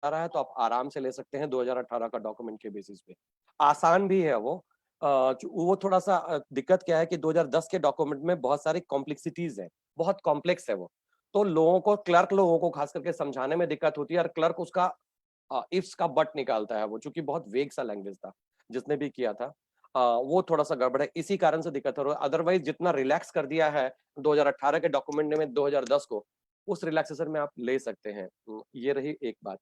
रहा है तो आप आराम से ले सकते हैं 2018 का डॉक्यूमेंट के बेसिस पे। आसान भी है वो। वो थोड़ा-सा दिक्कत क्या है कि 2010 के डॉक्यूमेंट में बहुत सारी कॉम्प्लेक्सिटीज़ हैं, बहुत कॉम्प्लेक्स है वो। तो क्लर्क लोगों को खास करके समझाने में दिक्कत होती है और क्लर्क उसका इफ्स का बट निकालता है वो, चूँकि बहुत वेग सा लैंग्वेज था, जिसने भी किया था। वो थोड़ा-सा गड़बड़ है, इसी कारण से दिक्कत हो रहा है। अदरवाइज़ जितना रिलैक्स कर दिया है 2018 के डॉक्यूमेंट ने में 2010 को, उस रिलैक्सेशन में आप ले सकते हैं। ये रही एक बात।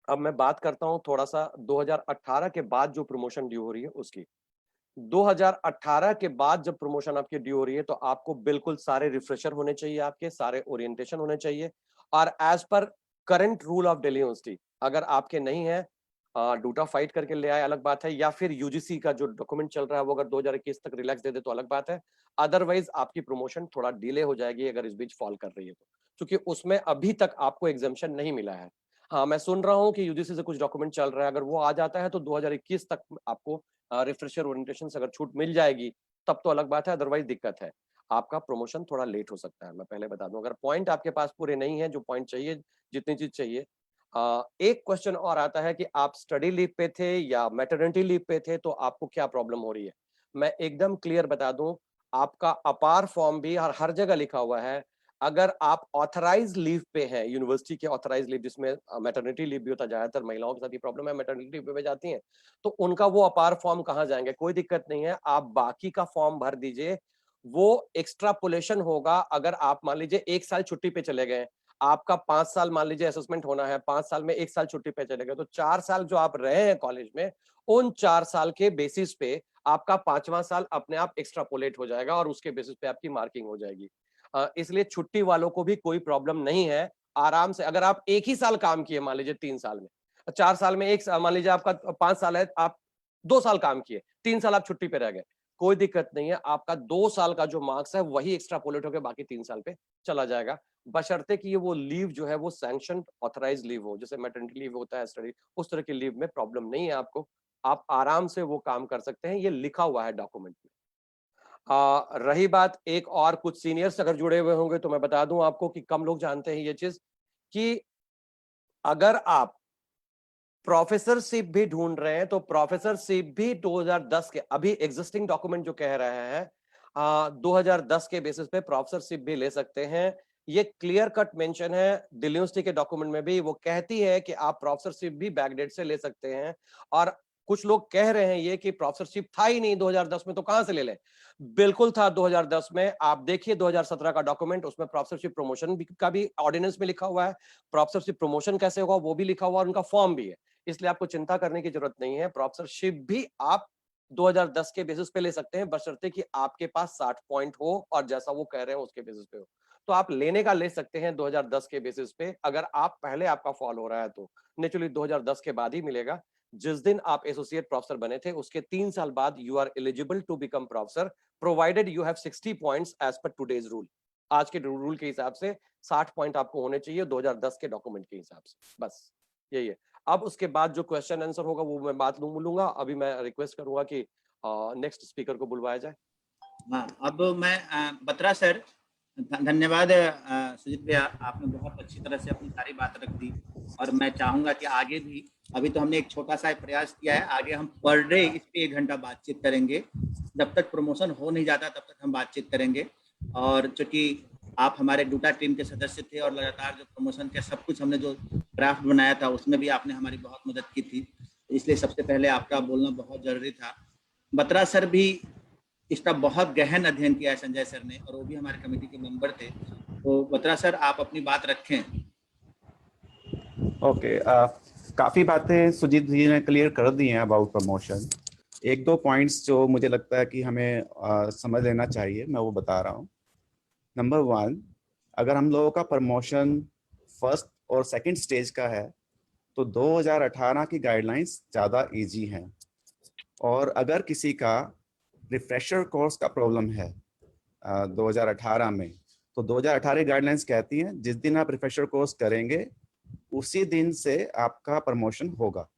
अब मैं बात करता हूँ थोड़ा-सा 2018 के बाद जो प्रमोशन ड्यू हो रही है उसकी। 2018 के बाद जब प्रमोशन आपकी ड्यू हो रही है तो आपको बिल्कुल सारे रिफ्रेशर होने चाहिए, आपके सारे ओरिएंटेशन होने चाहिए और as per current rule of Delhi university अगर आपके नहीं है, डूटा फाइट करके ले आए अलग बात है, या फिर यूजीसी का जो डॉक्यूमेंट चल रहा है वो अगर 2021 तक रिलैक्स दे दे तो अलग बात है। अदरवाइज आपकी प्रमोशन थोड़ा डिले हो जाएगी अगर इस बीच फॉल कर रही है तो, क्योंकि उसमें अभी तक आपको एग्जेम्पशन नहीं मिला है। हाँ, मैं सुन रहा हूँ कि यूजीसी से कुछ डॉक्यूमेंट चल रहा है, अगर वो आ जाता है तो 2021 तक आपको रिफ्रेशर ओरिएंटेशन से अगर छूट मिल जाएगी तब तो अलग बात है, अदरवाइज दिक्कत है। आपका प्रमोशन थोड़ा लेट हो सकता है, मैं पहले बता दूं। अगर पॉइंट आपके पास पूरे नहीं है जो पॉइंट चाहिए, जितनी चीज चाहिए। एक क्वेश्चन और आता है कि आप स्टडी लीव पे थे या मैटरनिटी लीव पे थे तो आपको क्या प्रॉब्लम हो रही है। मैं एकदम क्लियर बता दूं, आपका अपार फॉर्म भी हर जगह लिखा हुआ है। अगर आप ऑथराइज लीव पे हैं, यूनिवर्सिटी के ऑथराइज लीव जिसमें मैटरनिटी लीव भी होता है, ज्यादातर महिलाओं के साथ ये प्रॉब्लम है, मैटरनिटी लीव पे जाती हैं, तो उनका वो अपार फॉर्म कहाँ जाएंगे, कोई दिक्कत नहीं है, आप बाकी का फॉर्म भर दीजिए। वो एक्स्ट्रापोलेशन होगा। अगर आप मान लीजिए 1 साल छुट्टी पे चले गए, आपका 5 साल मान लीजिए असेसमेंट होना है, 5 साल में 1 साल छुट्टी पे चले गए, तो 4 साल जो आप रहे हैं कॉलेज में, उन 4 साल के बेसिस पे आपका 5वां साल अपने आप एक्स्ट्रापोलेट हो जाएगा और उसके बेसिस पे आपकी मार्किंग हो जाएगी। इसलिए छुट्टी वालों को भी कोई प्रॉब्लम नहीं है। आराम से अगर आप एक ही साल काम किए मान लीजिए 3 साल में, 4 साल में एक मान लीजिए आपका 5 साल है, आप 2 साल काम किए, 3 साल आप छुट्टी पे रह गए, कोई दिक्कत नहीं है। आपका 2 साल का जो मार्क्स है वही एक्स्ट्रापोलेट होकर बाकी 3 साल पे चला जाएगा, बशर्ते कि ये वो लीव जो है वो सैंक्शन ऑथराइज लीव हो, जैसे मैटरनिटी लीव होता है, स्टडी, उस तरह की लीव में प्रॉब्लम नहीं है आपको। आप आराम से वो काम कर सकते हैं, ये लिखा हुआ है डॉक्यूमेंट में। रही बात एक और कुछ सीनियर्स अगर जुड़े हुए होंगे तो मैं बता दूं आपको कि कम लोग जानते हैं ये चीज, कि अगर आप प्रोफेसरशिप भी ढूंढ रहे हैं तो प्रोफेसरशिप भी 2010 के अभी एग्जिस्टिंग डॉक्यूमेंट जो कह रहे हैं, 2010 के बेसिस पे प्रोफेसरशिप भी ले सकते हैं। ये क्लियर कट मेंशन है दिल्ली यूनिवर्सिटी के डॉक्यूमेंट में भी, वो कहती है कि आप प्रोफेसरशिप भी बैकडेट से ले सकते हैं। और कुछ लोग कह रहे हैं ये कि प्रोफेसरशिप था ही नहीं 2010 में तो कहां से ले लें। बिल्कुल था 2010 में, आप देखिए 2017 का डॉक्यूमेंट, उसमें प्रोफेसरशिप प्रमोशन का भी ऑर्डिनेंस में लिखा हुआ है, प्रोफेसरशिप प्रमोशन कैसे होगा वो भी लिखा हुआ है, उनका फॉर्म भी है। इसलिए आपको चिंता करने की जरूरत नहीं है। प्रोफेसरशिप भी आप 2010 के बेसिस पे ले सकते हैं, बशर्ते कि आपके पास 60 पॉइंट हो और जैसा वो कह रहे हैं उसके बेसिस पे हो, तो आप लेने का ले सकते हैं 2010 के बेसिस पे। अगर आप पहले आपका फॉल हो रहा है तो नेचुरली 2010 के बाद ही मिलेगा। जिस दिन आप एसोसिएट प्रोफेसर बने थे उसके 3 साल बाद you are eligible to become professor, provided you have 60 points as per today's rule. आज के रूल के हिसाब से 60 पॉइंट आपको होने चाहिए 2010 के डॉक्यूमेंट के हिसाब से, बस यही है। अब उसके बाद जो क्वेश्चन आंसर होगा वो मैं बात लूंगा। अभी मैं रिक्वेस्ट करूंगा कि नेक्स्ट स्पीकर को बुलवाया जाए। हाँ, अब मैं बत्रा सर, धन्यवाद सुजीत भैया, आपने बहुत अच्छी तरह से अपनी सारी बात रख दी। और मैं चाहूंगा कि आगे भी, अभी तो हमने एक छोटा सा प्रयास किया है, आगे हम पर डे इस पे 1 घंटा बातचीत करेंगे। जब तक प्रमोशन हो नहीं जाता तब तक हम बातचीत करेंगे। और चूंकि आप हमारे डूटा टीम के सदस्य थे और लगातार जो प्रमोशन के सब कुछ हमने जो ड्राफ्ट बनाया था उसमें भी आपने हमारी बहुत मदद की थी, इसलिए सबसे पहले आपका बोलना बहुत जरूरी था। बत्रा सर भी इसका बहुत गहन अध्ययन किया है संजय सर ने, और वो भी हमारे कमेटी के मेंबर थे। तो बत्रा सर आप अपनी बात रखें। ओके, काफ़ी बातें सुजीत जी ने क्लियर कर दी हैं अबाउट प्रमोशन। 1-2 पॉइंट्स जो मुझे लगता है कि हमें समझ लेना चाहिए, मैं वो बता रहा हूँ। नंबर 1, अगर हम लोगों का प्रमोशन फर्स्ट और सेकंड स्टेज का है तो 2018 की गाइडलाइंस ज़्यादा इजी हैं। और अगर किसी का रिफ्रेशर कोर्स का प्रॉब्लम है 2018 में, तो 2018 गाइडलाइंस कहती हैं जिस दिन आप रिफ्रेशर कोर्स करेंगे उसी दिन से आपका प्रमोशन होगा,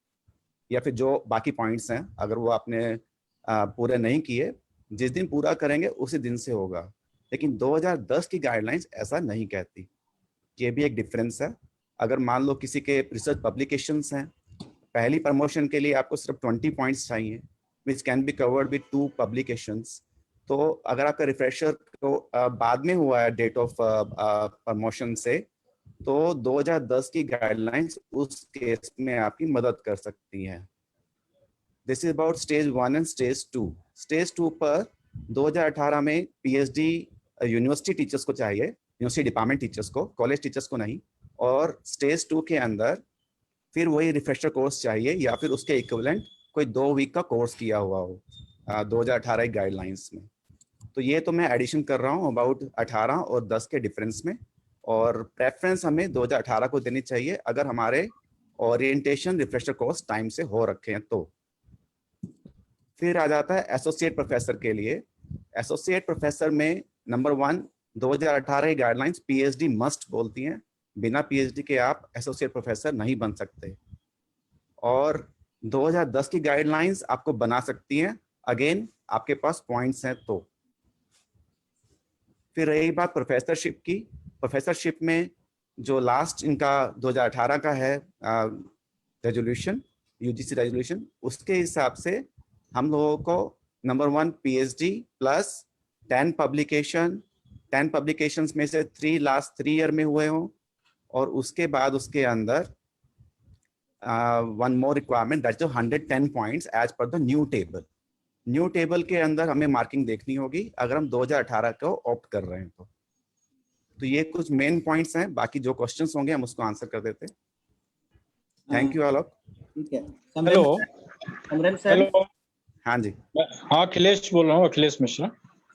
या फिर जो बाकी पॉइंट्स हैं अगर वो आपने पूरे नहीं किए, जिस दिन पूरा करेंगे उसी दिन से होगा। लेकिन 2010 की गाइडलाइंस ऐसा नहीं कहती। ये भी एक डिफरेंस है। अगर मान लो किसी के रिसर्च पब्लिकेशंस हैं, पहली प्रमोशन के लिए आपको सिर्फ 20 पॉइंट्स चाहिए, which can be covered with 2 publications. तो अगर आपका रिफ्रेशर को बाद में हुआ है डेट ऑफ प्रमोशन से, तो 2010 की गाइडलाइंस उस केस में आपकी मदद कर सकती हैं। This is about stage 1 and stage 2। Stage 2 पर 2018 में पीएचडी यूनिवर्सिटी टीचर्स को चाहिए, यूनिवर्सिटी डिपार्टमेंट टीचर्स को, कॉलेज टीचर्स को नहीं। और स्टेज 2 के अंदर फिर वही रिफ्रेशर कोर्स चाहिए या फिर उसके इक्विवेलेंट कोई 2 वीक का कोर्स किया हुआ हो 2018 की गाइडलाइंस में। तो ये तो मैं एडिशन कर रहा हूँ अबाउट 18 और 10 के डिफरेंस में, और प्रेफरेंस हमें 2018 को देनी चाहिए अगर हमारे ओरिएंटेशन रिफ्रेशर कोर्स टाइम से हो रखे हैं तो। फिर आ जाता है एसोसिएट प्रोफेसर के लिए। एसोसिएट प्रोफेसर में नंबर 1, 2018 की गाइडलाइंस पीएचडी मस्ट बोलती हैं, बिना पीएचडी के आप एसोसिएट प्रोफेसर नहीं बन सकते। और 2010 की गाइडलाइंस आपको बना सकती हैं, अगेन आपके पास पॉइंट्स हैं तो। फिर रही बात प्रोफेसरशिप की। प्रोफेसरशिप में जो लास्ट इनका 2018 का है रेजोल्यूशन, यूजीसी रेजोल्यूशन, उसके हिसाब से हम लोगों को number 1 PhD plus 10 publication, 10 publications में से 3 लास्ट 3 ईयर में हुए हों, और उसके बाद उसके अंदर one more requirement that 110 points as per the new table. New table के अंदर हमें मार्किंग देखनी होगी अगर हम 2018 को ऑप्ट कर रहे हैं तो ये कुछ मेन पॉइंट्स हैं। बाकी जो क्वेश्चंस होंगे हम उसको आंसर कर देते हैं। Thank you all. ठीक है। Hello समरेन sir. हेलो, हाँ जी, हाँ अखिलेश बोल रहा हूँ, अखिलेश मिश्रा।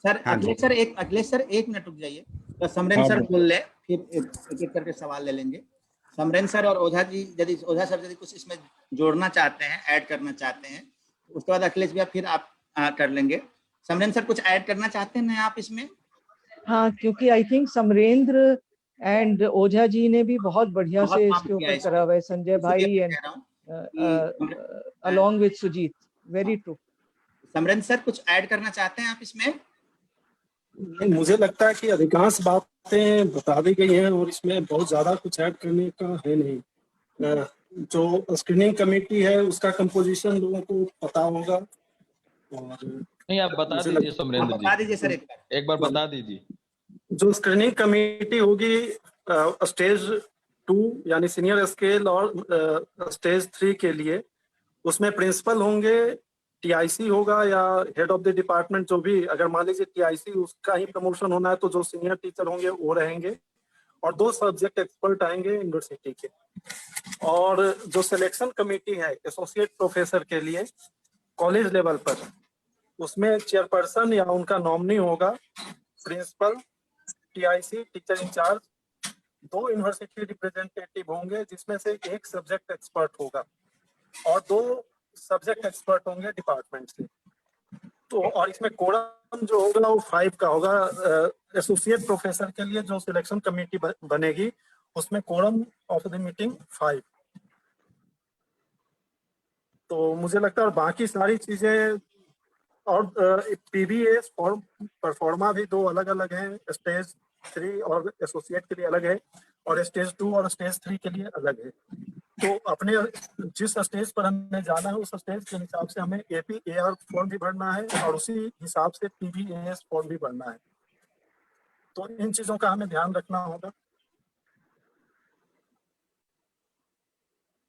सर हाँ जी। अखिलेश सर एक मिनट रुक जाइए, तो समरेन हाँ, सर बोल। बोल ले, फिर एक एक करके सवाल ले लेंगे। समरेन सर और ओझा जी, यदि ओझा सर यदि कुछ इसमें जोड़ना चाहते हैं, ऐड करना चाहते हैं, उसके बाद अखिलेश भैया फिर आप कर लेंगे। समरेन सर कुछ ऐड करना चाहते हैं आप इसमें? हाँ, क्योंकि I think Samarendra and Ojha ji ने भी बहुत बढ़िया बहुत से काम इसके किया ऊपर इस पे। करा हुआ है, संजय भाई इसीलिए मैं एंड कह रहा हूं कि along with Sujit, very true। Samaren sir कुछ ऐड करना चाहते हैं आप इसमें? नहीं, मुझे लगता है कि अधिकांश बातें बता दी गई हैं और इसमें बहुत ज्यादा कुछ ऐड करने का है नहीं। जो स्क्रीनिंग कमेटी है उसका कंपोजिशन लोगों को पता होगा, और नहीं आप बता मुझे दीजिए लगता समरेंद्र बता जी, दीजिए सर एक बार बता दीजिए। जो स्क्रीनिंग कमेटी होगी स्टेज 2 यानी सीनियर स्केल और स्टेज 3 के लिए, उसमें प्रिंसिपल होंगे, टीआईसी होगा या हेड ऑफ द डिपार्टमेंट, जो भी, अगर मान लीजिए टीआईसी उसका ही प्रमोशन होना है तो जो सीनियर टीचर होंगे वो रहेंगे, और 2 सब्जेक्ट एक्सपर्ट आएंगे यूनिवर्सिटी के। और जो सिलेक्शन कमेटी है एसोसिएट प्रोफेसर के लिए कॉलेज लेवल पर, उसमें चेयरपर्सन या उनका नॉमिनी होगा, principal, TIC, teacher in-charge, 2 university representative होंगे जिसमें से 1 सब्जेक्ट एक्सपर्ट होगा, और 2 सब्जेक्ट एक्सपर्ट होंगे डिपार्टमेंट से। तो और इसमें कोरम जो होगा वो 5 का होगा। एसोसिएट प्रोफेसर के लिए जो सिलेक्शन कमेटी बनेगी उसमें कोरम ऑफ द मीटिंग 5। तो मुझे लगता है और बाकी सारी चीजें, और पीबीएस फॉर्म परफॉर्मा भी 2 अलग अलग हैं, स्टेज 3 और एसोसिएट के लिए अलग है, और स्टेज 2 और स्टेज 3 के लिए अलग है। तो अपने जिस स्टेज पर हमें जाना है उस स्टेज के हिसाब से हमें एपीएआर फॉर्म भी भरना है, और उसी हिसाब से पीबीएस फॉर्म भी भरना है। तो इन चीजों का हमें ध्यान रखना होगा।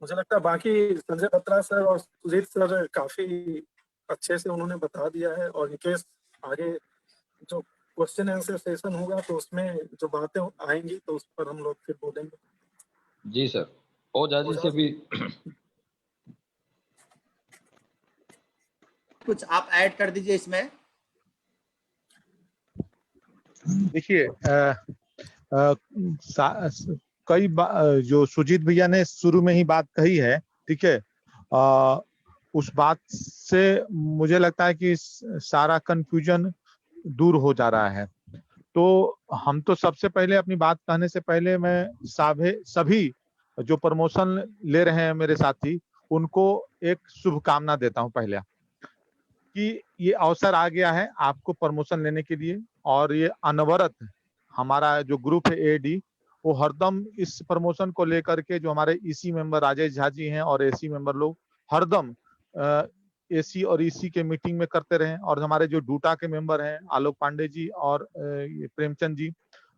मुझे लगता है बाकी संजय बत्रा सर और सुजीत सर काफी अच्छे से उन्होंने बता दिया है, और इनके आगे जो क्वेश्चन आंसर सेशन होगा तो उसमें जो बातें आएंगी तो उस पर हम लोग फिर बोलेंगे। जी सर, ओझा जी से भी कुछ आप ऐड कर दीजिए इसमें। देखिए कई जो सुजीत भैया ने शुरू में ही बात कही है, ठीक है, उस बात से मुझे लगता है कि सारा कंफ्यूजन दूर हो जा रहा है। तो हम तो सबसे पहले अपनी बात कहने से पहले मैं सभी जो प्रमोशन ले रहे हैं मेरे साथी, उनको एक शुभकामना देता हूं पहले, कि ये अवसर आ गया है आपको प्रमोशन लेने के लिए, और ये अनवरत हमारा जो ग्रुप है एडी वो हरदम इस प्रमोशन को लेकर के, जो हमारे ईसी मेंबर राजेश झा जी हैं और एसी मेंबर लोग हरदम एसी और ईसी के मीटिंग में करते रहे, और हमारे जो डूटा के मेंबर हैं आलोक पांडे जी और ये प्रेमचंद जी,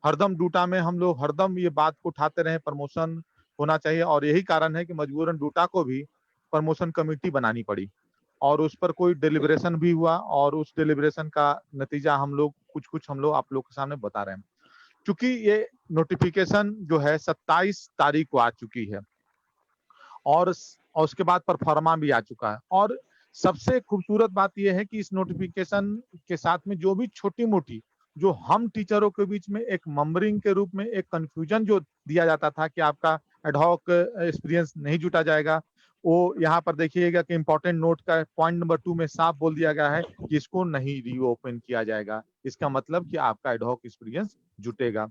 हरदम डूटा में हम लोग हरदम ये बात को उठाते रहे, प्रमोशन होना चाहिए। और यही कारण है कि मजबूरन डूटा को भी प्रमोशन कमेटी बनानी पड़ी, और उस पर कोई डिलिब्रेशन भी हुआ, और उस डिलिब्रेशन का नतीजा हम लोग कुछ हम लोग आप लोग के सामने बता रहे हैं। क्योंकि ये नोटिफिकेशन जो है 27 तारीख को आ चुकी है, और उसके बाद परफॉर्मा भी आ चुका है। और सबसे खूबसूरत बात यह है कि इस नोटिफिकेशन के साथ में जो भी छोटी मोटी जो हम टीचरों के बीच में एक मम्बरिंग के रूप में एक कंफ्यूजन जो दिया जाता था कि आपका एडहॉक एक्सपीरियंस नहीं जुटा जाएगा, वो यहाँ पर देखिएगा कि इंपॉर्टेंट नोट का पॉइंट नंबर 2 में साफ बोल दिया गया है कि इसको नहीं रीओपन किया जाएगा। इसका मतलब कि आपका एडहॉक एक्सपीरियंस जुटेगा।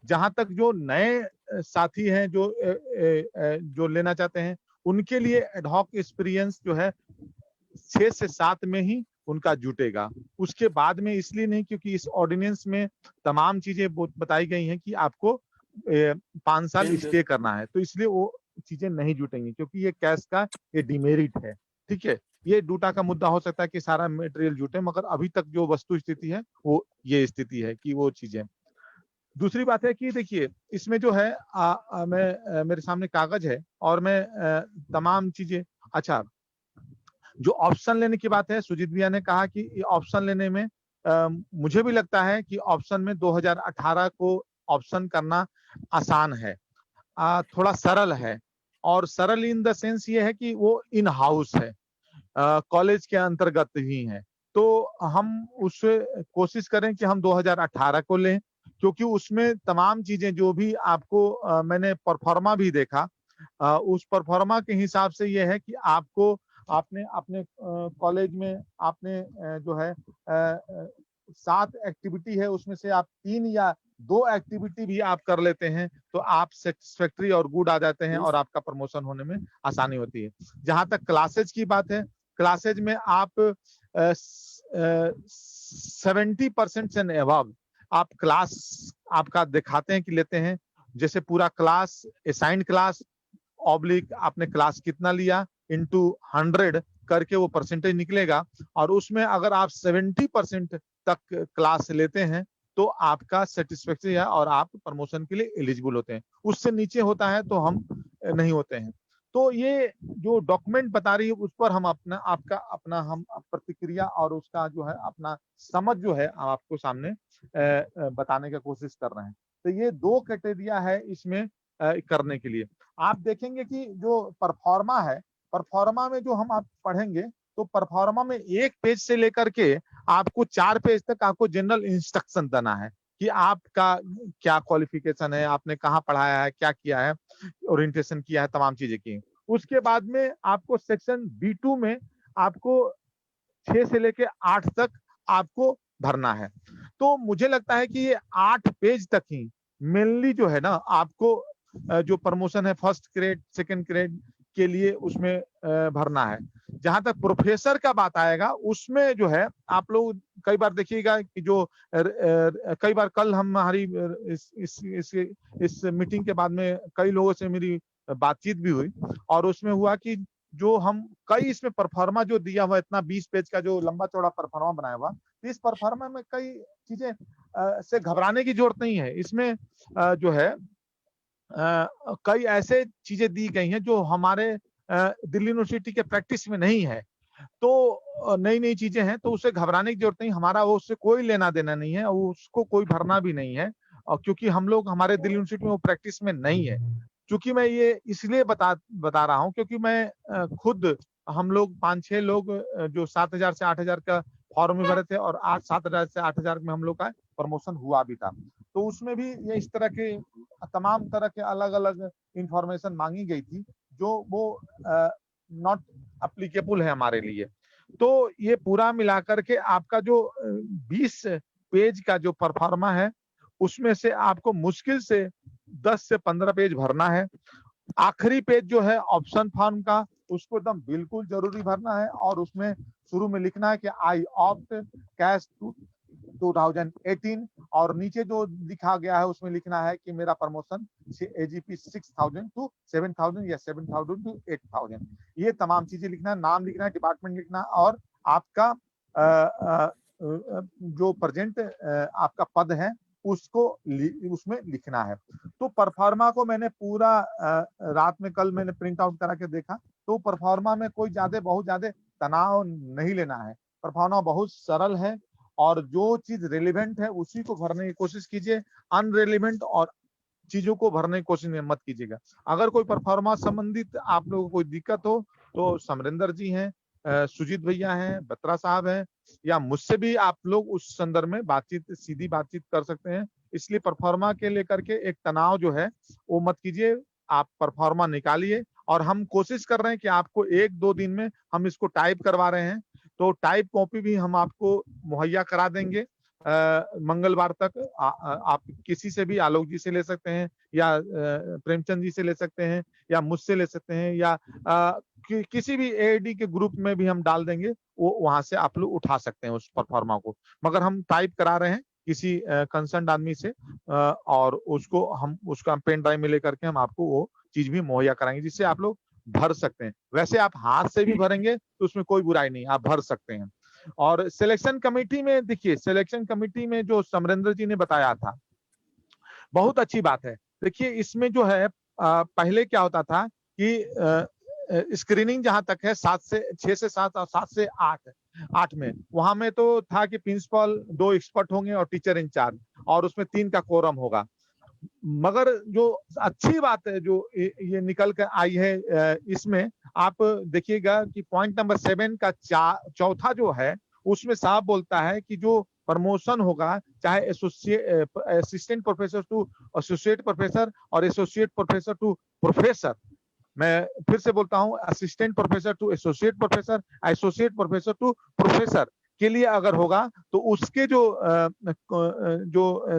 जहां तक जो नए साथी हैं जो लेना चाहते हैं, उनके लिए एडहॉक एक्सपीरियंस जो है 6 से 7 में ही उनका जुटेगा। उसके बाद में इसलिए नहीं, क्योंकि इस ऑर्डिनेंस में तमाम चीजें बताई गई हैं कि आपको 5 साल स्टे करना है, तो इसलिए वो चीजें नहीं जुटेंगी, क्योंकि ये कैश का ये डिमेरिट है। ठीक है, ये डूटा का मुद्दा हो सकता है कि सारा मटेरियल जुटे, मगर अभी तक जो वस्तु स्थिति है वो ये स्थिति है कि वो चीजें। दूसरी बात है कि देखिए इसमें जो है मेरे सामने कागज है, और मैं तमाम चीजें, अच्छा जो ऑप्शन लेने की बात है, सुजीत भैया ने कहा कि ये ऑप्शन लेने में मुझे भी लगता है कि ऑप्शन में 2018 को ऑप्शन करना आसान है, थोड़ा सरल है। और सरल इन द सेंस ये है कि वो इन हाउस है, कॉलेज के अंतर्गत ही है, तो हम उससे कोशिश करें कि हम 2018 को लें, क्योंकि उसमें तमाम चीजें जो भी आपको मैंने परफॉर्मा भी देखा, उस परफॉर्मा के हिसाब से ये है कि आपको आपने अपने कॉलेज में आपने जो है 7 एक्टिविटी है, उसमें से आप 3 या 2 एक्टिविटी भी आप कर लेते हैं, तो आप सेटिस्फैक्टरी और गुड आ जाते हैं, और आपका प्रमोशन होने में आसानी होती है। जहां तक क्लासेज की बात है, क्लासेज में आप 70% से अबव आप क्लास आपका दिखाते हैं कि लेते हैं, जैसे पूरा क्लास असाइंड क्लास ऑब्लिक आपने क्लास कितना लिया इनटू 100 करके वो परसेंटेज निकलेगा, और उसमें अगर आप 70% तक क्लास लेते हैं तो आपका सेटिस्फैक्टरी है और आप प्रमोशन के लिए एलिजिबल होते हैं। उससे नीचे होता है तो हम नहीं होते हैं। तो ये जो डॉक्यूमेंट बता रही है उस पर हम अपना हम प्रतिक्रिया और उसका जो है अपना समझ जो है आपको सामने बताने की कोशिश कर रहे हैं। तो ये 2 क्राइटेरिया है इसमें करने के लिए। आप देखेंगे कि जो परफॉर्मा है, परफॉर्मा में जो हम आप पढ़ेंगे तो परफॉर्मा में 1 पेज से लेकर के आपको 4 पेज तक आपको जनरल इंस्ट्रक्शन देना है कि आपका क्या क्वालिफिकेशन है, आपने कहाँ पढ़ाया है, क्या किया है, ओरिएंटेशन किया है, तमाम चीजें की। उसके बाद में आपको सेक्शन B2 में आपको 6 से लेके 8 तक आपको भरना है। तो मुझे लगता है कि ये 8 पेज तक ही मेनली जो है ना आपको जो प्रमोशन है फर्स्ट ग्रेड सेकंड ग्रेड के लिए उसमें भरना है। जहां तक प्रोफेसर का बात आएगा उसमें जो है आप लोग कई बार देखिएगा कि जो कई बार कल हमारी इस मीटिंग के बाद में कई लोगों से मेरी बातचीत भी हुई, और उसमें हुआ कि जो हम कई इसमें परफॉर्मा जो दिया हुआ इतना 20 पेज का जो लंबा चौड़ा परफॉर्मा बनाया हुआ, इस परफॉर्मा में कई चीजें से घबराने की जरूरत नहीं है। इसमें जो है कई ऐसे चीजें दी गई हैं जो हमारे दिल्ली यूनिवर्सिटी के प्रैक्टिस में नहीं है, तो नई नई चीजें हैं, तो उसे घबराने की जरूरत नहीं। हमारा वो उससे कोई लेना देना नहीं है, उसको कोई भरना भी नहीं है, और क्योंकि हम लोग हमारे दिल्ली यूनिवर्सिटी में वो प्रैक्टिस में नहीं है। क्योंकि मैं ये इसलिए बता रहा हूँ क्योंकि मैं खुद हम लोग 5-6 लोग जो 7,000 से 8,000 का फॉर्म में भरे थे, और 7,000 से 8,000 में हम लोग का प्रमोशन हुआ भी था। तो उसमें भी ये इस तरह के तमाम तरह के अलग अलग इंफॉर्मेशन मांगी गई थी जो वो नॉट एप्लीकेबल है हमारे लिए। तो ये पूरा मिलाकर के आपका जो 20 पेज का जो परफॉर्मा है उसमें से आपको मुश्किल से 10 से 15 पेज भरना है। आखिरी पेज जो है ऑप्शन फॉर्म का उसको एकदम बिल्कुल जरूरी भरना है, और उसमें शुरू में लिखना है कि आई ऑप्ट कैश 2018 और नीचे जो लिखा गया है उसमें लिखना है कि मेरा प्रमोशन AGP 6000 टू 7000 या 7000 टू 8000। ये तमाम चीजें लिखना है, नाम लिखना है, डिपार्टमेंट लिखना है और आपका जो प्रेजेंट आपका पद है उसको उसमें लिखना है। तो परफॉर्मा को मैंने पूरा रात में कल मैंने प्रिंट आउट करा के देखा, तो परफॉर्मा में कोई बहुत ज्यादा तनाव नहीं लेना है। परफॉर्मा बहुत सरल है और जो चीज रेलिवेंट है उसी को भरने की कोशिश कीजिए, अनरेलिवेंट और चीजों को भरने की कोशिश मत कीजिएगा। अगर कोई परफॉर्मा संबंधित आप लोगों को कोई दिक्कत हो तो समरेंद्र जी हैं, सुजीत भैया हैं, बत्रा साहब हैं, या मुझसे भी आप लोग उस संदर्भ में सीधी बातचीत कर सकते हैं। इसलिए परफॉर्मा के लेकर के एक तनाव जो है वो मत कीजिए, आप परफॉर्मा निकालिए और हम कोशिश कर रहे हैं कि आपको 1-2 दिन में हम इसको टाइप करवा रहे हैं, तो टाइप कॉपी भी हम आपको मुहैया करा देंगे मंगलवार तक। आप किसी से भी, आलोक जी से ले सकते हैं या प्रेमचंद जी से ले सकते हैं या मुझसे ले सकते हैं या किसी भी AID के ग्रुप में भी हम डाल देंगे, वो वहां से आप लोग उठा सकते हैं उस परफॉर्मा को। मगर हम टाइप करा रहे हैं किसी कंसर्न आदमी से और उसको हम उसका पेन ड्राइव में लेकर के हम आपको वो चीज भी मुहैया कराएंगे जिससे आप लोग भर सकते हैं। वैसे आप हाथ से भी भरेंगे तो उसमें कोई बुराई नहीं, आप भर सकते हैं। और सिलेक्शन कमेटी में देखिए, सिलेक्शन कमेटी में जो समरेंद्र जी ने बताया था बहुत अच्छी बात है। देखिए इसमें जो है पहले क्या होता था कि स्क्रीनिंग जहां तक है 6 से 7 और 7 से 8 में, वहां में तो था कि प्रिंसिपल 2 एक्सपर्ट होंगे और टीचर इंचार्ज और उसमें 3 का कोरम होगा। मगर जो अच्छी बात है जो ये निकल कर आई है इसमें आप देखिएगा कि पॉइंट नंबर 7 का चौथा जो है उसमें साफ बोलता है कि जो प्रमोशन होगा चाहे assistant professor to associate professor और एसोसिएट प्रोफेसर टू प्रोफेसर, मैं फिर से बोलता हूं, assistant professor to associate professor, associate professor to professor के लिए अगर होगा तो उसके जो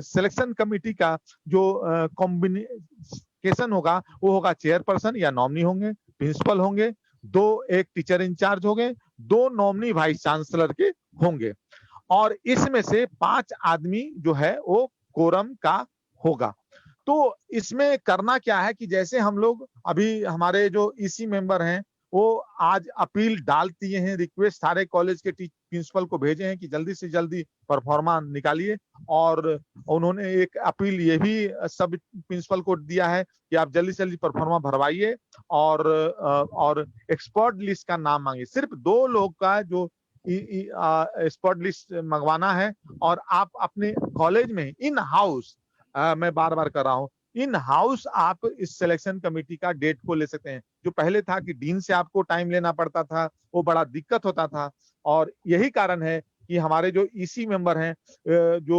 सिलेक्शन कमिटी का जो कॉम्बिनेशन होगा वो होगा चेयरपर्सन या नॉमिनी होंगे, प्रिंसिपल होंगे, 1 टीचर इंचार्ज होंगे, 2 नॉमिनी वाइस चांसलर के होंगे और इसमें से 5 आदमी जो है वो कोरम का होगा। तो इसमें करना क्या है कि जैसे हम लोग अभी हमारे जो EC मेंबर हैं वो आज अपील डाल दिए हैं, रिक्वेस्ट सारे कॉलेज के प्रिंसिपल को भेजे हैं कि जल्दी से जल्दी परफॉर्मा निकालिए और उन्होंने एक अपील ये भी सब प्रिंसिपल को दिया है कि आप जल्दी से जल्दी परफॉर्मा भरवाइए और एक्सपर्ट लिस्ट का नाम मांगिए। सिर्फ 2 लोग का जो एक्सपर्ट लिस्ट मंगवाना है और आप अपने कॉलेज में इन हाउस, मैं बार बार कर रहा हूं, इन हाउस आप इस सिलेक्शन कमेटी का डेट को ले सकते हैं। जो पहले था कि डीन से आपको टाइम लेना पड़ता था, वो बड़ा दिक्कत होता था और यही कारण है कि हमारे जो EC मेंबर हैं जो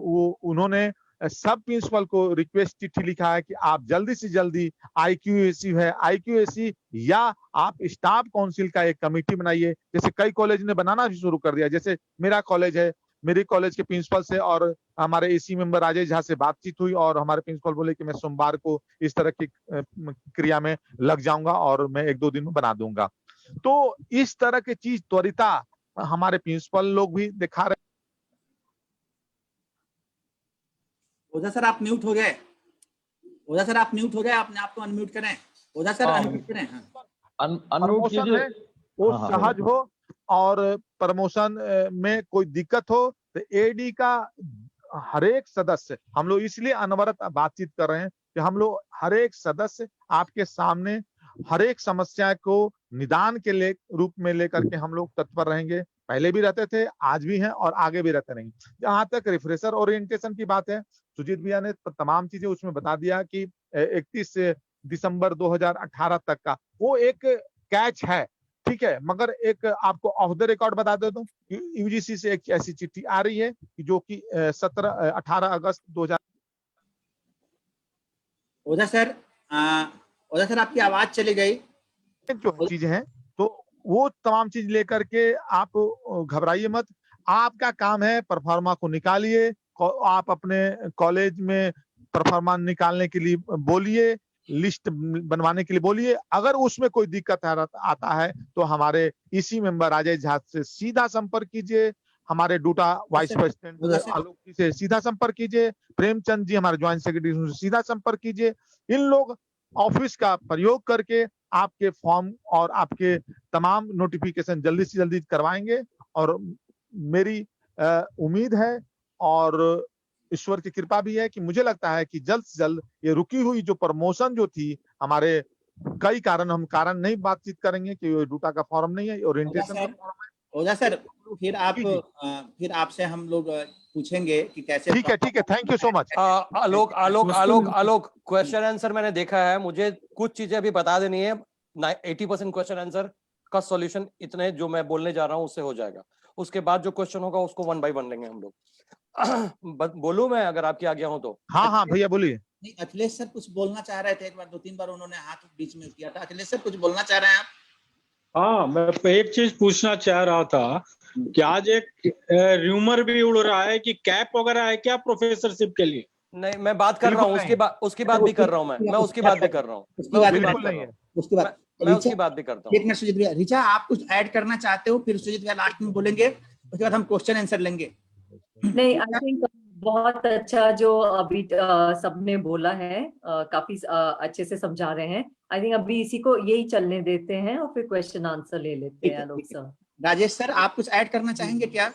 वो उन्होंने सब प्रिंसिपल को रिक्वेस्ट चिट्ठी लिखा है कि आप जल्दी से जल्दी IQAC है, IQAC या आप स्टाफ काउंसिल का एक कमेटी बनाइए। जैसे कई कॉलेज ने बनाना भी शुरू कर दिया, जैसे मेरा कॉलेज है, मेरे कॉलेज के प्रिंसिपल से और हमारे EC मेंबर राजेश झा से बातचीत हुई और हमारे प्रिंसिपल बोले कि मैं सोमवार को इस तरह की क्रिया में लग जाऊंगा और मैं 1-2 दिन में बना दूंगा। तो इस तरह की चीज त्वरिता हमारे प्रिंसिपल लोग भी दिखा रहे। ओझा सर आप म्यूट हो गए, ओझा सर आप म्यूट हो गए, अपने आप को अनम्यूट करें। ओझा सर अनम्यूट करें। अनम्यूट कीजिए। वो सहज हो और प्रमोशन में कोई दिक्कत हो तो AD का हर एक सदस्य, हम लोग इसलिए अनवरत बातचीत कर रहे हैं कि हम लोग हर एक सदस्य आपके सामने हर एक समस्या को निदान के रूप में लेकर के हम लोग तत्पर रहेंगे। पहले भी रहते थे, आज भी हैं और आगे भी रहते रहेंगे। जहां तक रिफ्रेशर ओरिएंटेशन की बात है, सुजीत भैया ने तमाम चीजें उसमें बता दिया कि 31 दिसंबर 2018 तक का वो एक कैच है, ठीक है। मगर एक आपको ऑफ द रिकॉर्ड बता देता हूँ, UGC से एक ऐसी चिट्ठी आ रही है कि जो कि 18 अगस्त 2000। ओझा सर आपकी आवाज चली गई। जो चीज है तो वो तमाम चीज लेकर के आप घबराइए मत। आपका काम है परफॉर्मा को निकालिए, आप अपने कॉलेज में परफॉर्मा निकालने के लिए बोलिए, लिस्ट बनवाने के लिए बोलिए। अगर उसमें कोई दिक्कत आता है तो हमारे EC मेंबर राजेश झा से सीधा संपर्क कीजिए, हमारे डूटा वाइस सर, प्रेसिडेंट ओझा सर। आलोक जी से सीधा संपर्क कीजिए, प्रेमचंद जी हमारे ज्वाइंट सेक्रेटरी उनसे सीधा संपर्क कीजिए। इन लोग ऑफिस का प्रयोग करके आपके फॉर्म और आपके तमाम नोटिफिकेशन जल्दी से जल्दी करवाएंगे। और मेरी उम्मीद है और ईश्वर की कृपा भी है कि मुझे लगता है कि जल्द से जल्द ये रुकी हुई जो प्रमोशन जो थी, हमारे कई कारण, हम कारण नहीं बातचीत करेंगे कि ये डूटा का फॉर्म नहीं है, ओरिएंटेशन का फॉर्म है। ओझा सर, फिर जी। फिर आपसे हम लोग पूछेंगे कि कैसे। ठीक है, thank you so much. Alok Alok Alok Alok question answer मैंने देखा है, मुझे कुछ चीजें अभी बता देनी है। 80% क्वेश्चन आंसर का सॉल्यूशन इतने जो मैं बोलने जा रहा हूं उससे हो जाएगा। उसके बाद जो क्वेश्चन होगा उसको 1 बाय 1 लेंगे हम लोग। बोलूं मैं, अगर आपकी आज्ञा हो तो? हाँ भैया बोलिए। नहीं, अखिलेश सर कुछ बोलना चाह रहे थे, एक बार 2-3 बार उन्होंने हाथ बीच में किया था। अखिलेश सर कुछ बोलना चाह रहे हैं आप? हाँ, मैं एक चीज पूछना चाह रहा था कि आज एक र्यूमर भी उड़ रहा है कि कैप वगैरह है क्या प्रोफेसरशिप के लिए? नहीं, मैं बात कर रहा हूँ उसकी बात भी कर रहा हूँ मैं उसकी बात भी कर रहा हूँ। उसकी बात बिल्कुल नहीं है। उसकी बात मैं उसकी बात भी करता हूँ। एक मिनट सुजीत भैया, ऋचा आप कुछ ऐड करना चाहते हो? फिर सुजीत भैया लास्ट में बोलेंगे, उसके बाद हम क्वेश्चन आंसर लेंगे। नहीं, आई थिंक बहुत अच्छा जो अभी सबने बोला है, काफी अच्छे से समझा रहे हैं। आई थिंक अभी इसी को यही चलने देते हैं और फिर क्वेश्चन आंसर ले लेते हैं लोग सब। राजेश सर आप कुछ ऐड करना चाहेंगे क्या?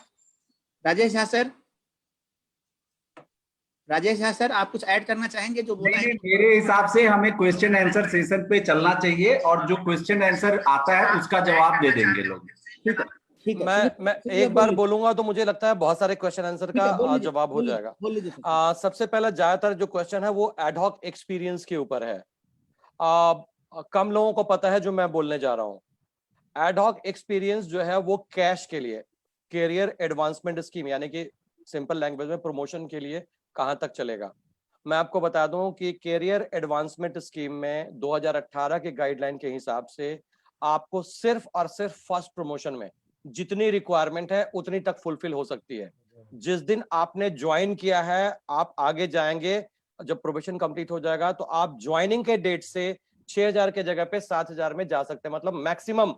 राजेश झा सर, राजेश झा सर आप कुछ ऐड करना चाहेंगे जो बोला है? मेरे हिसाब से हमें क्वेश्चन आंसर सेशन पे चलना चाहिए और जो क्वेश्चन आंसर आता है उसका जवाब दे देंगे लोग। ठीक है, ठीक है। मैं एक बार बोलूंगा तो मुझे लगता है बहुत सारे क्वेश्चन आंसर का जवाब हो जाएगा। सबसे पहला ज्यादातर जो क्वेश्चन है वो एडहॉक एक्सपीरियंस के ऊपर है। कम लोगों को पता है जो मैं बोलने जा रहा हूँ। एडहॉक एक्सपीरियंस जो है वो कैश के लिए, कैरियर एडवांसमेंट स्कीम, यानी कि सिंपल लैंग्वेज में प्रमोशन के लिए कहां तक चलेगा। मैं आपको बता दूं कि कैरियर एडवांसमेंट स्कीम में 2018 के गाइडलाइन के हिसाब से आपको सिर्फ और सिर्फ फर्स्ट प्रमोशन में जितनी रिक्वायरमेंट है उतनी तक फुलफिल हो सकती है। जिस दिन आपने ज्वाइन किया है आप आगे जाएंगे, जब प्रोबेशन कंप्लीट हो जाएगा तो आप ज्वाइनिंग के डेट से 6000 के जगह पे 7000 में जा सकते हैं। मतलब मैक्सिमम,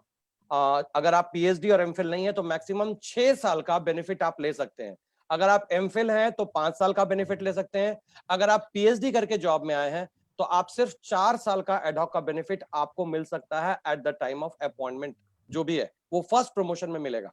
अगर आप पीएचडी और एमफिल नहीं है तो मैक्सिमम 6 साल का बेनिफिट आप ले सकते हैं। अगर आप एमफिल हैं तो 5 साल का बेनिफिट ले सकते हैं। अगर आप पीएचडी करके जॉब में आए हैं तो आप सिर्फ 4 साल का एडहॉक का बेनिफिट आपको मिल सकता है at the time of appointment. जो भी है वो फर्स्ट प्रमोशन में मिलेगा।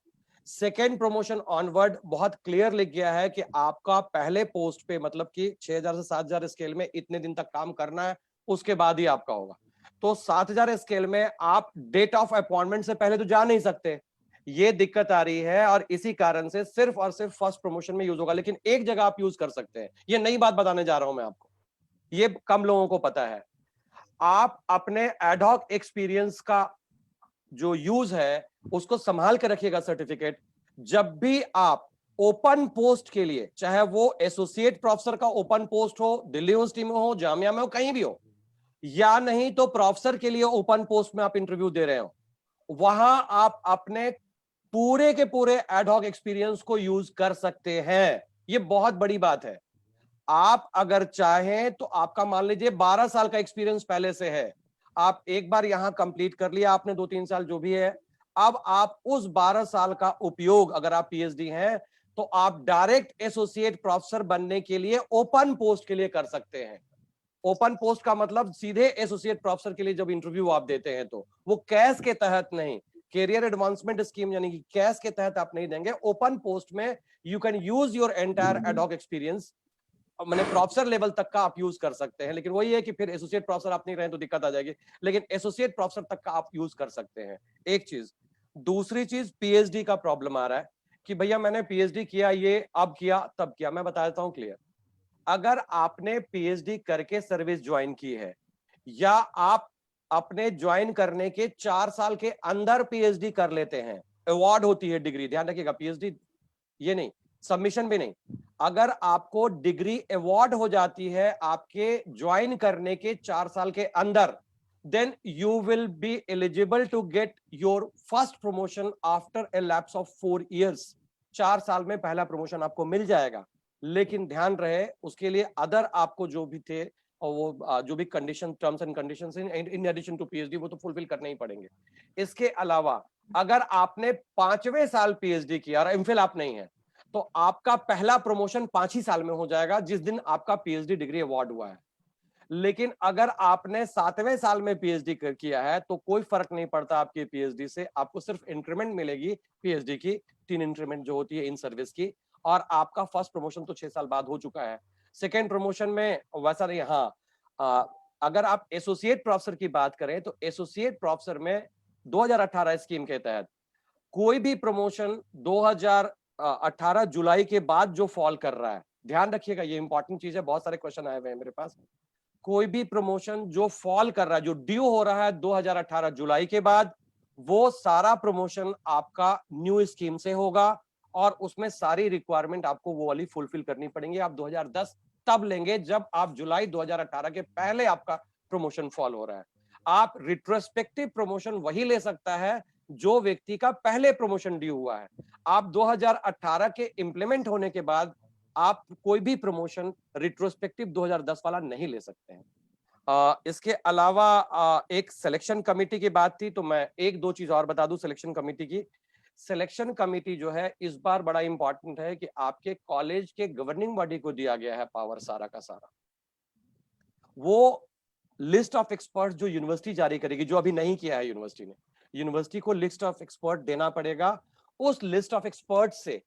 सेकेंड प्रमोशन ऑनवर्ड बहुत क्लियर लिख गया है कि आपका पहले पोस्ट पे, मतलब कि 6000 से 7000 स्केल में इतने दिन तक काम करना है, उसके बाद ही आपका होगा। तो 7000 स्केल में आप डेट ऑफ अपॉइंटमेंट से पहले तो जा नहीं सकते, ये दिक्कत आ रही है और इसी कारण से सिर्फ और सिर्फ फर्स्ट प्रमोशन में यूज होगा। लेकिन एक जगह आप यूज कर सकते हैं, ये नई बात बताने जा रहा हूं मैं आपको, ये कम लोगों को पता है। आप अपने एडहॉक एक्सपीरियंस का जो यूज है उसको संभाल के रखिएगा सर्टिफिकेट। जब भी आप ओपन पोस्ट के लिए, चाहे वो एसोसिएट प्रोफेसर का ओपन पोस्ट हो, दिल्ली यूनिवर्सिटी में हो, जामिया में हो, कहीं भी हो, या नहीं तो प्रोफेसर के लिए ओपन पोस्ट में आप इंटरव्यू दे रहे हो, वहां आप अपने पूरे के पूरे एडहॉक एक्सपीरियंस को यूज कर सकते हैं। ये बहुत बड़ी बात है। आप अगर चाहें तो आपका मान लीजिए 12 साल का एक्सपीरियंस पहले से है, आप एक बार यहां कंप्लीट कर लिया आपने 2-3 साल जो भी है, अब आप उस 12 साल का उपयोग, अगर आप पीएचडी हैं तो आप डायरेक्ट एसोसिएट प्रोफेसर बनने के लिए ओपन पोस्ट के लिए कर सकते हैं। ओपन पोस्ट का मतलब सीधे एसोसिएट प्रोफेसर के लिए जब इंटरव्यू आप देते हैं तो वो कैश के तहत नहीं, कैरियर एडवांसमेंट स्कीम यानी कि कैश के तहत आप नहीं देंगे। ओपन पोस्ट में you can use your entire ad hoc experience, मैंने प्रोफेसर लेवल तक का आप यूज कर सकते हैं। लेकिन वही है कि फिर एसोसिएट प्रोफेसर आप नहीं रहे तो दिक्कत आ जाएगी, लेकिन एसोसिएट प्रोफेसर तक का आप यूज कर सकते हैं। एक चीज। दूसरी चीज, पीएचडी का प्रॉब्लम आ रहा है कि भैया मैंने पीएचडी किया, ये अब किया तब किया। मैं बता देता हूं क्लियर, अगर आपने पीएचडी करके सर्विस ज्वाइन की है या आप अपने ज्वाइन करने के 4 साल के अंदर पीएचडी कर लेते हैं, अवार्ड होती है डिग्री, ध्यान रखिएगा, पीएचडी ये नहीं, सबमिशन भी नहीं, अगर आपको डिग्री अवार्ड हो जाती है आपके ज्वाइन करने के 4 साल के अंदर, then you will be eligible to get your first promotion after a lapse of 4 years। 4 साल में पहला प्रमोशन आपको मिल जाएगा। लेकिन ध्यान रहे उसके लिए अदर आपको जो भी थे और वो जो भी condition, terms and conditions in addition to PhD, वो तो फुलफिल करने ही पड़ेंगे। इसके अलावा अगर आपने 5वें साल पीएचडी किया और एमफिल आप नहीं है, तो आपका पहला प्रमोशन 5 ही साल में हो जाएगा जिस दिन आपका पीएचडी डिग्री अवार्ड हुआ है। लेकिन अगर आपने 7वें साल में पीएचडी किया है तो कोई फर्क नहीं पड़ता आपकी पीएचडी से, आपको सिर्फ इंक्रीमेंट मिलेगी पीएचडी की, 3 इंक्रीमेंट जो होती है इन सर्विस की, और आपका फर्स्ट प्रमोशन तो 6 साल बाद हो चुका है। सेकेंड प्रमोशन में वैसा नहीं। हाँ, अगर आप एसोसिएट प्रोफेसर की बात करें तो एसोसिएट प्रोफेसर में 2018 स्कीम के तहत कोई भी प्रमोशन 2018 जुलाई के बाद जो फॉल कर रहा है, ध्यान रखिएगा ये इंपॉर्टेंट चीज है, बहुत सारे क्वेश्चन आए हुए हैं मेरे पास। कोई भी प्रमोशन जो फॉल कर रहा है, जो ड्यू हो रहा है 2018 जुलाई के बाद, वो सारा प्रमोशन आपका न्यू स्कीम से होगा और उसमें सारी रिक्वायरमेंट आपको वो वाली फुलफिल करनी पड़ेंगी। आप 2010 तब लेंगे जब आप जुलाई 2018 के पहले आपका प्रमोशन फॉल हो रहा है। आप रिट्रोस्पेक्टिव प्रमोशन वही ले सकता है जो व्यक्ति का पहले प्रमोशन ड्यू हुआ है। आप 2018 के इंप्लीमेंट होने के बाद आप कोई भी प्रमोशन रिट्रोस्पेक्टिव 2010 वाला नहीं ले सकते हैं। इसके अलावा एक सिलेक्शन कमेटी की बात थी, तो मैं एक दो चीज और बता दूं सिलेक्शन कमेटी की। सिलेक्शन कमेटी जो है इस बार बड़ा इंपॉर्टेंट है कि आपके कॉलेज के गवर्निंग बॉडी को दिया गया है पावर सारा का सारा। वो लिस्ट ऑफ एक्सपर्ट जो यूनिवर्सिटी जारी करेगी, जो अभी नहीं किया है यूनिवर्सिटी ने, यूनिवर्सिटी को लिस्ट ऑफ एक्सपर्ट देना पड़ेगा। उस लिस्ट ऑफ एक्सपर्ट से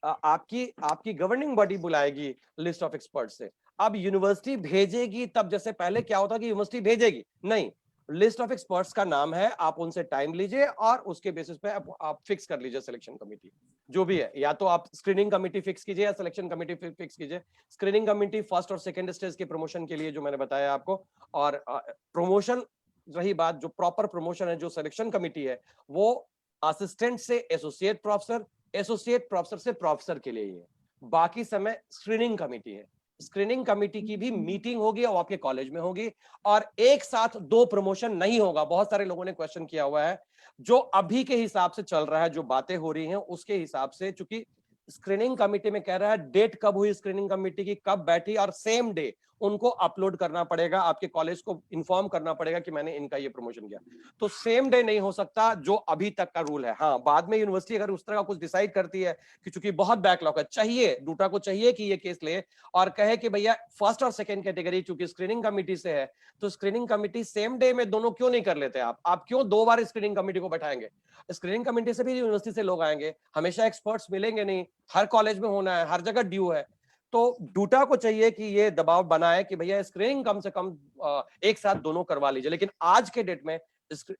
आपकी गवर्निंग बॉडी बुलाएगी लिस्ट ऑफ एक्सपर्ट से। अब यूनिवर्सिटी भेजेगी तब, जैसे पहले क्या होता कि यूनिवर्सिटी भेजेगी, नहीं, लिस्ट ऑफ एक्सपर्ट्स का नाम है, आप उनसे टाइम लीजिए और उसके बेसिस पे आप फिक्स कर लीजिए सिलेक्शन कमेटी जो भी है। या तो आप स्क्रीनिंग कमेटी फिक्स कीजिए या सिलेक्शन कमेटी फिक्स कीजिए। स्क्रीनिंग कमेटी फर्स्ट और सेकंड स्टेज के प्रमोशन के लिए जो मैंने बताया आपको, और प्रमोशन रही बात, जो प्रॉपर प्रमोशन है, जो सिलेक्शन कमेटी है, वो असिस्टेंट से एसोसिएट प्रोफेसर, एसोसिएट प्रोफेसर से प्रोफेसर के लिए ही है। बाकी समय स्क्रीनिंग कमेटी है। स्क्रीनिंग कमेटी की भी मीटिंग होगी और आपके कॉलेज में होगी, और एक साथ 2 प्रमोशन नहीं होगा। बहुत सारे लोगों ने क्वेश्चन किया हुआ है। जो अभी के हिसाब से चल रहा है, जो बातें हो रही हैं उसके हिसाब से, चूंकि स्क्रीनिंग कमेटी में कह रहा है डेट कब हुई स्क्रीनिंग कमेटी की, कब बैठी, और सेम डे उनको अपलोड करना पड़ेगा, आपके कॉलेज को इन्फॉर्म करना पड़ेगा कि मैंने इनका ये प्रमोशन किया। तो सेम डे नहीं हो सकता जो अभी तक का रूल है। हाँ, बाद में यूनिवर्सिटी अगर उस तरह का कुछ डिसाइड करती है कि चूंकि बहुत बैकलॉग है, चाहिए डूटा को चाहिए कि ये केस ले और कहे कि भैया फर्स्ट और सेकंड कैटेगरी चूंकि स्क्रीनिंग कमेटी से है, तो स्क्रीनिंग कमेटी सेम डे में दोनों क्यों नहीं कर लेते? आप क्यों 2 बार स्क्रीनिंग कमेटी को बैठाएंगे? स्क्रीनिंग कमेटी से भी यूनिवर्सिटी से लोग आएंगे, हमेशा एक्सपर्ट्स मिलेंगे नहीं, हर कॉलेज में होना है, हर जगह ड्यू है। तो डूटा को चाहिए कि ये दबाव बनाए कि भैया स्क्रीनिंग कम से कम एक साथ दोनों करवा लीजिए। लेकिन आज के डेट में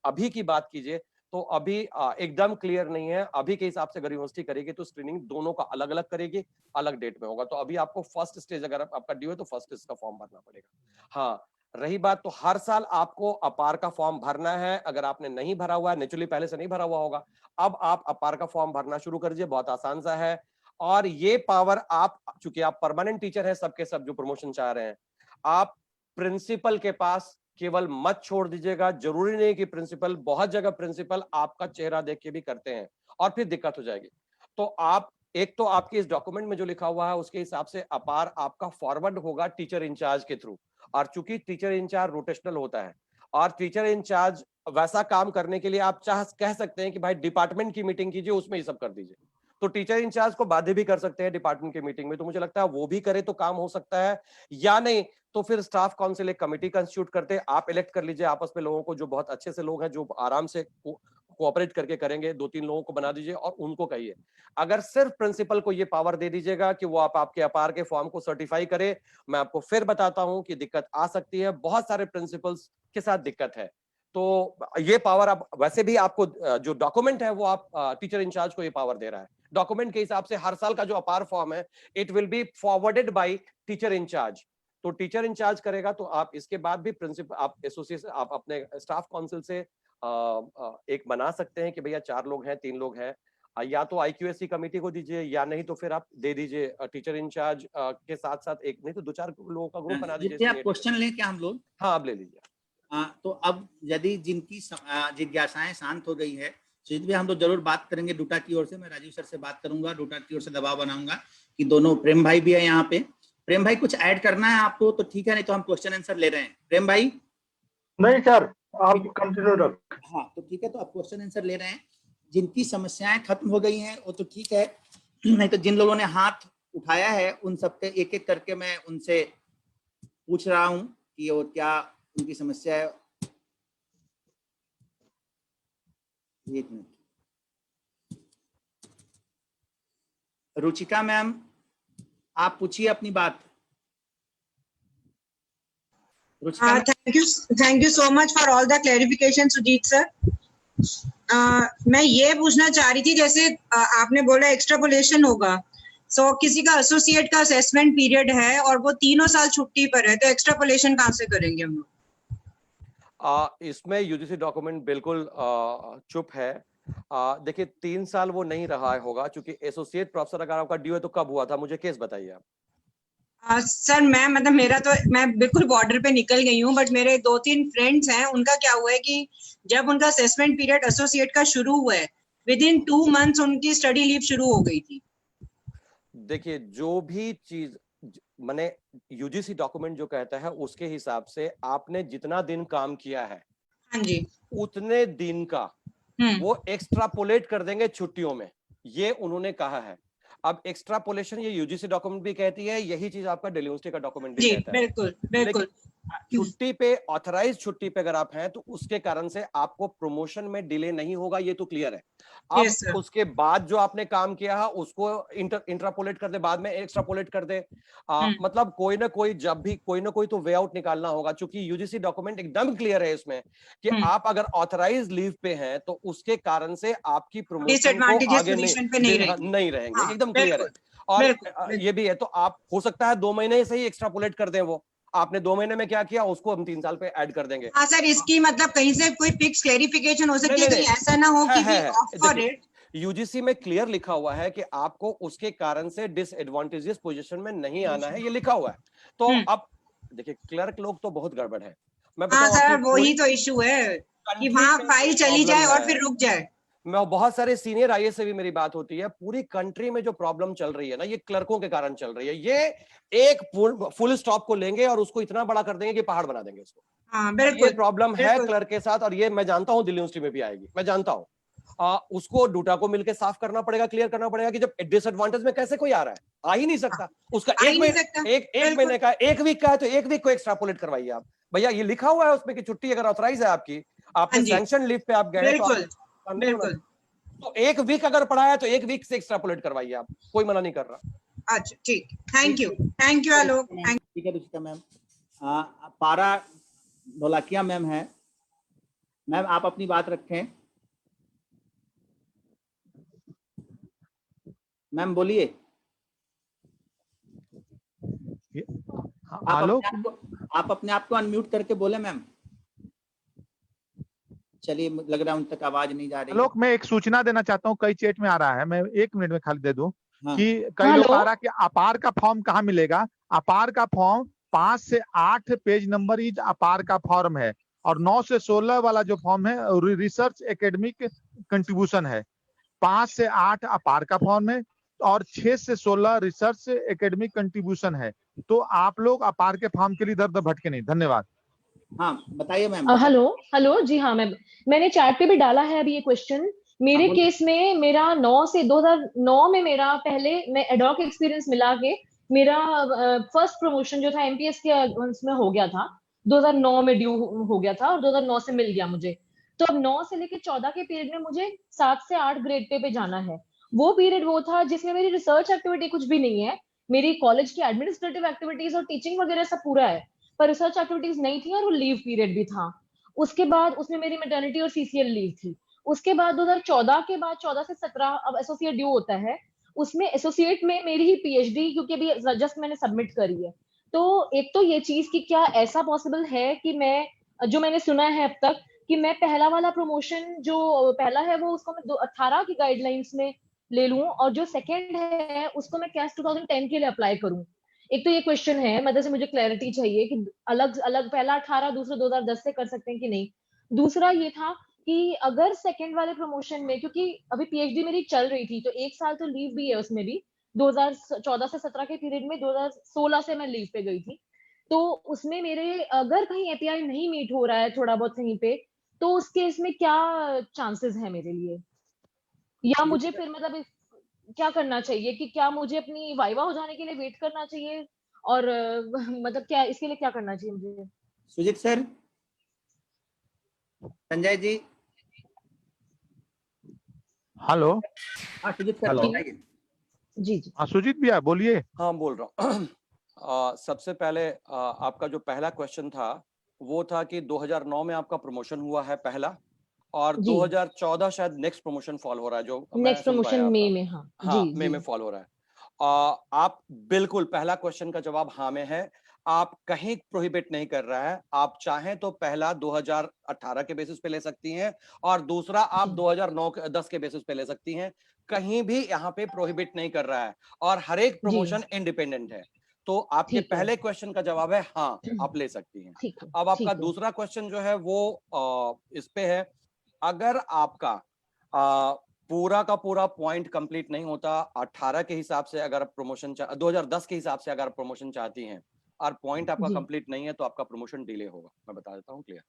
अभी की बात कीजिए तो अभी एकदम क्लियर नहीं है। अभी के हिसाब से अगर यूनिवर्सिटी करेगी तो स्क्रीनिंग दोनों का अलग अलग करेगी, अलग डेट में होगा। तो अभी आपको फर्स्ट स्टेज अगर आपका ड्यू है तो फर्स्ट स्टेज का फॉर्म भरना पड़ेगा। हाँ, रही बात, तो हर साल आपको अपार का फॉर्म भरना है। अगर आपने नहीं भरा हुआ है, नेचुरली पहले से नहीं भरा हुआ होगा, अब आप अपार का फॉर्म भरना शुरू कर दीजिए, बहुत आसान सा है। और ये पावर आप, चूंकि आप परमानेंट टीचर हैं सबके सब जो प्रमोशन चाह रहे हैं, आप प्रिंसिपल के पास केवल मत छोड़ दीजिएगा। जरूरी नहीं कि प्रिंसिपल, बहुत जगह प्रिंसिपल आपका चेहरा देख के भी करते हैं और फिर दिक्कत हो जाएगी। तो आप एक तो आपके इस डॉक्यूमेंट में जो लिखा हुआ है उसके हिसाब से अपार आपका फॉरवर्ड होगा टीचर इंचार्ज के थ्रू। और चूंकि टीचर इंचार्ज रोटेशनल होता है और टीचर इंचार्ज वैसा काम करने के लिए आप कह सकते हैं कि भाई डिपार्टमेंट की मीटिंग कीजिए, उसमें ये सब कर दीजिए। तो टीचर इंचार्ज को बाध्य भी कर सकते हैं डिपार्टमेंट की मीटिंग में। तो मुझे लगता है वो भी करे तो काम हो सकता है, या नहीं तो फिर स्टाफ काउंसिल एक कमेटी कंस्टिट्यूट करते, आप इलेक्ट कर लीजिए आपस में लोगों को, जो बहुत अच्छे से लोग हैं, जो आराम से कोऑपरेट करके करेंगे। 2-3 लोगों को बना दीजिए और उनको कहिए। अगर सिर्फ प्रिंसिपल को ये पावर दे दीजिएगा कि वो आपके अपार के फॉर्म को सर्टिफाई करे, मैं आपको फिर बताता हूं कि दिक्कत आ सकती है। बहुत सारे प्रिंसिपल्स के साथ दिक्कत है। तो ये पावर आप वैसे भी, आपको जो डॉक्यूमेंट है वो आप टीचर इंचार्ज को ये पावर दे रहा है। डॉक्यूमेंट के हिसाब से हर साल का जो अपार फॉर्म है it will be forwarded by teacher in-charge. तो टीचर इंचार्ज करेगा। तो आप इसके बाद भी प्रिंसिपल, आप एसोसिएशन, आप अपने स्टाफ काउंसिल से एक बना सकते हैं कि भैया 4 लोग हैं, 3 लोग हैं, या तो IQAC कमेटी को दीजिए, या नहीं तो फिर आप दे दीजिए टीचर इंचार्ज के साथ साथ एक, नहीं तो 2-4 लोगों का ग्रुप बना दीजिए। आप क्वेश्चन लें क्या हम लोग? हाँ, आप ले लीजिए। तो अब यदि जिनकी जिज्ञासाएं शांत हो गई है, सुजीत भी हम लोग जरूर बात करेंगे डूटा की ओर से। मैं राजीव सर से बात करूंगा, डूटा की ओर से दबाव बनाऊंगा कि दोनों, प्रेम भाई भी है यहाँ पे। प्रेम भाई कुछ ऐड करना है आपको तो ठीक है, नहीं तो हम क्वेश्चन आंसर ले रहे हैं। प्रेम भाई? नहीं सर, आप कंटिन्यू रख। हाँ, तो ठीक है, तो आप क्वेश्चन आंसर ले रहे हैं। जिनकी समस्याएं खत्म हो गई हैं वो तो ठीक है, नहीं तो जिन लोगों ने हाथ उठाया है उन सबके एक एक करके मैं उनसे पूछ रहा हूं कि वो क्या उनकी समस्या है। एक मिनट, रुचिका मैम आप पूछिए अपनी बात। Ruchika thank you so much for all the clarification Sujit sir. मैं ये पूछना चाह रही थी, जैसे आपने बोला एक्स्ट्रापोलेशन होगा, सो किसी का एसोसिएट का असेसमेंट पीरियड है और वो 3 साल छुट्टी पर है, तो एक्स्ट्रापोलेशन कहाँ से करेंगे हम लोग? इसमें यूजीसी डॉक्यूमेंट बिल्कुल चुप है। देखिए 3 साल वो नहीं रहा होगा, क्योंकि एसोसिएट प्रोफेसर अगर आपका ड्यू है तो कब हुआ था, मुझे केस बताइए आप। सर मैं बिल्कुल बॉर्डर पे निकल गई हूँ, बट मेरे 2-3 फ्रेंड्स हैं, उनका क्या हुआ है कि जब उनका असेसमेंट पीरियड एसोसिएट का शुरू हुआ है, विदिन 2 मंथ्स उनकी स्टडी लीव शुरू हो गई थी। देखिए जो भी चीज मैंने यूजीसी डॉक्यूमेंट जो कहता है उसके हिसाब से आपने जितना दिन काम किया है, हाँ जी, उतने दिन का वो एक्स्ट्रापोलेट कर देंगे छुट्टियों में, ये उन्होंने कहा है। अब एक्स्ट्रापोलेशन ये यूजीसी डॉक्यूमेंट भी कहती है, यही चीज आपका दिल्ली यूनिवर्सिटी का डॉक्यूमेंट भी कहता है। बिल्कुल। छुट्टी पे, ऑथराइज छुट्टी पे अगर आप हैं तो उसके कारण से आपको प्रमोशन में डिले नहीं होगा, ये तो क्लियर है। अब उसके बाद जो आपने काम किया है उसको इंट्रापोलेट कर दे, बाद में एक्स्ट्रापोलेट कर दे, मतलब कोई ना कोई जब भी कोई ना कोई तो वे आउट निकालना होगा, क्योंकि यूजीसी डॉक्यूमेंट एकदम क्लियर है इसमें कि आप अगर ऑथराइज लीव पे हैं तो उसके कारण से आपकी प्रमोशन को आगे नहीं रहेंगे, एकदम क्लियर है। और ये भी है, तो आप हो सकता है 2 महीने से ही एक्स्ट्रापोलेट कर दें, वो आपने 2 महीने में क्या किया उसको हम 3 साल पे ऐड कर देंगे। हाँ सर, इसकी मतलब कहीं से कोई फिक्स क्लेरिफिकेशन हो सकती है, कहीं ऐसा ना हो कि यूजीसी में क्लियर लिखा हुआ है कि आपको उसके कारण से डिसएडवांटेजियस पोजीशन में नहीं आना है, ये लिखा हुआ है। तो अब देखिए क्लर्क लोग तो बहुत गड़बड़ है, मैं हाँ सर, वही तो इशू है कि वहाँ फाइल चली जाए और फिर रुक जाए। मैं बहुत सारे सीनियर आईएएस से भी मेरी बात होती है, पूरी कंट्री में जो प्रॉब्लम चल रही है ना, ये क्लर्कों के कारण चल रही है। ये एक फुल स्टॉप को लेंगे और उसको इतना बड़ा कर देंगे कि पहाड़ बना देंगे इसको। हाँ, बिल्कुल, ये प्रॉब्लम है क्लर्क के साथ, और ये मैं जानता हूँ दिल्ली यूनिवर्सिटी में भी आएगी, मैं जानता हूँ। उसको डूटा को मिलकर साफ करना पड़ेगा, क्लियर करना पड़ेगा कि जब डिसएडवांटेज में कैसे कोई आ रहा है, आ ही नहीं सकता। उसका एक महीने का, 1 वीक का है तो 1 वीक को एक्स्ट्रापोलेट करवाइए आप। भैया ये लिखा हुआ है उसमें कि छुट्टी अगर ऑथराइज है आपकी, आपने सैंक्शन लीव पे आप गए, तो 1 वीक अगर पड़ा है तो 1 वीक से एक्स्ट्रापोलेट करवाइए आप, कोई मना नहीं कर रहा। अच्छा ठीक, थैंक यू आलोक। ठीक है रुचिका मैम। पारा ढोलाकिया मैम है, मैम आप अपनी बात रखें। मैम बोलिए। आप अपने आप को अनम्यूट करके बोले मैम। चलिए, लग रहा है उन तक आवाज नहीं जा रही। लोग मैं एक सूचना देना चाहता हूँ, कई चैट में आ रहा है, मैं 1 मिनट में खाली दे दूं कि कई लोग आ रहा है कि अपार का फॉर्म कहाँ मिलेगा। अपार का फॉर्म 5 से 8 पेज नंबर इज अपार का फॉर्म है, और 9 से 16 वाला जो फॉर्म है रिसर्च एकेडमिक कंट्रीब्यूशन है। 5 से 8 अपार का फॉर्म है और 6 से 16 रिसर्च एकेडमिक कंट्रीब्यूशन है। तो आप लोग अपार के फॉर्म के लिए इधर उधर भटके नहीं। धन्यवाद। हाँ बताइए मैम। हेलो जी, हाँ मैंने चैट पे भी डाला है अभी ये क्वेश्चन। मेरे केस में मेरा 2009 में मेरा पहले मैं एडॉक एक्सपीरियंस मिला के मेरा फर्स्ट प्रमोशन जो था एमपीएस के उसमें हो गया था, 2009 में ड्यू हो गया था और 2009 से मिल गया मुझे। तो अब 9 से लेकर 14 के पीरियड में मुझे 7 से 8 ग्रेड पे जाना है। वो पीरियड वो था जिसमें मेरी रिसर्च एक्टिविटी कुछ भी नहीं है, मेरी कॉलेज की एडमिनिस्ट्रेटिव एक्टिविटीज और टीचिंग वगैरह सब पूरा है, पर रिसर्च एक्टिविटीज नहीं थी और वो लीव पीरियड भी था। उसके बाद उसमें मेरी मैटरनिटी और सीसीएल लीव थी। उसके बाद 2014 के बाद 14 से 17 अब एसोसिएट ड्यू होता है, उसमें एसोसिएट में मेरी ही पीएचडी क्योंकि अभी जस्ट मैंने सबमिट करी है। तो एक तो ये चीज कि क्या ऐसा पॉसिबल है कि मैं, जो मैंने सुना है अब तक, कि मैं पहला वाला प्रमोशन जो पहला है वो उसको मैं 18 की गाइडलाइंस में ले लूं और जो सेकंड है उसको मैं कैश 2010 के लिए अप्लाई करूं। एक तो ये क्वेश्चन है, मतलब से मुझे क्लैरिटी चाहिए कि अलग अलग पहला 18 दूसरा 2010 से कर सकते हैं कि नहीं। दूसरा ये था कि अगर सेकंड वाले प्रमोशन में, क्योंकि अभी पीएचडी मेरी चल रही थी तो 1 साल तो लीव भी है उसमें भी, 2014 से 17 के पीरियड में 2016 से मैं लीव पे गई थी। तो उसमें मेरे अगर कहीं एपीआई नहीं मीट हो रहा है थोड़ा बहुत कहीं पे, तो उस केस में क्या चांसेस है मेरे लिए? या मुझे फिर मतलब क्या करना चाहिए कि क्या मुझे अपनी वाइवा हो जाने के लिए वेट करना चाहिए और मतलब क्या इसके लिए क्या करना चाहिए मुझे? सुजीत सर, संजय जी। हेलो। हाँ सुजीत सर, हेलो। बताइए। जी जी। हाँ सुजीत भैया बोलिए। हाँ बोल रहा हूँ। सबसे पहले आपका जो पहला क्वेश्चन था वो था कि 2009 में आपका प्रमोशन हुआ है पहला, और जी। 2014 शायद नेक्स्ट प्रमोशन फॉल हो रहा है, जो मैं नेक्स्ट सुन प्रमोशन पाया मई था। में, हाँ हाँ जी मई जी। में फॉल हो रहा है। आप बिल्कुल, पहला क्वेश्चन का जवाब हाँ में है। आप कहीं प्रोहिबिट नहीं कर रहा है। आप चाहें तो पहला 2018 के बेसिस पे ले सकती हैं, और दूसरा आप 2009-10 के बेसिस पे ले सकती हैं। कहीं भी यहाँ पे प्रोहिबिट नहीं कर रहा है, और हर एक प्रमोशन इंडिपेंडेंट है। तो आपके ठीक है। पहले क्वेश्चन का जवाब है हाँ, आप ले सकती हैं। ठीक है। अब आपका ठीक है। दूसरा क्वेश्चन जो है वो इस पे है, अगर आपका पूरा का पूरा पॉइंट कंप्लीट नहीं होता 18 के हिसाब से, अगर प्रमोशन 2010 के हिसाब से अगर प्रमोशन चाहती हैं और पॉइंट आपका जी। कंप्लीट नहीं है, तो आपका प्रमोशन डिले होगा। मैं बता देता हूँ क्लियर,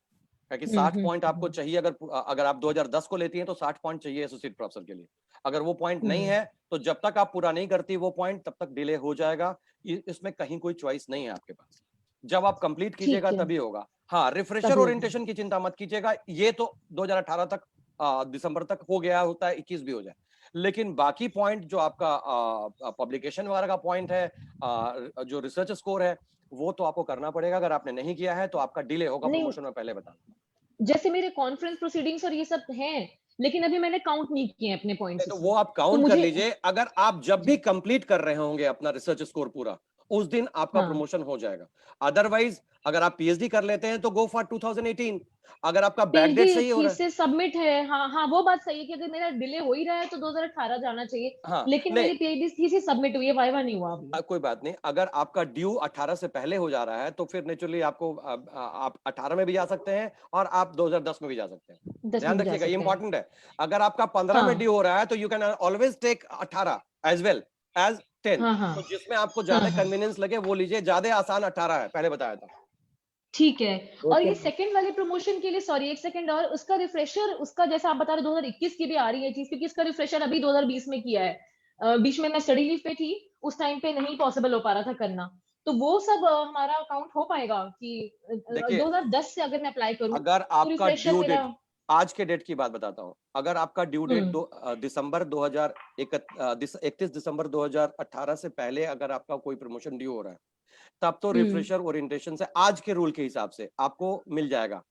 क्योंकि हम्म, 60 पॉइंट आपको चाहिए। अगर आप 2010 को लेती हैं तो 60 पॉइंट चाहिए एसोसिएट प्रोफेसर के लिए। अगर वो पॉइंट नहीं है तो जब तक आप पूरा नहीं करती वो पॉइंट, तब तक डिले हो जाएगा। इसमें कहीं कोई चॉइस नहीं है आपके पास। जब आप कंप्लीट कीजिएगा ठीक है। तभी होगा। हाँ, रिफ्रेशर तभी होगा। ओरिएंटेशन की चिंता मत कीजिएगा, ये तो 2018 तक दिसंबर तक हो गया होता है, 21 भी हो जाए। लेकिन बाकी पॉइंट जो आपका पब्लिकेशन वगैरह का पॉइंट है, जो रिसर्च स्कोर है, वो तो आपको करना पड़ेगा। अगर आपने नहीं किया है तो आपका डिले होगा नहीं, प्रमोशन में, पहले बता दूं। जैसे मेरे कॉन्फ्रेंस प्रोसीडिंग्स और ये सब हैं, लेकिन अभी मैंने काउंट नहीं किए अपने पॉइंट्स। तो वो आप काउंट कर लीजिए। अगर आप जब भी कंप्लीट कर रहे होंगे अपना रिसर्च स्कोर पूरा, उस दिन आपका प्रमोशन हो जाएगा। अदरवाइज अगर आप पीएचडी कर लेते हैं तो गो फॉर 2018। अगर आपका बैकडेट सही हो रहा है, थीसिस सबमिट है। हाँ हाँ, वो बात सही है कि अगर मेरा डिले हो ही रहा है तो 2018 जाना चाहिए। हाँ, लेकिन नहीं, मेरी पीएचडी थीसिस सबमिट हुई है, वाइवा नहीं हुआ अभी। कोई बात नहीं। अगर आपका ड्यू 18 से पहले हो जा रहा है तो फिर नेचुरली आपको आप 18 में भी जा सकते हैं और आप 2010 में भी जा सकते हैं। 10 ध्यान में जा रखिएगा, ये सकते हैं। इंपॉर्टेंट है। अगर आपका 15 में हाँ। ड्यू हो रहा है तो you can always take 18 as well as 10। हाँ हाँ। तो जिसमें आपको ज्यादा हाँ। कन्वीनियंस लगे वो लीजिए। ज्यादा आसान 18 है, पहले बताया था। ठीक है। और ये सेकंड वाले प्रमोशन के लिए, सॉरी एक सेकंड, और उसका रिफ्रेशर, उसका जैसा आप बता रहे 2021 की भी आ रही है चीज, क्योंकि इसका रिफ्रेशर अभी 2020 में किया है। बीच में मैं स्टडी लीव पे थी, उस टाइम पे नहीं पॉसिबल हो पा रहा था करना। तो वो सब हमारा अकाउंट हो पाएगा कि 2010 से अगर मैं अप्लाई करूं अगर तो आपका रिफ्रेशर ड्यू मेरा। डेट, आज के डेट की बात बताता हूं, अगर आपका ड्यू डेट दिसंबर 31 दिसंबर 2018 से पहले अगर आपका कोई प्रमोशन ड्यू हो रहा है, तब तो रिफ्रेशर ओरिएंटेशन से आज के रूल के हिसाब से आपको मिल जाएगा।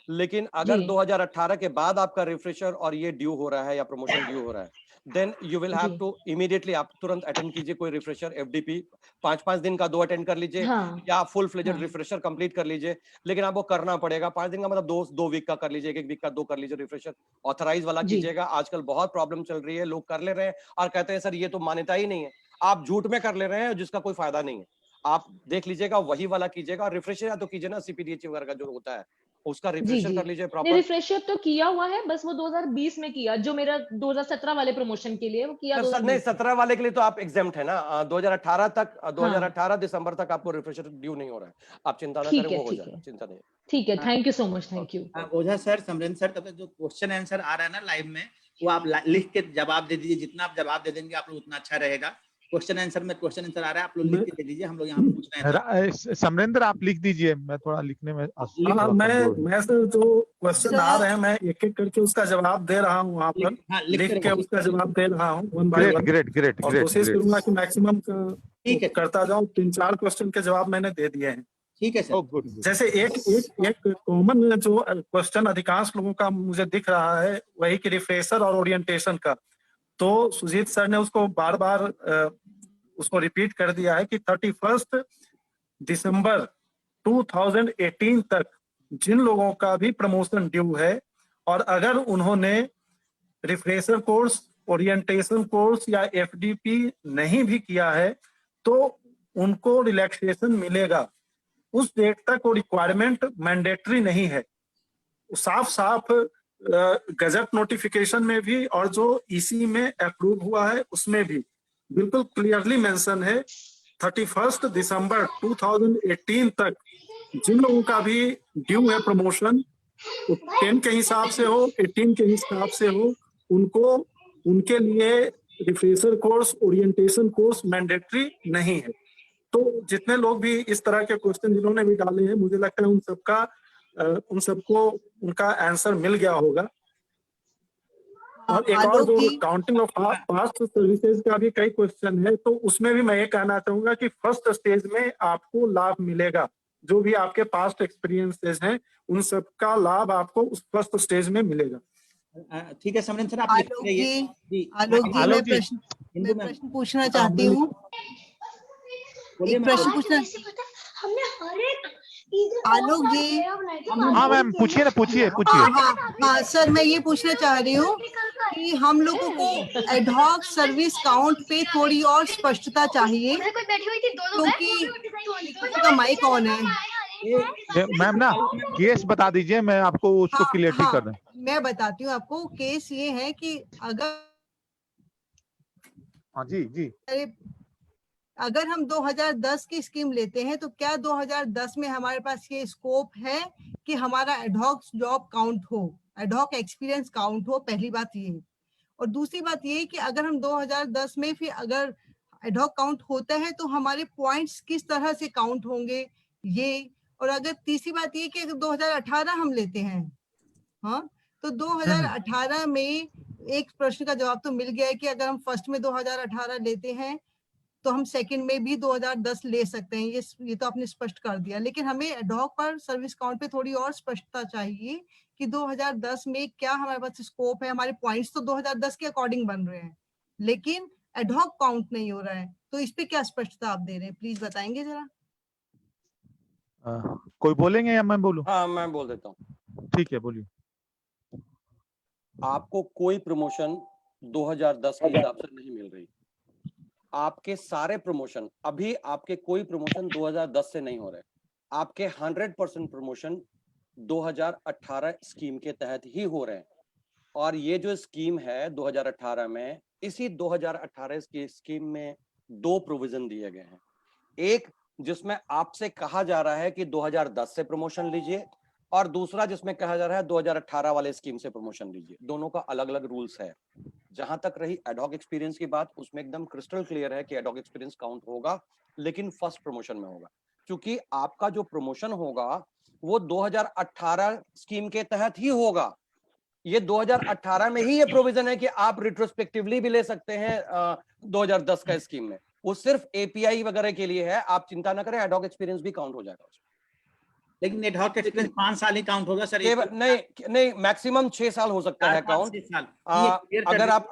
लेकिन अगर 2018 के बाद आपका रिफ्रेशर और ये ड्यू हो रहा है या प्रमोशन ड्यू हो रहा है, then you will have to immediately, आप तुरंत अटेंड कीजिए कोई रिफ्रेशर एफडीपी। 5-5 दिन का 2 अटेंड कर लीजिए, हाँ। या फुल फ्लेजेड हाँ। रिफ्रेशर कंप्लीट कर लीजिए। लेकिन आपको करना पड़ेगा 5 दिन का, मतलब 2 वीक का कर लीजिए, 1 वीक का 2 कर लीजिए रिफ्रेशर। ऑथराइज वाला कीजिएगा। आजकल बहुत प्रॉब्लम चल रही है, लोग कर ले रहे हैं और कहते हैं सर ये तो मान्यता ही नहीं है। आप झूठ में कर ले रहे हैं जिसका कोई फायदा नहीं है। आप देख लीजिएगा, वही वाला कीजिएगा। रिफ्रेशर या तो कीजिए ना सीपीडीएच वगैरह का जो होता है, उसका रिफ्रेशर कर लीजिए प्रॉपर। रिफ्रेशर तो किया हुआ है, बस वो 2020 में किया, जो मेरा 2017 वाले प्रमोशन के लिए वो किया। नहीं, 17 वाले के लिए तो आप एग्जेम्प्ट है ना। 2018 तक, 2018 दिसंबर तक आपको रिफ्रेशर ड्यू नहीं हो रहा है। आप चिंता ना करें, वो हो जाएगा, चिंता नहीं। ठीक है, thank you so much, thank you. Ojha sir, Samarendra sir, तब तक जो क्वेश्चन आंसर आ रहा है ना लाइव में, वो आप लिख के जवाब दे दीजिए। जितना आप जवाब दे देंगे आप लोग उतना अच्छा रहेगा। क्वेश्चन आंसर में क्वेश्चन आंसर आ रहा है, आप लोग लिख के दे दीजिए। हम लोग यहाँ पूछ रहे हैं। समरेंद्र आप लिख दीजिए, मैं थोड़ा लिखने में मैं सर जो क्वेश्चन आ रहे हैं मैं एक एक करके उसका जवाब दे रहा हूँ वहाँ पर। लिख के उसका जवाब दे रहा हूँ वन बाय वन। ग्रेट। और कोशिश करूंगा कि मैक्सिमम करता जाऊँ। 3-4 क्वेश्चन के जवाब मैंने दे दिए हैं। ठीक है सर। जैसे एक कॉमन जो क्वेश्चन अधिकांश लोगों का मुझे दिख रहा है, वही कि रिफ्रेशर और ओरिएंटेशन का। तो सुजीत सर ने उसको बार बार उसको रिपीट कर दिया है कि 31 दिसंबर 2018 तक जिन लोगों का भी प्रमोशन ड्यू है, और अगर उन्होंने रिफ्रेशर कोर्स, ओरिएंटेशन कोर्स या एफडीपी नहीं भी किया है, तो उनको रिलैक्सेशन मिलेगा। उस डेट तक वो रिक्वायरमेंट मैंडेटरी नहीं है। साफ साफ गजट नोटिफिकेशन में भी और जो ईसी में अप्रूव हुआ है उसमें भी बिल्कुल क्लियरली मेंशन है 31 दिसंबर 2018 तक जिन लोगों का भी ड्यू है प्रमोशन, 10 के हिसाब से हो, 18 के हिसाब से हो, उनको उनके लिए refresher course, orientation course mandatory नहीं है। तो जितने लोग भी इस तरह के क्वेश्चन जिन्होंने भी डाले हैं, मुझे लगता है उन सबको उनका आंसर मिल गया होगा। और एक और जो काउंटिंग ऑफ पास्ट सर्विसेज का भी कई क्वेश्चन है, तो उसमें भी मैं ये कहना चाहूंगा कि फर्स्ट स्टेज में आपको लाभ मिलेगा। जो भी आपके पास्ट एक्सपीरियंसेस हैं, उन सबका लाभ आपको उस फर्स्ट स्टेज में मिलेगा। ठीक है समरेंद्र सर, आप लिखते रहिए। आलोक जी, मैं प्रश्न पूछना चाहती हूँ। एक प्रश्न पूछना। आलोक जी, हाँ मैम, पूछिए ना, पूछिए। हाँ सर, मैं ये पूछना चाह रही हूँ कि हम लोगों को एडहॉक सर्विस काउंट पे थोड़ी और स्पष्टता चाहिए, क्योंकि का माइक ऑन है। मैम ना केस बता दीजिए, मैं आपको उसको क्लियरिटी कर दूं। मैं बताती हूँ आपको। केस ये है कि अगर हम 2010 की स्कीम लेते हैं, तो क्या 2010 में हमारे पास ये स्कोप है कि हमारा एडहॉक जॉब काउंट हो, एडहॉक एक्सपीरियंस काउंट हो? पहली बात ये। और दूसरी बात ये कि अगर हम 2010 में फिर अगर एडहॉक काउंट होता है तो हमारे पॉइंट्स किस तरह से काउंट होंगे, ये। और अगर तीसरी बात ये कि अगर 2018 हम लेते हैं, हाँ, तो 2018 में एक प्रश्न का जवाब तो मिल गया है कि अगर हम फर्स्ट में 2018 लेते हैं तो हम सेकंड में भी 2010 ले सकते हैं। ये तो आपने स्पष्ट कर दिया, लेकिन हमें एडहॉक पर सर्विस काउंट पे थोड़ी और स्पष्टता चाहिए कि 2010 में क्या हमारे पास स्कोप है। हमारे पॉइंट्स तो 2010 के अकॉर्डिंग बन रहे हैं, लेकिन एडहॉक काउंट नहीं हो रहा है। तो इस पे क्या स्पष्टता आप दे रहे हैं, प्लीज बताएंगे जरा। कोई बोलेंगे या मैं बोलूं? हाँ, मैं बोल देता हूँ। ठीक है, बोलिए। आपको कोई प्रमोशन 2010 के हिसाब से नहीं मिल रही। आपके सारे प्रमोशन, अभी आपके कोई प्रमोशन 2010 से नहीं हो रहे। आपके 100% प्रमोशन 2018 स्कीम के तहत ही हो रहे हैं। और ये जो स्कीम है 2018 में, इसी 2018 की स्कीम में 2 प्रोविजन दिए गए हैं। एक जिसमें आपसे कहा जा रहा है कि 2010 से प्रमोशन लीजिए, और दूसरा जिसमें कहा जा रहा है 2018 वाले स्कीम से प्रमोशन लीजिए। दोनों का अलग अलग रूल्स है। जहां तक रही एडहॉक एक्सपीरियंस की बात, उसमें एकदम क्रिस्टल क्लियर है कि एडहॉक एक्सपीरियंस काउंट होगा, लेकिन फर्स्ट प्रमोशन में होगा। क्योंकि आपका जो प्रमोशन होगा वो 2018 स्कीम के तहत ही होगा। ये 2018 में ही ये प्रोविजन है कि आप रिट्रोस्पेक्टिवली भी ले सकते हैं 2010 का स्कीम में। वो सिर्फ एपीआई वगैरह के लिए है। आप चिंता ना करें, एडहॉक एक्सपीरियंस भी काउंट हो जाएगा उसमें। लेकिन एडहॉक एक्सपीरियंस 5 साल ही काउंट होगा सर। नहीं, मैक्सिमम 6 साल हो सकता है काउंट।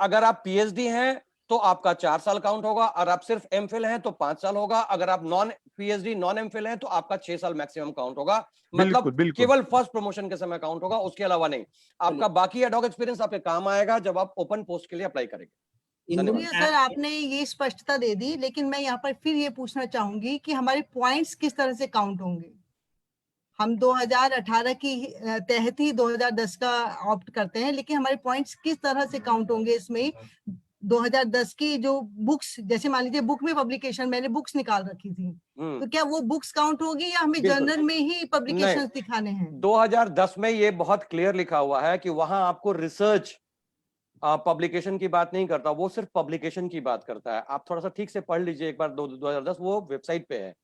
अगर आप पीएचडी हैं तो आपका 4 साल काउंट होगा, और आप सिर्फ एमफिल हैं तो 5 साल होगा। अगर आप नॉन पीएचडी नॉन एमफिल हैं तो आपका 6 साल मैक्सिमम काउंट होगा। मतलब केवल फर्स्ट प्रमोशन के समय काउंट होगा, उसके अलावा नहीं। आपका बाकी एडहॉक एक्सपीरियंस आपके काम आएगा जब आप ओपन पोस्ट के लिए अप्लाई करेंगे। सर, आपने ये स्पष्टता दे दी, लेकिन मैं यहाँ पर फिर ये पूछना चाहूंगी कि हमारे पॉइंट्स किस तरह से काउंट होंगे। हम 2018 की तहत ही 2010 का ऑप्ट करते हैं, लेकिन हमारे पॉइंट्स किस तरह से काउंट होंगे इसमें? 2010 की जो बुक्स, जैसे मान लीजिए बुक में पब्लिकेशन, मैंने बुक्स निकाल रखी थी, तो क्या वो बुक्स काउंट होगी या हमें जर्नल में ही पब्लिकेशन दिखाने हैं? 2010 में ये बहुत क्लियर लिखा हुआ है कि वहां आपको रिसर्च पब्लिकेशन की बात नहीं करता, वो सिर्फ पब्लिकेशन की बात करता है। आप थोड़ा सा ठीक से पढ़ लीजिए एक बार 2010, वो वेबसाइट पे है।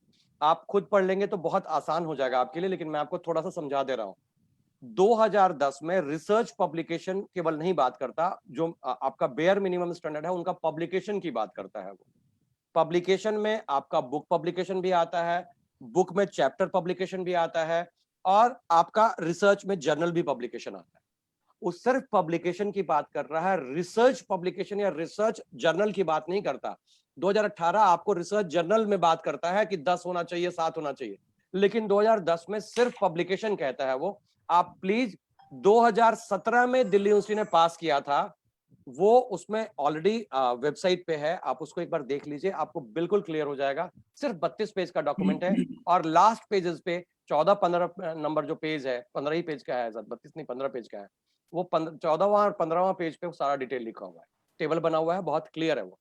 आप खुद पढ़ लेंगे तो बहुत आसान हो जाएगा आपके लिए, लेकिन मैं आपको थोड़ा सा समझा दे रहा हूं। 2010 में रिसर्च पब्लिकेशन केवल नहीं बात करता, जो आपका बेयर मिनिमम स्टैंडर्ड है उनका पब्लिकेशन की बात करता है। वो पब्लिकेशन में आपका बुक पब्लिकेशन भी आता है, बुक में चैप्टर पब्लिकेशन भी आता है, और आपका रिसर्च में जर्नल भी पब्लिकेशन आता है। वो सिर्फ पब्लिकेशन की बात कर रहा है, रिसर्च पब्लिकेशन या रिसर्च जर्नल की बात नहीं करता। 2018 आपको रिसर्च जर्नल में बात करता है कि 10 होना चाहिए, 7 होना चाहिए, लेकिन 2010 में सिर्फ पब्लिकेशन कहता है वो। आप प्लीज 2017 में दिल्ली यूनिवर्सिटी ने पास किया था, वो उसमें ऑलरेडी वेबसाइट पे है, आप उसको एक बार देख लीजिए, आपको बिल्कुल क्लियर हो जाएगा। सिर्फ 32 पेज का डॉक्यूमेंट है, और लास्ट पेजेस पे 14-15 नंबर जो पेज है, 15 ही पेज का है, 32 नहीं 15 पेज का है, वो 14वां और 15वां पेज पे सारा डिटेल लिखा हुआ है, टेबल बना हुआ है, बहुत क्लियर है वो।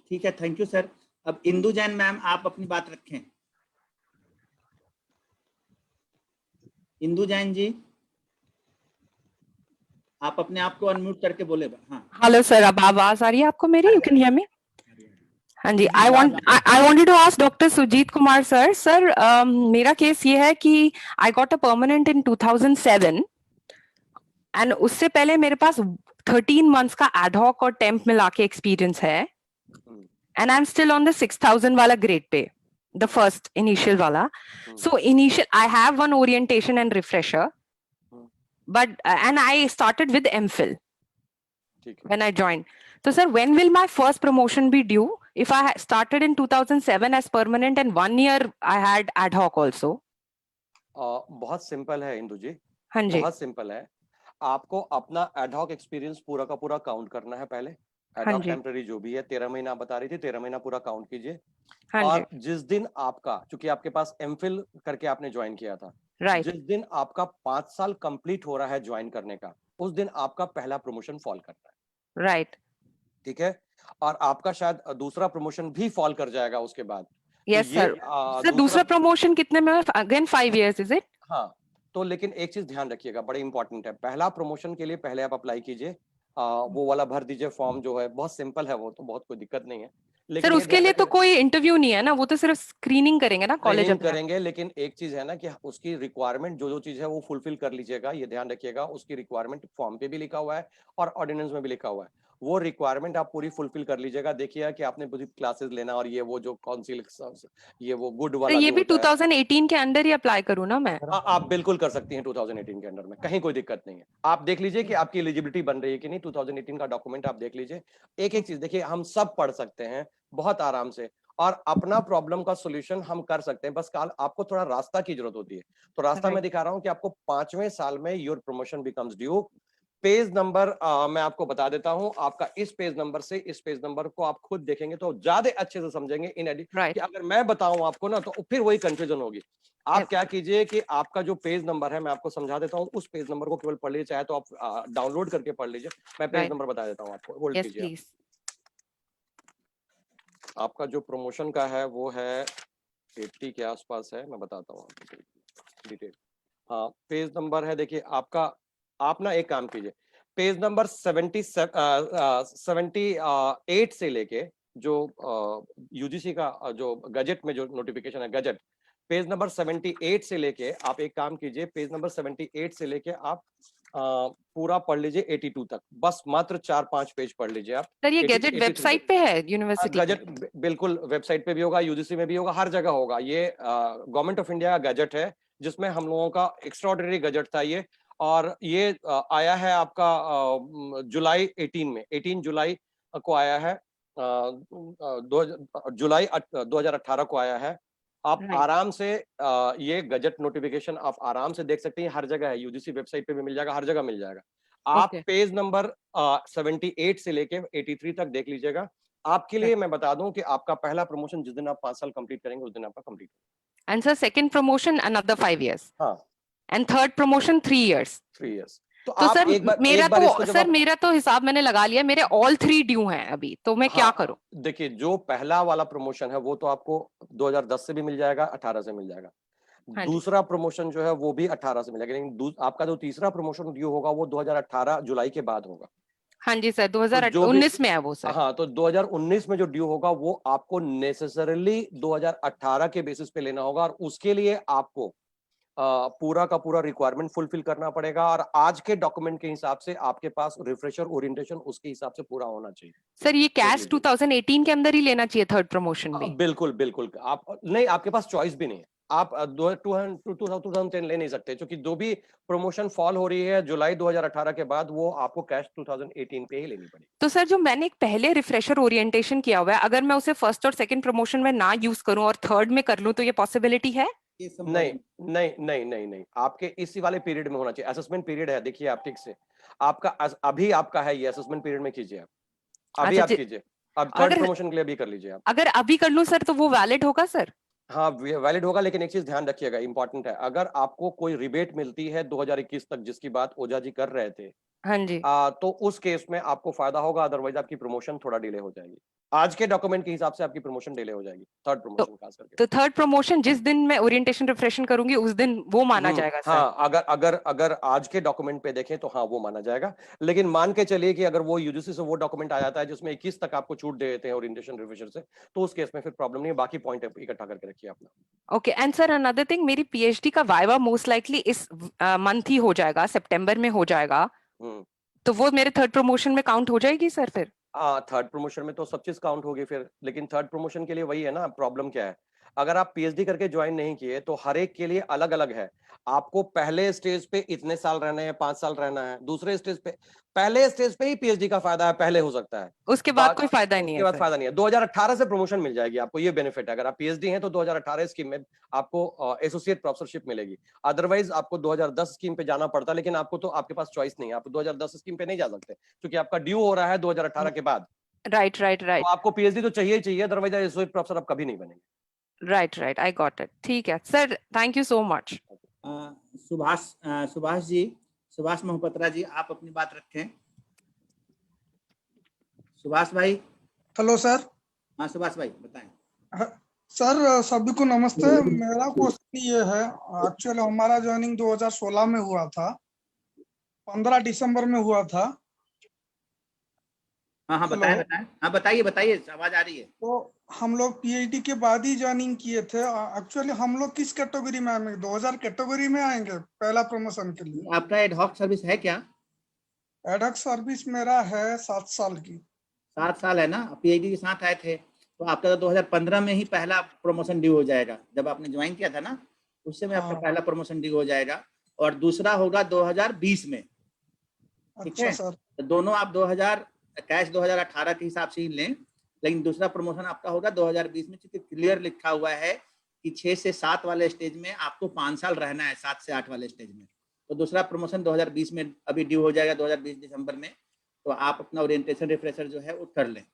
ठीक है, थैंक यू सर। अब इंदु जैन मैम, आप अपनी बात रखें। इंदु जैन जी, आप अपने आप को अनम्यूट करके बोले। हाँ, हेलो सर, अब आवाज आ रही है आपको मेरी? You can hear me? हाँ जी, I wanted to ask doctor Sujeet Kumar sir. Sir मेरा केस ये है कि I got a permanent in 2007 and उससे पहले मेरे पास 13 मंथ्स का एडहॉक और टेम्प मिला के एक्सपीरियंस है and I am still on the 6000 वाला grade pay, the first initial वाला. So initial I have one orientation and refresher, but and I started with MPhil when I joined. So sir, when will my first promotion be due? If I started in 2007 as permanent and 1 year I had ad hoc also. बहुत simple है इंदु जी, हाँ जी, बहुत simple है. आपको अपना ad hoc experience पूरा का पूरा काउंट करना है पहले. हाँ एडहॉक जी, टेम्पररी जो भी है 13 महीना आप बता रही थी, 13 महीना पूरा काउंट कीजिए. हाँ और जी, जिस दिन आपका, चूंकि आपके पास एमफिल करके आपने ज्वाइन किया था, राइट जिस दिन आपका 5 साल कंप्लीट हो रहा है ज्वाइन करने का, उस दिन आपका पहला प्रमोशन फॉल करता है. राइट. ठीक है. और आपका शायद दूसरा प्रमोशन भी फॉल कर जाएगा उसके बाद. तो यस ये सर. सर दूसरा प्रमोशन कितने में? Again 5 years is it? हाँ. तो लेकिन एक चीज ध्यान रखिएगा, बड़ी इंपॉर्टेंट है. पहला प्रमोशन के लिए पहले आप अप्लाई कीजिए, वो वाला भर दीजिए फॉर्म जो है, बहुत सिंपल है वो, तो बहुत कोई दिक्कत नहीं है. सर लेकिन ये उसके ध्यान लिए तो रखिए, कोई इंटरव्यू नहीं है ना, वो तो सिर्फ स्क्रीनिंग करेंगे ना कॉलेज ट्रेनिंग अपना. करेंगे. लेकिन एक चीज है ना कि उसकी रिक्वायरमेंट जो जो चीज है वो फुलफिल कर लीजिएगा. ये ध्यान रखिएगा, उसकी रिक्वायरमेंट फॉर्म पे भी लिखा हुआ है और ऑर्डिनेंस में भी लिखा हुआ है. वो रिक्वायरमेंट आप पूरी फुलफिल कर लीजिएगा. देखिएगा कि आपने पूरी क्लासेस लेना, और ये वो जो काउंसिल, ये वो गुड सर वाला ये जो भी होता है, 2018 के अंदर ही अप्लाई करूँ ना मैं? आप बिल्कुल कर सकती हैं 2018 के अंडर में, कहीं कोई दिक्कत नहीं है. आप देख लीजिए कि आपकी एलिजिबिलिटी बन रही है कि नहीं. 2018 का डॉक्यूमेंट आप देख लीजिए. एक एक चीज देखिए, हम सब पढ़ सकते हैं बहुत आराम से, और अपना प्रॉब्लम का सॉल्यूशन हम कर सकते हैं. बस आपको थोड़ा रास्ता की जरूरत होती है. तो रास्ता मैं दिखा रहा हूं कि आपको 5वें साल में your promotion becomes due. Page number मैं आपको बता देता हूं. आपका इस पेज नंबर से इस पेज नंबर को आप खुद देखेंगे तो ज्यादा अच्छे से समझेंगे. कि अगर मैं बताऊं आपको ना, तो फिर वही कंफ्यूजन होगी. आप क्या कीजिए कि आपका जो पेज नंबर है, मैं आपको समझा देता हूं, उस पेज नंबर को केवल पढ़ लीजिए, चाहे तो आप डाउनलोड करके पढ़ लीजिए. मैं पेज नंबर बता देता हूं आपको, होल्ड यस कीजिए. प्लीज. आपका जो प्रमोशन का है वो है 80 के आसपास है. मैं बताता हूँ आपको डिटेल. हाँ, पेज नंबर है, देखिए आपका. आप ना एक काम कीजिए, पेज नंबर 78 से लेके जो यूजीसी का जो गजट में जो नोटिफिकेशन है, गजट, पेज नंबर 78 से लेके आप एक काम कीजिए, पेज नंबर 78 से लेके आप पूरा पढ़ लीजिए 82 तक. बस मात्र 4-5 पेज पढ़ लीजिए आप. सर ये गैजेट वेबसाइट पे है यूनिवर्सिटी? गजट बिल्कुल वेबसाइट पे भी होगा, यूजीसी में भी होगा, हर जगह होगा. ये गवर्नमेंट ऑफ इंडिया का गजट है, जिसमें हम लोगों का एक्स्ट्राऑर्डिनरी गजट था ये. और ये आया है आपका जुलाई 18 में, 18 जुलाई को आया है. 2 जुलाई 2018 को आया है. आप आराम से ये गजट नोटिफिकेशन आप आराम से देख सकते हैं. हर जगह है, यूजीसी वेबसाइट पे भी मिल जाएगा, हर जगह मिल जाएगा. आप पेज नंबर 78 से लेके 83 तक देख लीजिएगा. आपके लिए मैं बता दूं कि आपका पहला प्रमोशन जिस दिन आप 5 साल कंप्लीट करेंगे, उस दिन आपका complete. And sir second promotion another 5 years. हाँ. And third promotion 3 years. 3 years. तो सर मेरा तो हिसाब मैंने लगा लिया, मेरे ऑल 3 ड्यू हैं अभी, तो मैं क्या करूं? देखिए, जो पहला वाला प्रमोशन है वो तो आपको 2010 से भी मिल जाएगा, 18 से मिल जाएगा. दूसरा प्रमोशन जो है वो भी 18 से मिलेगा. लेकिन आपका जो तीसरा प्रमोशन ड्यू होगा वो 2018 जुलाई के बाद होगा. हाँ जी सर, 2019 में है वो सर. हाँ, तो 2019 में जो ड्यू होगा वो आपको नेसेसरीली 2018 के बेसिस पे लेना होगा, और उसके लिए आपको पूरा का पूरा रिक्वायरमेंट फुलफिल करना पड़ेगा. और आज के डॉक्यूमेंट के हिसाब से आपके पास रिफ्रेशर ओरिएंटेशन उसके हिसाब से पूरा होना चाहिए. सर ये कैश 2018 के अंदर ही लेना चाहिए थर्ड प्रमोशन भी? बिल्कुल बिल्कुल. आप नहीं, आपके पास चॉइस भी नहीं है. आप 2010 ले नहीं सकते, क्योंकि जो भी प्रमोशन फॉल हो रही है जुलाई 2018 के बाद, वो आपको कैश 2018 पे ही लेनी पड़ेगी. तो सर जो मैंने एक पहले रिफ्रेशर ओरिएंटेशन किया हुआ है, अगर मैं उसे फर्स्ट और सेकंड प्रमोशन में ना यूज करूं और थर्ड में कर लूं, तो ये पॉसिबिलिटी है? नहीं नहीं नहीं नहीं नहीं, आपके इसी वाले पीरियड में होना चाहिए. असेसमेंट पीरियड है, देखिए आप ठीक से, आपका अभी आपका है ये असेसमेंट पीरियड में कीजिए. आप अभी आप कीजिए. अब थर्ड प्रमोशन के लिए भी कर लीजिए आप. अगर अभी कर लूं सर तो वो वैलिड होगा सर? हाँ, वैलिड होगा. लेकिन एक चीज ध्यान रखिएगा, इंपॉर्टेंट है, अगर आपको कोई रिबेट मिलती है 2021 तक, जिसकी बात ओझा जी कर रहे थे, हाँ जी। तो उस केस में आपको फायदा होगा, अदरवाइज आपकी प्रमोशन थोड़ा डिले हो जाएगी। आज के डॉक्यूमेंट के हिसाब से आपकी प्रमोशन डिले हो जाएगी, थर्ड प्रमोशन खास करके। तो थर्ड प्रमोशन जिस दिन मैं ओरिएंटेशन रिफ्रेशन करूंगी उस दिन वो माना जाएगा सर? हाँ, अगर आज के डॉक्यूमेंट पे देखें तो हाँ वो माना जाएगा, लेकिन मान के चलिए कि अगर वो यूजीसी से वो डॉक्यूमेंट आ जाता है जिसमें 21 तक आपको छूट दे देते हैं ओरिएंटेशन रिफ्रेशर से, तो उस केस में फिर प्रॉब्लम नहीं है। बाकी पॉइंट इकट्ठा करके रखिए अपना। Okay, and sir another thing, मेरी पीएचडी का वाइवा मोस्ट लाइकली इस मंथ ही हो जाएगा, सितंबर में हो जाएगा, तो वो मेरे थर्ड प्रमोशन में काउंट हो जाएगी सर फिर? थर्ड प्रमोशन में तो सब चीज काउंट होगी फिर, लेकिन थर्ड प्रमोशन के लिए वही है ना, प्रॉब्लम क्या है, अगर आप पीएचडी करके ज्वाइन नहीं किए तो हर एक के लिए अलग अलग है। आपको पहले स्टेज पे इतने साल रहना है, 5 साल रहना है, दूसरे स्टेज पे, पहले स्टेज पे ही पीएचडी का फायदा है, पहले हो सकता है, उसके बाद कोई फायदा नहीं है। उसके बाद फायदा नहीं है। 2018 से प्रमोशन मिल जाएगी आपको, ये बेनिफिट है। अगर आप पीएचडी हैं तो 2018 स्कीम में आपको एसोसिएट प्रोफेसरशिप मिलेगी, अदरवाइज आपको 2010 स्कीम पे जाना पड़ता, लेकिन आपको तो आपके पास चॉइस नहीं है, आप 2010 स्कीम पे नहीं जा सकते क्योंकि आपका ड्यू हो रहा है 2018 के बाद। राइट। तो आपको पीएचडी तो चाहिए ही चाहिए, अदरवाइज एसोसिएट प्रोफेसर आप कभी नहीं बनेंगे। Right, I got it. ठीक है sir, thank you so much. Subhash Mohapatra ji, आप अपनी बात रखें। सुभाष भाई। Hello sir. हाँ सुभाष भाई बताएं। सर सभी को नमस्ते। मेरा क्वेश्चन ये है, एक्चुअली हमारा ज्वाइनिंग 2016 में हुआ था, 15 दिसंबर में हुआ था। हाँ बताइए, आवाज आ रही है। तो हम लोग पीएचडी के बाद ही ज्वाइनिंग किए थे। एक्चुअली हम लोग किस कैटेगरी में आएंगे? 2000 कैटेगरी में आएंगे पहला प्रमोशन के लिए। आपका एडहॉक सर्विस है क्या? एडहॉक सर्विस मेरा है 7 साल की। 7 साल है ना? पीएचडी के साथ आए थे तो आपका 2015 में ही पहला प्रमोशन ड्यू हो जाएगा, जब आपने ज्वाइन किया था ना उस समय आपका पहला प्रमोशन ड्यू हो जाएगा, और दूसरा होगा 2020 में। ठीक है सर। तो दोनों आप 2018 के हिसाब से ही लें, लेकिन दूसरा प्रमोशन आपका होगा 2020 में, क्योंकि क्लियर लिखा हुआ है कि 6 से 7 वाले स्टेज में आपको 5 साल रहना है, 7 से 8 वाले स्टेज में। तो दूसरा प्रमोशन 2020 में अभी ड्यू हो जाएगा 2020 दिसंबर में, तो आप अपना ओरिएंटेशन रिफ्रेशर जो है वो कर लें।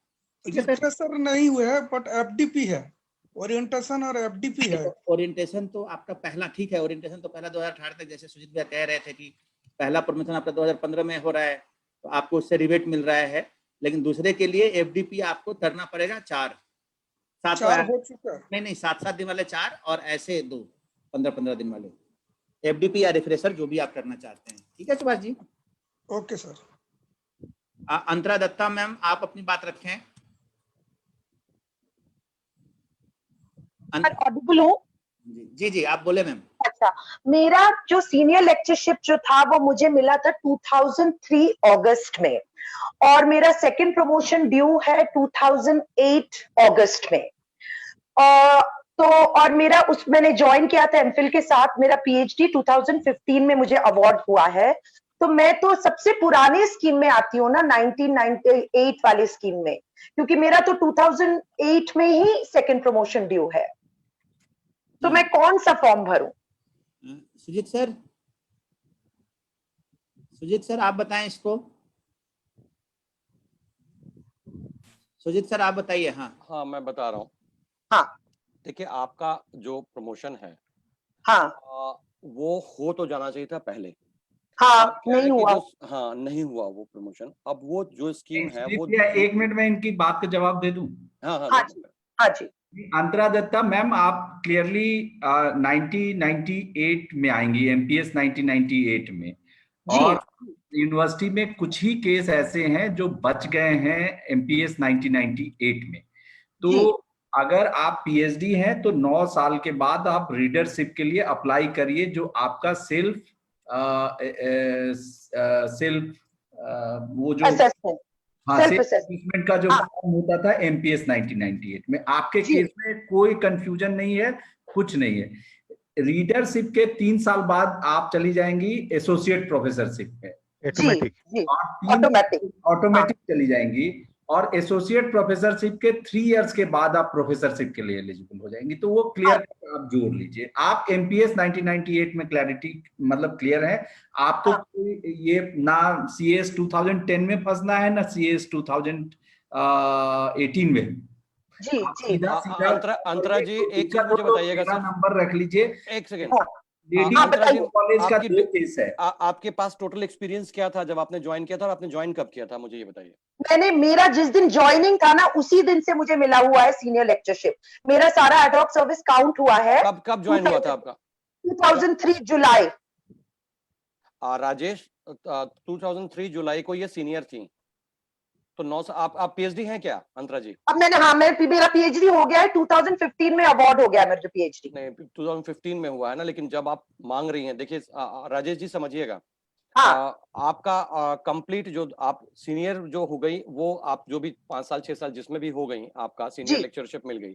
रिफ्रेशर नहीं हुए है बट एफडीपी है, ओरिएंटेशन और एफडीपी है। ओरिएंटेशन तो आपका पहला ठीक है, ओरिएंटेशन तो पहला 2018 तक, जैसे सुजीत भैया कह रहे थे कि पहला प्रमोशन आपका 2015 में हो रहा है तो आपको उससे रिबेट मिल रहा है, लेकिन दूसरे के लिए एफडीपी आपको करना पड़ेगा 4 हो चुका है। नहीं 7 दिन वाले 4 और ऐसे 2 15 दिन वाले एफडीपी या रिफ्रेशर जो भी आप करना चाहते हैं। ठीक है Subhash ji? Okay sir. Antara Datta ma'am, आप अपनी बात रखें। ऑडिबल हूँ? जी आप बोले मैम। अच्छा, मेरा जो सीनियर लेक्चरशिप जो था वो मुझे मिला था 2003 अगस्त में, और मेरा सेकंड प्रमोशन ड्यू है 2008 अगस्त में। तो और मेरा मैंने ज्वाइन किया था एमफिल के साथ, मेरा पीएचडी 2015 में मुझे अवार्ड हुआ है। तो मैं तो सबसे पुराने स्कीम में आती हूँ ना, 1998 वाली स्कीम में, क्योंकि मेरा तो 2008 में ही सेकंड प्रमोशन ड्यू है। तो मैं कौन सा फॉर्म भरूं? सुजीत सर आप बताएं इसको। सुजीत सर आप बताइए। हाँ मैं बता रहा हूँ। हाँ देखिए, आपका जो प्रमोशन है वो हो तो जाना चाहिए था पहले। नहीं हुआ। हाँ नहीं हुआ वो प्रमोशन। अब वो जो स्कीम है वो 1 मिनट में इनकी बात का जवाब दे दूं। हाँ जी। अंतरा दत्ता मैम, आप क्लियरली 1998 में आएंगी, एमपीएस 1998 में, और यूनिवर्सिटी में कुछ ही केस ऐसे हैं जो बच गए हैं एमपीएस 1998 में। तो अगर आप पीएचडी हैं तो 9 साल के बाद आप रीडरशिप के लिए अप्लाई करिए, जो आपका सेल्फ वो जो असेसमेंट का जो फॉर्म होता था एमपीएस 1998 में। आपके केस में कोई कंफ्यूजन नहीं है, कुछ नहीं है। रीडरशिप के 3 साल बाद आप चली जाएंगी एसोसिएट प्रोफेसरशिप में, ऑटोमेटिक चली जाएंगी, और एसोसिएट प्रोफेसरशिप के 3 इयर्स के बाद आप प्रोफेसरशिप के लिए एलिजिबल हो जाएंगी। तो वो क्लियर आप जोड़ लीजिए। आप एमपीएस 1998 में क्लैरिटी मतलब क्लियर है, आपको ये ना सीएस 2010 में फंसना है ना सीएस 2018 में। अंतरा जी एक चीज मुझे बताइएगा, नंबर रख लीजिए। एक सेकेंड, लेडी कॉलेज का 2 केस है। आपके पास टोटल एक्सपीरियंस क्या था जब आपने ज्वाइन किया था, और आपने ज्वाइन कब किया था, मुझे ये बताइए। मेरा जिस दिन ज्वाइनिंग था ना, उसी दिन से मुझे मिला हुआ है सीनियर लेक्चरशिप। मेरा सारा एडहॉक सर्विस काउंट हुआ है। कब ज्वाइन हुआ था आपका? 2003 जुलाई। राजेश, 2003 जुलाई को ये सीनियर थी, तो 9 आप पीएचडी हैं क्या अंतरा जी? अब मेरा पीएचडी हो गया है। 2015 में अवार्ड हो गया मेरा पीएचडी। नहीं, 2015 में हुआ है ना, लेकिन जब आप मांग रही हैं, देखिए राजेश जी समझिएगा, आपका कंप्लीट जो आप सीनियर जो हो गई, वो आप जो भी 5 साल 6 साल जिसमें भी हो गई, आपका सीनियर लेक्चरशिप मिल गई,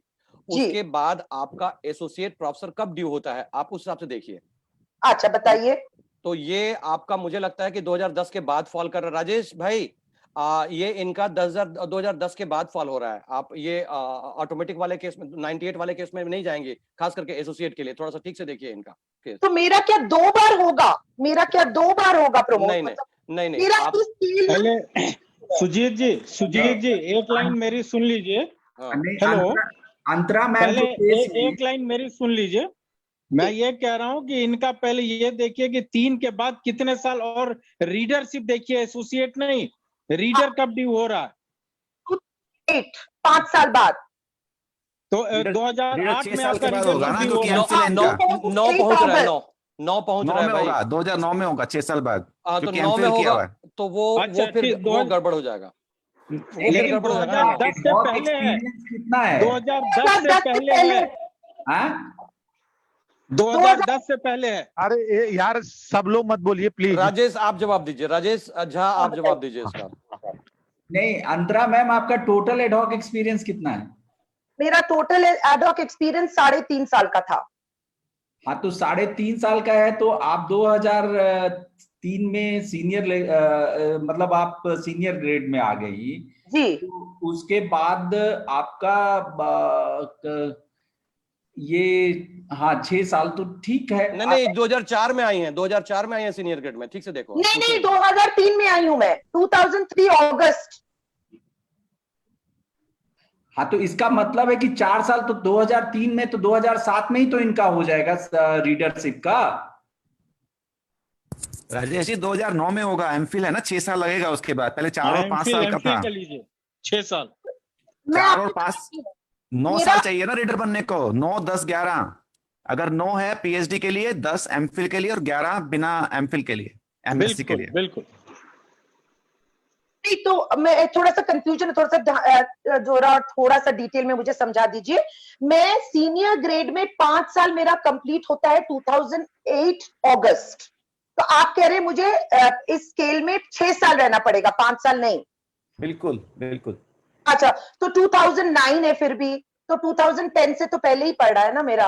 उसके बाद आपका एसोसिएट प्रोफेसर कब ड्यू होता है, आप उस हिसाब से देखिए। अच्छा बताइए। तो ये आपका मुझे लगता है कि 2010 के बाद फॉल कर रहा है। राजेश भाई, ये इनका 2010 के बाद फॉल हो रहा है। आप ये ऑटोमेटिक वाले केस में, 98 वाले केस में नहीं जाएंगे, खास करके एसोसिएट के लिए। थोड़ा सा ठीक से देखिए इनका केस। तो मेरा क्या 2 बार होगा? प्रमोशन? नहीं पहले सुजीत जी एक लाइन मेरी सुन लीजिए। हेलो अंतरा मैम, पहले एक लाइन मेरी सुन लीजिए। मैं ये कह रहा हूँ कि इनका पहले ये देखिए कि 3 के बाद कितने साल, और रीडरशिप देखिए, एसोसिएट नहीं, रीडर कब ड्यू हो रहा है? 5 साल बाद। तो 2008 में आपका होगा ना, क्योंकि 9 पहुंच रहा है, 9 पहुंच रहा है भाई। 2009 में होगा, 6 साल बाद। तो 9 में होगा, तो वो फिर वो गड़बड़ हो जाएगा। लेकिन 2010 से पहले है, कितना है? 2010 से पहले है। 2010 से पहले है। अरे यार, सब लोग मत बोलिए प्लीज। राजेश आप जवाब दीजिए, राजेश झा आप जवाब दीजिए इसका। नहीं अंतरा मैम, आपका टोटल एडहॉक एक्सपीरियंस कितना है? मेरा टोटल एडहॉक एक्सपीरियंस 3.5 साल का था। हाँ, तो 3.5 साल का है, तो आप 2003 में सीनियर मतलब आप सीनियर ग्रेड में आ गई जी। तो उसके बाद आपका ये 6 साल तो ठीक है। नहीं 2004 में आई हैं, 2004 में आई हैं सीनियर ग्रेड में, ठीक से देखो। नहीं 2003 में आई हूं मैं, 2003 अगस्त। हाँ, तो इसका मतलब है कि 4 साल तो 2003 में, तो 2007 में ही तो इनका हो जाएगा रीडरशिप का। राजेश जी 2009 में होगा, एमफिल है ना, 6 साल लगेगा उसके बाद। पहले 4 और 5 साल का था। 6 साल 4 और 5 9 साल चाहिए ना रीडर बनने को। 9, 10, 11। अगर 9 है पीएचडी के लिए, 10 एमफिल के लिए, और 11 बिना एमफिल के लिए, एमएससी के लिए। बिल्कुल। नहीं तो मैं थोड़ा सा कंफ्यूजन है, थोड़ा सा डिटेल में मुझे समझा दीजिए। मैं सीनियर ग्रेड में 5 साल मेरा कंप्लीट होता है 2008 अगस्त। तो आप कह रहे हैं मुझे इस स्केल में 6 साल रहना पड़ेगा, 5 साल नहीं? बिल्कुल बिल्कुल। अच्छा, तो 2009 है फिर भी, तो 2010 से तो पहले ही पड़ रहा है ना मेरा।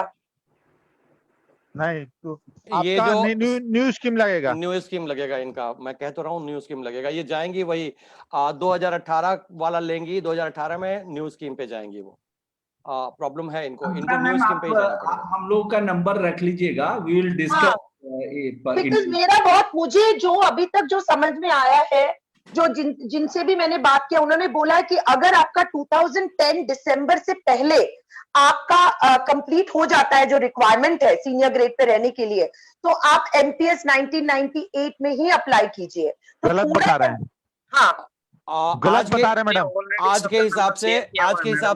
नहीं तो ये आपका जो न्यू स्कीम लगेगा, न्यू स्कीम लगेगा इनका, मैं कह तो रहा हूँ न्यू स्कीम लगेगा। ये जाएंगी वही 2018 वाला लेंगी, 2018 में न्यू स्कीम पे जाएंगी वो। प्रॉब्लम है इनको न्यू स्कीम पे ही जाना पड़ेगा। हम लोग का नंबर रख लीजिएगा, वी विल डिस्कस। बिकॉज मुझे जो अभी तक जो समझ में आया है, जो जिनसे भी मैंने बात किया, उन्होंने बोला है कि अगर आपका 2010 दिसंबर से पहले आपका कंप्लीट हो जाता है जो रिक्वायरमेंट है सीनियर ग्रेड पे रहने के लिए, तो आप एमपीएस 1998 में ही अप्लाई कीजिए। तो गलत बता रहे हैं। हाँ, गलत बता रहे हैं मैडम। आज के हिसाब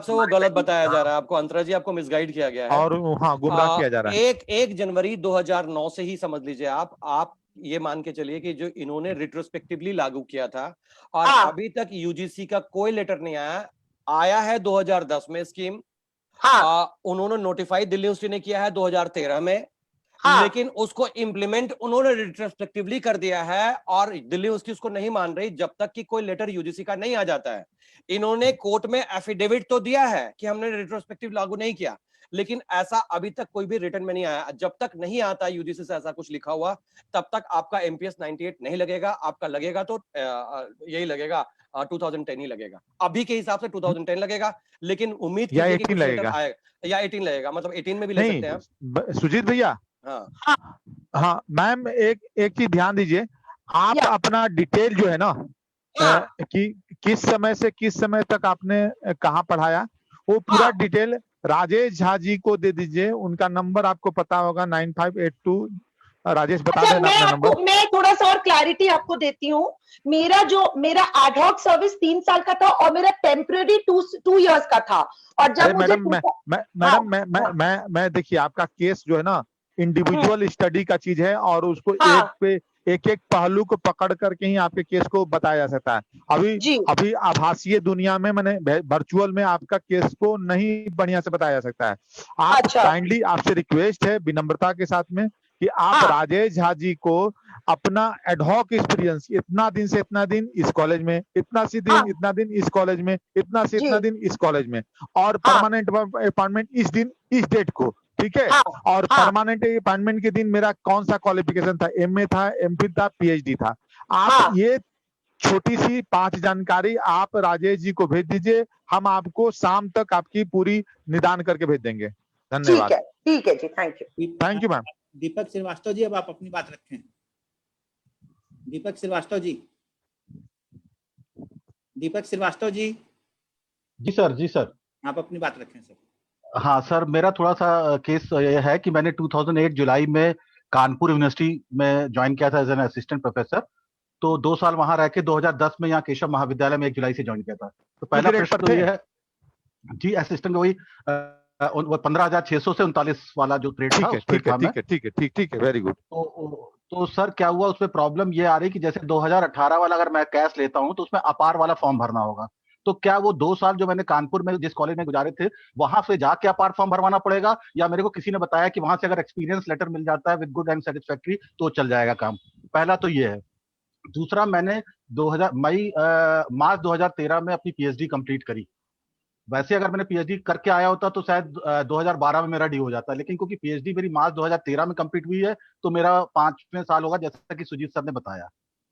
से वो गलत बताया जा रहा है आपको। अंतरा जी आपको मिसगाइड किया गया है, और हाँ, गुमराह किया जा रहा है। 1 जनवरी 2009 से ही समझ लीजिए आप ये मान के चलिए कि जो इन्होंने रिट्रोस्पेक्टिवली लागू किया था, और अभी तक यूजीसी का कोई लेटर नहीं आया है 2010 में स्कीम। उन्होंने नोटिफाई दिल्ली यूनिवर्सिटी ने किया है 2013 में, लेकिन उसको इम्प्लीमेंट उन्होंने रिट्रोस्पेक्टिवली कर दिया है, और दिल्ली यूनिवर्सिटी उसको नहीं मान रही जब तक कि कोई लेटर यूजीसी का नहीं आ जाता है। इन्होंने कोर्ट में एफिडेविट तो दिया है कि हमने रिट्रोस्पेक्टिव लागू नहीं किया, लेकिन ऐसा अभी तक कोई भी रिटर्न में नहीं आया। जब तक नहीं आता यूजीसी से ऐसा कुछ लिखा हुआ, तब तक आपका एमपीएस 98 नहीं लगेगा। आपका लगेगा तो यही लगेगा, 2010 ही लगेगा। अभी के हिसाब से 2010 लगेगा, लेकिन उम्मीद या कीजिए कि 18 कुछ लेटर लगेगा, आएगा, या 18 लगेगा, मतलब 18 में भी ले सकते हैं आप। सुजीत भैया, हाँ मैम, एक चीज ध्यान दीजिए। आप अपना डिटेल जो है ना, कि किस समय से किस समय तक आपने कहाँ पढ़ाया, वो पूरा डिटेल राजेश झा जी को दे दीजिए, उनका नंबर आपको पता होगा 9582। राजेश बता अच्छा, देना अपना नंबर। मैं थोड़ा सा और क्लैरिटी आपको देती हूँ। मेरा एडहॉक सर्विस 3 साल का था और मेरा टेम्पररी 2 इयर्स का था। और जब मुझे मैं देखिए, आपका केस जो है ना इंडिविजुअल स्टडी का चीज है, और उसको एक एक पहलू को पकड़ करके ही आपके केस को बताया जा सकता है। अभी आभासीय दुनिया में, मैंने वर्चुअल में आपका केस को नहीं बढ़िया से बताया जा सकता है। आप काइंडली, आपसे रिक्वेस्ट है विनम्रता के साथ में कि आप राजेश झा जी को अपना एडहॉक एक्सपीरियंस, इतना दिन से इतना दिन इस कॉलेज में, इतना से दिन इतना दिन इस कॉलेज में, इतना से इतना दिन इस कॉलेज में, और परमानेंट अपॉइंटमेंट इस दिन इस डेट को, ठीक है। और परमानेंट अपॉइंटमेंट के दिन मेरा कौन सा क्वालिफिकेशन था, एमए था, एमफिल था, पीएचडी था। आप ये छोटी सी 5 जानकारी आप राजेश जी को भेज दीजिए, हम आपको शाम तक आपकी पूरी निदान करके भेज देंगे। धन्यवाद। ठीक है जी, थैंक यू मैम। दीपक श्रीवास्तव जी, अब आप अपनी बात रखें। दीपक श्रीवास्तव जी, जी सर, आप अपनी बात रखें सर। हाँ सर, मेरा थोड़ा सा केस ये है कि मैंने 2008 जुलाई में कानपुर यूनिवर्सिटी में ज्वाइन किया था एज एन असिस्टेंट प्रोफेसर। तो 2 साल वहां रह के 2010 में यहाँ केशव महाविद्यालय में 1 जुलाई से ज्वाइन किया था। तो पहला प्रश्न तो ये है जी, असिस्टेंट वही 15,600 से 39 वाला जो ग्रेड था। ठीक है, वेरी गुड। तो सर क्या हुआ, उसमें प्रॉब्लम ये आ रही कि जैसे 2018 वाला अगर मैं कैश लेता हूं तो उसमें अपार वाला फॉर्म भरना होगा। तो क्या वो 2 साल जो मैंने कानपुर में जिस कॉलेज में गुजारे थे वहां से जाके अपार फॉर्म भरवाना पड़ेगा, या मेरे को किसी ने बताया कि वहां से अगर एक्सपीरियंस लेटर मिल जाता है विद गुड एंड सेटिस्फैक्ट्री तो चल जाएगा काम? पहला तो ये है। दूसरा, मैंने मार्च 2013 में अपनी पीएचडी कंप्लीट करी। वैसे अगर मैंने पीएचडी करके आया होता तो शायद 2012 में मेरा डी हो जाता, लेकिन क्योंकि पीएचडी मेरी मार्च 2013 में कंप्लीट हुई है तो मेरा 5वें साल होगा, जैसा कि सुजीत सर ने बताया।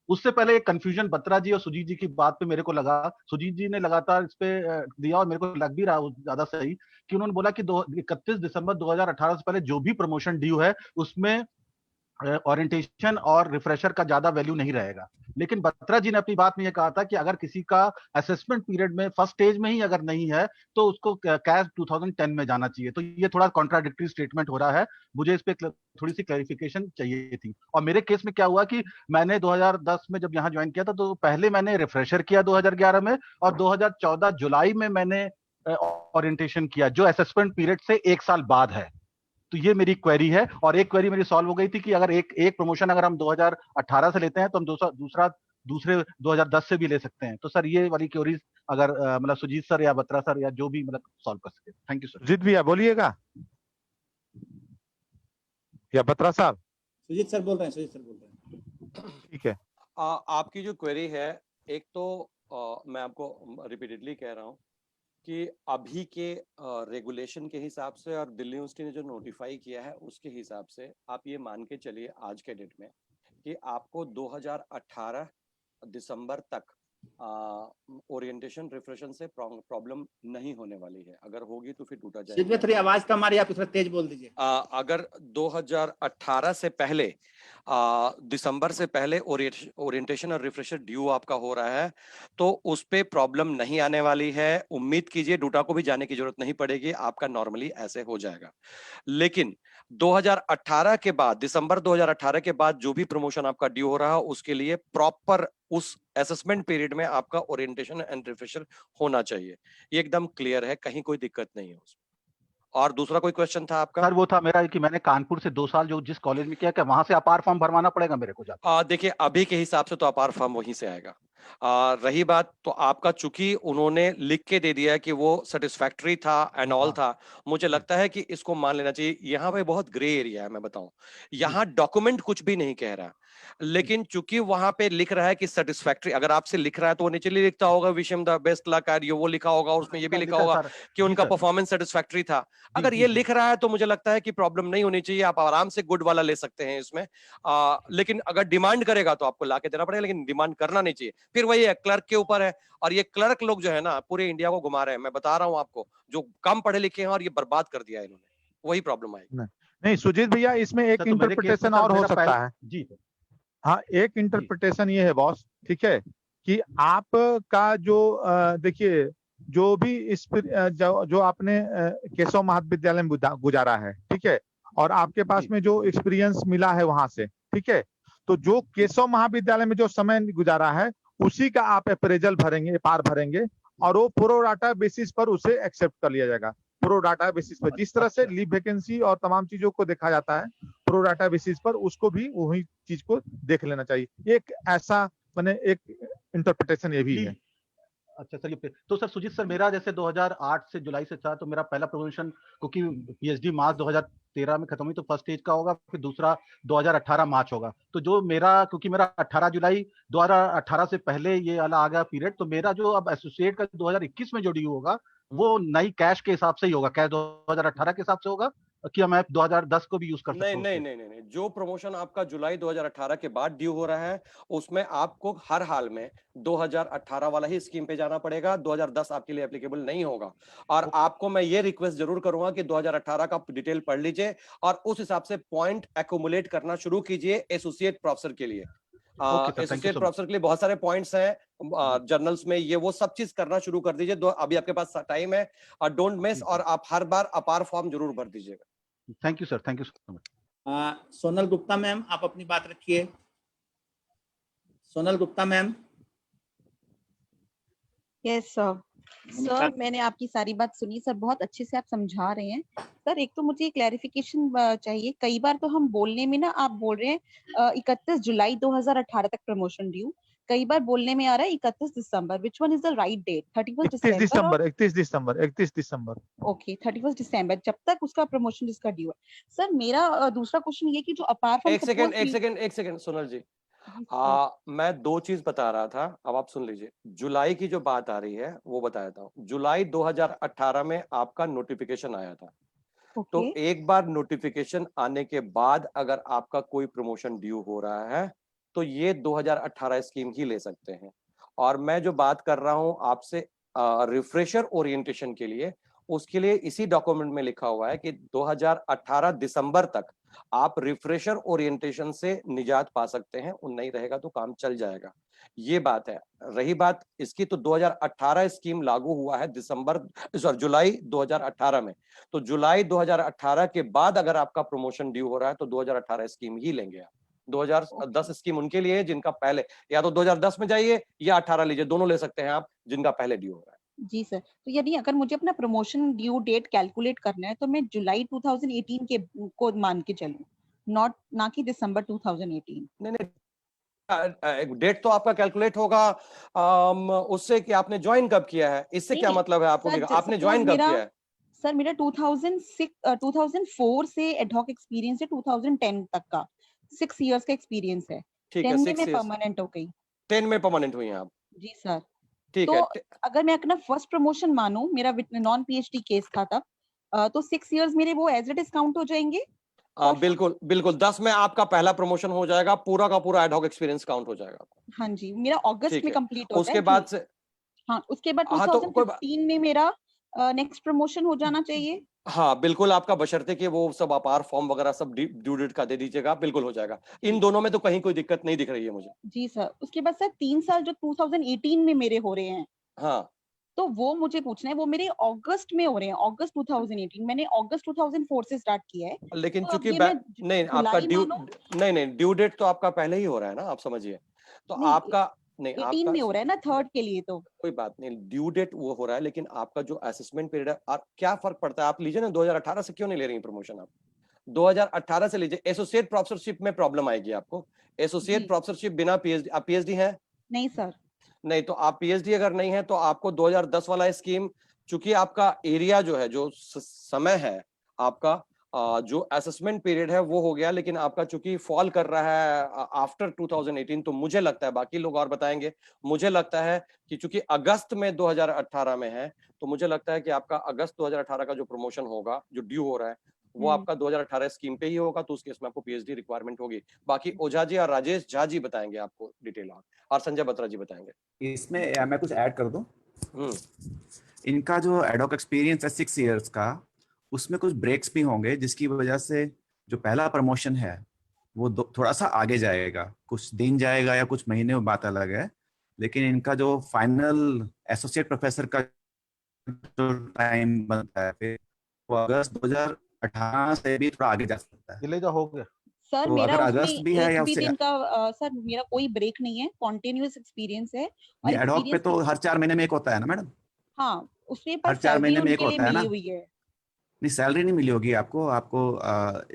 उससे पहले एक कंफ्यूजन बत्रा जी और सुजीत जी की बात पे मेरे को लगा, सुजीत जी ने लगातार इस पे दिया और मेरे को लग भी रहा ज्यादा सही कि उन्होंने बोला कि 31 दिसंबर 2018 से पहले जो भी प्रमोशन ड्यू है उसमें ओरिएंटेशन और रिफ्रेशर का ज्यादा वैल्यू नहीं रहेगा। लेकिन बत्रा जी ने अपनी बात में यह कहा था कि अगर किसी का असेसमेंट पीरियड में फर्स्ट स्टेज में ही अगर नहीं है तो उसको कैश 2010 में जाना चाहिए। तो ये थोड़ा कॉन्ट्राडिक्टरी स्टेटमेंट हो रहा है, मुझे इस पे थोड़ी सी क्लैरिफिकेशन चाहिए थी। और मेरे केस में क्या हुआ कि मैंने 2010 में जब यहाँ ज्वाइन किया था तो पहले मैंने रिफ्रेशर किया 2011 में, और 2014 जुलाई में मैंने ओरिएंटेशन किया, जो असेसमेंट पीरियड से 1 साल बाद है। तो ये मेरी क्वेरी है, और एक क्वेरी मेरी सॉल्व हो गई थी कि अगर एक प्रमोशन अगर हम 2018 से लेते हैं तो हम दूसरे 2010 से भी ले सकते हैं। तो सर ये वाली क्वेरीज अगर मतलब सुजीत सर या बत्रा सर या जो भी मतलब सॉल्व कर सके। Thank you sir. सुजीत भैया बोलिएगा, या बत्रा साहब? सुजीत सर बोल रहे हैं। ठीक है। आपकी जो क्वेरी है, एक तो मैं आपको रिपीटेडली कह रहा हूँ कि अभी के रेगुलेशन के हिसाब से और दिल्ली यूनिवर्सिटी ने जो नोटिफाई किया है उसके हिसाब से आप ये मान के चलिए आज के डेट में कि आपको 2018 दिसंबर तक ओरिएंटेशन रिफ्रेशन से प्रॉब्लम नहीं होने वाली है। अगर होगी तो फिर टूटा जाएगा। थोड़ी आवाज कम आ रही है, आप थोड़ा तेज बोल दीजिए। अगर 2018 से पहले दिसंबर से पहले ओरिएंटेशन और रिफ्रेशर ड्यू आपका हो रहा है तो उस पे प्रॉब्लम नहीं आने वाली है। उम्मीद कीजिए डूटा को भी जाने की जरूरत नहीं पड़ेगी, आपका नॉर्मली ऐसे हो जाएगा। लेकिन 2018 के बाद, दिसंबर 2018 के बाद जो भी प्रमोशन आपका ड्यू हो रहा है उसके लिए प्रॉपर उस असेसमेंट पीरियड में आपका ओरिएंटेशन एंड रिफ्रेशर होना चाहिए। ये एकदम क्लियर है, कहीं कोई दिक्कत नहीं है उसमें। और दूसरा कोई क्वेश्चन था आपका? सर वो था मेरा कि मैंने कानपुर से 2 साल जो जिस कॉलेज में किया, क्या वहां से अपार फॉर्म भरवाना पड़ेगा मेरे को जाकर? देखिए अभी के हिसाब से तो अपार फॉर्म वहीं से आएगा। रही बात तो आपका, चूंकि उन्होंने लिख के दे दिया है कि वो सेटिस्फैक्टरी था एंड ऑल था, मुझे लगता है कि इसको मान लेना चाहिए। यहाँ पे बहुत ग्रे एरिया है, मैं बताऊं, यहाँ डॉक्यूमेंट कुछ भी नहीं कह रहा, लेकिन चूंकि वहां पे लिख रहा है कि सेटिस्फैक्टरी, अगर आपसे लिख रहा है तो वो नीचे लिखता होगा wish him the best luck, और वो लिखा होगा, उसमें ये भी लिखा होगा कि उनका परफॉर्मेंस सेटिस्फैक्टरी था। अगर ये लिख रहा है तो मुझे लगता है कि प्रॉब्लम नहीं होनी चाहिए, आप आराम से गुड वाला ले सकते हैं इसमें। लेकिन अगर डिमांड करेगा तो आपको लाके देना पड़ेगा, लेकिन डिमांड करना नहीं चाहिए। फिर वही है, क्लर्क के ऊपर है, और ये क्लर्क लोग जो है ना पूरे इंडिया को घुमा रहे हैं। मैं बता रहा हूं आपको, जो कम पढ़े लिखे हैं और ये बर्बाद कर दिया इन्होंने, वही प्रॉब्लम आएगी। नहीं सुजीत भैया, इसमें एक इंटरप्रिटेशन और हो सकता है जी। हाँ, एक इंटरप्रिटेशन ये है बॉस, ठीक है, कि आपका जो देखिए जो भी इस जो आपने केशव महाविद्यालय में गुजारा है, ठीक है, और आपके पास में जो एक्सपीरियंस मिला है वहां से, ठीक है, तो जो केशव महाविद्यालय में जो समय गुजारा है उसी का आप अप्रेजल भरेंगे, पार भरेंगे, और वो प्रो डाटा बेसिस पर उसे एक्सेप्ट कर लिया जाएगा। प्रो डाटा बेसिस पर जिस तरह से लीव वैकेंसी और तमाम चीजों को देखा जाता है प्रो डाटा बेसिस पर, उसको भी वही चीज को देख लेना चाहिए। एक ऐसा मैंने एक इंटरप्रिटेशन ये भी है। अच्छा चलिए, तो सर सुजीत सर, मेरा जैसे 2008 से जुलाई से था, तो मेरा पहला प्रमोशन क्योंकि पीएचडी मार्च 2013 में खत्म हुई, तो फर्स्ट स्टेज का होगा, फिर दूसरा 2018 मार्च होगा। तो जो मेरा, क्योंकि मेरा 18 जुलाई 2018 से पहले ये वाला आ गया पीरियड, तो मेरा जो अब एसोसिएट का 2021 में जो ड्यू होगा वो नई कैश के हिसाब से ही होगा, कैश 2018 के हिसाब से होगा कि मैं 2010 को भी यूज कर सकता हूं? नहीं, जो प्रमोशन आपका जुलाई 2018 के बाद ड्यू हो रहा है उसमें आपको हर हाल में 2018 वाला ही स्कीम पे जाना पड़ेगा, 2010 आपके लिए एप्लीकेबल नहीं होगा। और आपको मैं ये रिक्वेस्ट जरूर करूंगा कि 2018 का डिटेल पढ़ लीजिए और उस हिसाब से पॉइंट एक्यूमुलेट करना शुरू कीजिए एसोसिएट प्रोफेसर के लिए। एसोसिएट प्रोफेसर के लिए बहुत सारे पॉइंट्स हैं जर्नल्स में, ये वो सब चीज करना शुरू कर दीजिए। अभी आपके पास टाइम है और डोंट मिस, और आप हर बार अपार फॉर्म जरूर भर दीजिएगा। Thank you sir, thank you so much. Sonal Gupta ma'am, आप अपनी बात रखिए। Sonal Gupta ma'am. Yes sir, मैंने आपकी सारी बात सुनी सर, बहुत अच्छे से आप समझा रहे हैं सर। एक तो मुझे क्लैरिफिकेशन चाहिए, कई बार तो हम बोलने में ना, आप बोल रहे हैं 31 जुलाई 2018 तक प्रमोशन ड्यू, कई बार बोलने में आ रहा है 31 दिसंबर। Which one is the right date? 31 दिसंबर। ओके, 31 दिसंबर जब तक उसका प्रमोशन जिसका ड्यू है। सर मेरा दूसरा क्वेश्चन ये कि जो अपार्ट फ्रॉम एक सेकंड सोनल जी, मैं दो चीज बता रहा था, अब आप सुन लीजिए। जुलाई की जो बात आ रही है वो बताया था, जुलाई 2018 में आपका नोटिफिकेशन आया था। तो एक बार नोटिफिकेशन आने के बाद अगर आपका कोई प्रमोशन ड्यू हो रहा है तो ये 2018 स्कीम ही ले सकते हैं। और मैं जो बात कर रहा हूं आपसे रिफ्रेशर ओरिएंटेशन के लिए, उसके लिए इसी डॉक्यूमेंट में लिखा हुआ है कि 2018 दिसंबर तक आप रिफ्रेशर ओरिएंटेशन से निजात पा सकते हैं, उन नहीं रहेगा तो काम चल जाएगा। ये बात है। रही बात इसकी, तो 2018 स्कीम लागू हुआ है जुलाई 2018 में, तो जुलाई 2018 के बाद अगर आपका प्रमोशन ड्यू हो रहा है तो 2018 स्कीम ही लेंगे आप। 2010 स्कीम उनके लिए जिनका पहले, या तो 2010 में जाइए या 18 लीजिए, दोनों ले सकते हैं आप जिनका पहले ड्यू हो रहा है। जी सर, तो यदि अगर मुझे अपना प्रमोशन ड्यू डेट कैलकुलेट करना है तो मैं जुलाई 2018 के को मान के चलूं, ना कि दिसंबर 2018? नहीं, डेट तो आपका कैलकुलेट होगा उससे कि आपने ज्वाइन कब किया है। इससे क्या मतलब है आपको, आपने ज्वाइन कब किया है? सर मेरा 2004 से एडहॉक एक्सपीरियंस है, 2010 तक का 6 इयर्स का एक्सपीरियंस है। ठीक है, 10 में परमानेंट हो गई। 10 में परमानेंट हुई हैं आप? जी सर। ठीक तो है, अगर मैं अपना फर्स्ट प्रमोशन मानूं, मेरा नॉन पीएचडी केस था तब, तो 6 इयर्स मेरे वो एज इट इज काउंट हो जाएंगे? बिल्कुल बिल्कुल, 10 में आपका पहला प्रमोशन हो जाएगा, पूरा का पूरा एडहॉक एक्सपीरियंस काउंट हो जाएगा। हाँ जी, मेरा अगस्त में कंप्लीट होता है। उसके बाद से, हाँ, उसके बाद 2015 में मेरा नेक्स्ट प्रमोशन हो जाना चाहिए। हाँ बिल्कुल, आपका बशर्ते कि वो सब अपार फॉर्म वगैरह सब ड्यू डेट का दे दीजिएगा, बिल्कुल हो जाएगा। इन दोनों में तो कहीं कोई दिक्कत नहीं दिख रही है मुझे। जी सर। उसके बाद सर 3 साल जो 2018 में मेरे हो रहे हैं, हाँ, तो वो मुझे पूछना है, वो मेरे अगस्त में हो रहे हैं, अगस्त 2018। मैंने अगस्त 2004 से स्टार्ट किया है। लेकिन तो चूंकि नहीं, आपका ड्यू डेट तो आपका पहले ही हो रहा है ना, आप समझिए। तो आपका नहीं, 18 में हो रहा है ना, थर्ड के लिए। तो कोई बात नहीं, ड्यू डेट वो हो रहा है, लेकिन आपका जो असेसमेंट पीरियड है, क्या फर्क पड़ता है? आप लीजिए ना, 2018 से क्यों नहीं ले रही प्रमोशन? आप 2018 से लीजिए। एसोसिएट प्रोफेसरशिप में प्रॉब्लम आएगी आपको। एसोसिएट प्रोफेसरशिप बिना पीएचडी, आप पीएचडी हैं? नहीं सर। नहीं, तो आप पीएचडी अगर नहीं है तो आपको 2010 वाला स्कीम, चूंकि आपका एरिया जो है, जो समय है आपका, जो असेसमेंट पीरियड है वो हो गया, लेकिन आपका चूंकि फॉल कर रहा है आफ्टर 2018, तो मुझे लगता है, बाकी लोग और बताएंगे, मुझे लगता है कि चूंकि अगस्त में 2018 में है, तो मुझे लगता है कि आपका अगस्त 2018 का जो प्रमोशन होगा, जो ड्यू हो रहा है, वो आपका 2018 स्कीम पे ही होगा, तो उस केस में आपको पीएचडी रिक्वायरमेंट होगी। बाकी ओझा जी और राजेश झा जी बताएंगे आपको डिटेल, और संजय बत्रा जी बताएंगे। इसमें मैं कुछ ऐड कर दूं। इनका जो एडहॉक एक्सपीरियंस है 6 इयर्स का, उसमें कुछ ब्रेक्स भी होंगे, जिसकी वजह से जो पहला प्रमोशन है वो थोड़ा सा आगे जाएगा, कुछ दिन जाएगा या कुछ महीने में, बात अलग है। लेकिन इनका जो फाइनल एसोसिएट प्रोफेसर का जो टाइम बनता है फिर वो अगस्त 2018 से भी थोड़ा आगे जा सकता है। डिले जो हो गया सर तो मेरा अगर उसमें अगस्त भी है एक या भी उससे दिन का सर मेरा कोई ब्रेक नहीं है, कॉन्टिन्यूअस एक्सपीरियंस है और नहीं, एडॉक पे एक्सपीरियंस तो हर 4 महीने में एक होता है ना मैडम? हाँ उसमें हर पर 4 सैलरी महीने में एक उनके लिए होता है मिली ना? हुई है। नहीं, सैलरी नहीं मिली होगी आपको, आपको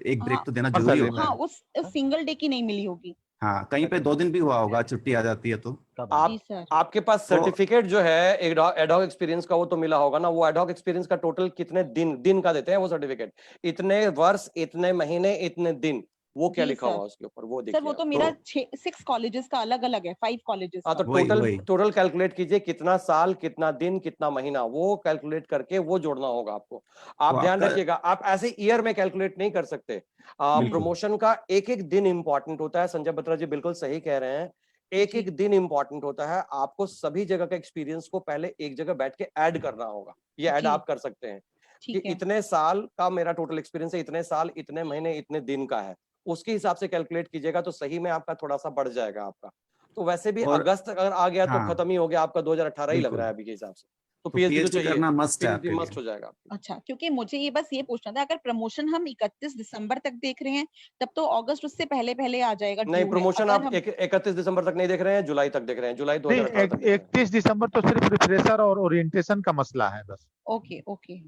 एक ब्रेक हाँ तो देना और जरूरी सैलरी होगा। हाँ उस सिंगल डे की नहीं मिली होगी। हाँ, कहीं पे 2 दिन भी हुआ होगा, छुट्टी आ जाती है तो। जी आप सर। आपके पास तो सर्टिफिकेट जो है एडॉक एक्सपीरियंस का वो तो मिला होगा ना, वो एडॉक एक्सपीरियंस का टोटल कितने दिन का देते हैं वो सर्टिफिकेट, इतने वर्ष इतने महीने इतने दिन, वो क्या जी लिखा सर। हुआ है उसके ऊपर वो सर देखिए वो आप। तो मेरा 6 कॉलेजेस का अलग अलग है, 5 कॉलेजेस हाँ का। तो वही टोटल वही टोटल कैलकुलेट कीजिए कितना साल कितना दिन कितना महीना, वो कैलकुलेट करके वो जोड़ना होगा आपको। तो आप ध्यान आपका रखिएगा, आप ऐसे ईयर में कैलकुलेट नहीं कर सकते। बिल्कुल प्रमोशन का एक एक दिन इंपॉर्टेंट होता है, संजय बत्रा जी बिल्कुल सही कह रहे हैं, एक जी एक दिन इंपॉर्टेंट होता है। आपको सभी जगह का एक्सपीरियंस को पहले एक जगह बैठ के ऐड करना होगा, ये ऐड जी आप कर सकते हैं कि ठीक है। इतने साल का मेरा टोटल एक्सपीरियंस है, इतने साल इतने महीने इतने दिन का है, उसके हिसाब से कैलकुलेट कीजिएगा तो सही में आपका थोड़ा सा बढ़ जाएगा आपका। तो वैसे भी और अगस्त अगर आ गया तो हाँ खत्म ही हो गया आपका, 2018 ही लग रहा बिल्कुल, है अभी के हिसाब से, तो तो पीएचडी तो पीएचडी चाहिए, करना मस्ट है पीएचडी आपके मस्ट लिए। हो जाएगा आपका। अच्छा क्योंकि मुझे ये बस ये पूछना था, अगर प्रमोशन हम 31 दिसंबर तक देख रहे हैं तब तो अगस्त उससे पहले पहले आ जाएगा नहीं, ड्यू है। प्रमोशन अगर आप हम 31 दिसंबर तक नहीं देख रहे हैं, जुलाई तक देख रहे हैं, जुलाई नहीं, 2018 तक देख रहे हैं। 31 दिसंबर तो सिर्फ रिफ्रेशर और ओरिएंटेशन का मसला है बस। ओके ओके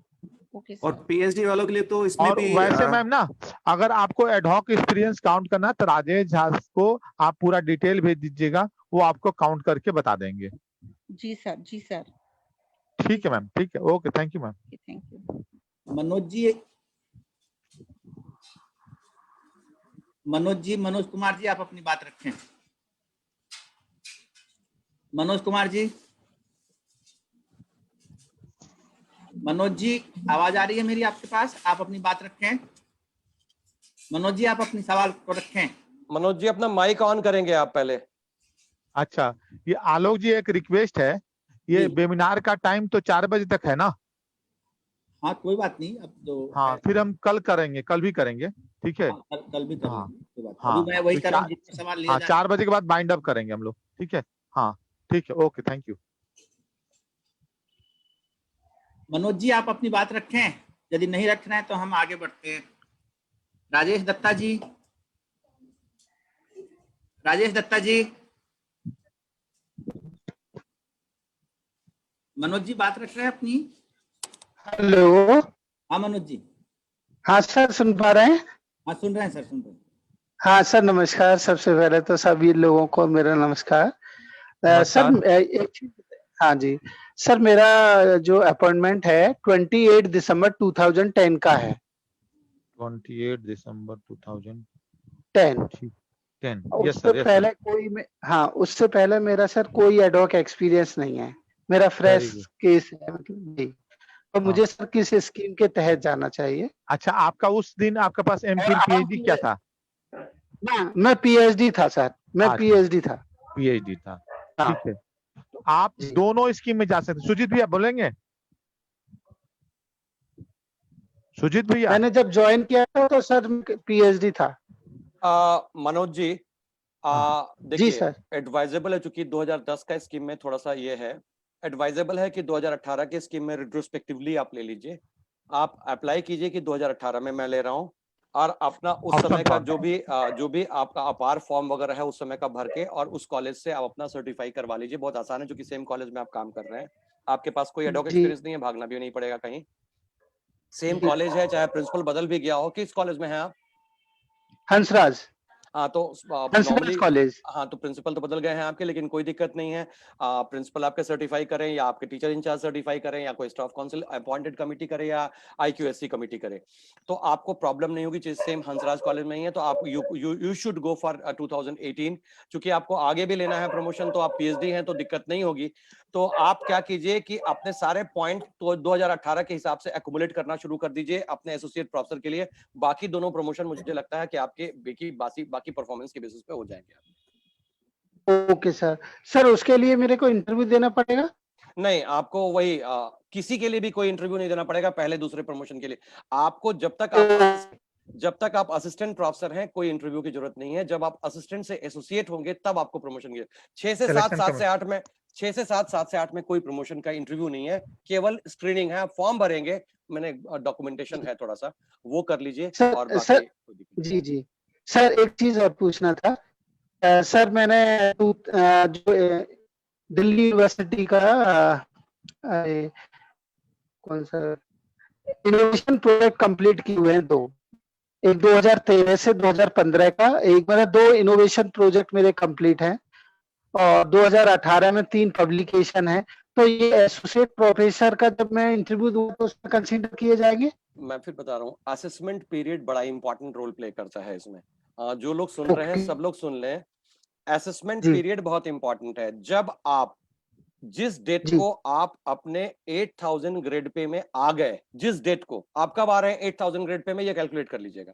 ओके और सर। पीएचडी वालों के लिए तो इसमें और भी वैसे मैम ना, अगर आपको एडहॉक एक्सपीरियंस काउंट करना है तो राजेश झा को आप पूरा डिटेल भेज दीजिएगा, वो आपको काउंट करके बता देंगे। जी सर जी सर। ठीक है मैम, ठीक है, okay, thank you ma'am. Thank you. Manoj Kumar ji आप अपनी बात रखें। मनोज कुमार जी, मनोज जी आवाज आ रही है मेरी आपके पास? आप अपनी बात रखें। मनोज जी आप अपनी सवाल को रखें। मनोज जी अपना माइक ऑन करेंगे आप पहले। अच्छा, ये आलोक जी एक रिक्वेस्ट है, ये वेबिनार का टाइम तो 4 बजे तक है ना? हाँ कोई बात नहीं, अब तो हाँ, फिर हम कल करेंगे, कल भी करेंगे, ठीक है? हाँ, कल भी कर हाँ लेंगे, कोई बात नहीं। हाँ, अभी मैं वही तो कर रहा हूँ जितना सवाल लिया हाँ, जा 4 बजे के बाद बाइंड अप करेंगे हम लोग, ठीक है? हाँ ठीक है, okay, thank you. Manoj ji आप अपनी बात रखें, यदि नहीं रख रहे हैं तो हम आगे बढ़ते हैं। राजेश दत्ता जी, राजेश दत्ता जी, मनोज जी बात रख रहे हैं अपनी? हेलो। हाँ मनोज जी। हाँ सर, सुन पा रहे हैं? हाँ सुन रहे हैं सर, सुन रहे हैं। हाँ सर, नमस्कार। सबसे पहले तो सभी लोगों को मेरा नमस्कार। सर एक चीज, हाँ जी सर, मेरा जो अपॉइंटमेंट है 28 दिसंबर 2010 का है। 28 दिसंबर 10। 10, यस उससे सर, यस पहले सर। कोई हाँ, उससे पहले मेरा सर कोई एडहॉक एक्सपीरियंस नहीं है, मेरा फ्रेश केस है मतलब जी। तो मुझे सर किस स्कीम के तहत जाना चाहिए? अच्छा, आपका उस दिन आपके पास एमफिल पीएचडी क्या था? मैं पीएचडी था सर, मैं पीएचडी था। पीएचडी था, ठीक है। तो आप दोनों स्कीम में जा सकते। सुजीत भैया बोलेंगे? सुजीत भैया, मैंने जब ज्वाइन किया था तो सर पीएचडी था। मनोज जी जी देखिए, सर। एडवाइजेबल है, चूंकि 2010 का स्कीम में थोड़ा सा ये है, एडवाइजेबल है कि 2018 के स्कीम में रिट्रोस्पेक्टिवली आप ले लीजिए। आप अप्लाई कीजिए कि 2018 में मैं ले रहा हूँ, और अपना उस समय का जो भी आपका अपार फॉर्म वगैरह है उस समय का भर के और उस कॉलेज से आप अपना सर्टिफाई करवा लीजिए। बहुत आसान है, क्योंकि सेम कॉलेज में आप काम कर रहे हैं, आपके पास कोई एडहॉक एक्सपीरियंस नहीं है, भागना भी नहीं पड़ेगा कहीं। सेम कॉलेज है, चाहे प्रिंसिपल बदल भी गया हो। किस कॉलेज में है आप? हंसराज। हाँ तो हंसराज नॉर्मली कॉलेज। हाँ, तो प्रिंसिपल तो बदल गए हैं आपके, लेकिन कोई दिक्कत नहीं है। प्रिंसिपल आपके सर्टिफाई करें या आपके टीचर इंचार्ज सर्टिफाई करें या कोई स्टाफ काउंसिल अपॉइंटेड कमेटी करे या आईक्यूएससी कमेटी करे, तो आपको प्रॉब्लम नहीं होगी। चीज सेम हंसराज कॉलेज में ही है, तो आप यू शुड गो फॉर 2018। चूंकि आपको आगे भी लेना है प्रमोशन, तो आप पीएचडी हैं तो दिक्कत नहीं होगी। तो आप क्या कीजिए कि अपने सारे पॉइंट तो 2018 के हिसाब से एक्युमुलेट करना शुरू कर दीजिए अपने एसोसिएट प्रोफेसर के लिए। बाकी दोनों प्रमोशन मुझे लगता है कि आपके बाकी परफॉर्मेंस के बेसिस पे हो जाएंगे। Okay sir. सर उसके लिए मेरे को इंटरव्यू देना पड़ेगा? नहीं, आपको वही किसी के लिए भी कोई इंटरव्यू नहीं देना पड़ेगा पहले दूसरे प्रमोशन के लिए। आपको जब तक आप असिस्टेंट प्रोफेसर हैं कोई इंटरव्यू की जरूरत नहीं है। जब आप असिस्टेंट से एसोसिएट होंगे तब आपको प्रमोशन की 6 से 7, 7 से 8 में 6 से 7, 7 से 8 में कोई प्रमोशन का इंटरव्यू नहीं है, केवल स्क्रीनिंग है। आप फॉर्म भरेंगे, मैंने डॉक्यूमेंटेशन है थोड़ा सा, वो कर लीजिए और बाकी सर जी जी सर, एक चीज और पूछना था। सर मैंने जो दिल्ली यूनिवर्सिटी का कौन सा इनोवेशन प्रोजेक्ट कंप्लीट किए हुए हैं 2, एक 2013 से 2015 का, एक मेरा 2 इनोवेशन प्रोजेक्ट मेरे कंप्लीट हैं और 2018 में 3 पब्लिकेशन है। तो ये एसोसिएट प्रोफेसर का जब मैं इंटरव्यू दूं तो उसमें कंसीडर किए जाएंगे? मैं फिर बता रहा हूँ, असेसमेंट पीरियड बड़ा इंपॉर्टेंट रोल प्ले करता है इसमें। जो लोग सुन रहे हैं सब लोग सुन लें, असेसमेंट पीरियड बहुत इंपॉर्टेंट है। जब आप जिस डेट को आप अपने 8000 ग्रेड पे में आ गए, जिस डेट को आप कब आ रहे हैं 8000 ग्रेड पे में, ये कैलकुलेट कर लीजिएगा।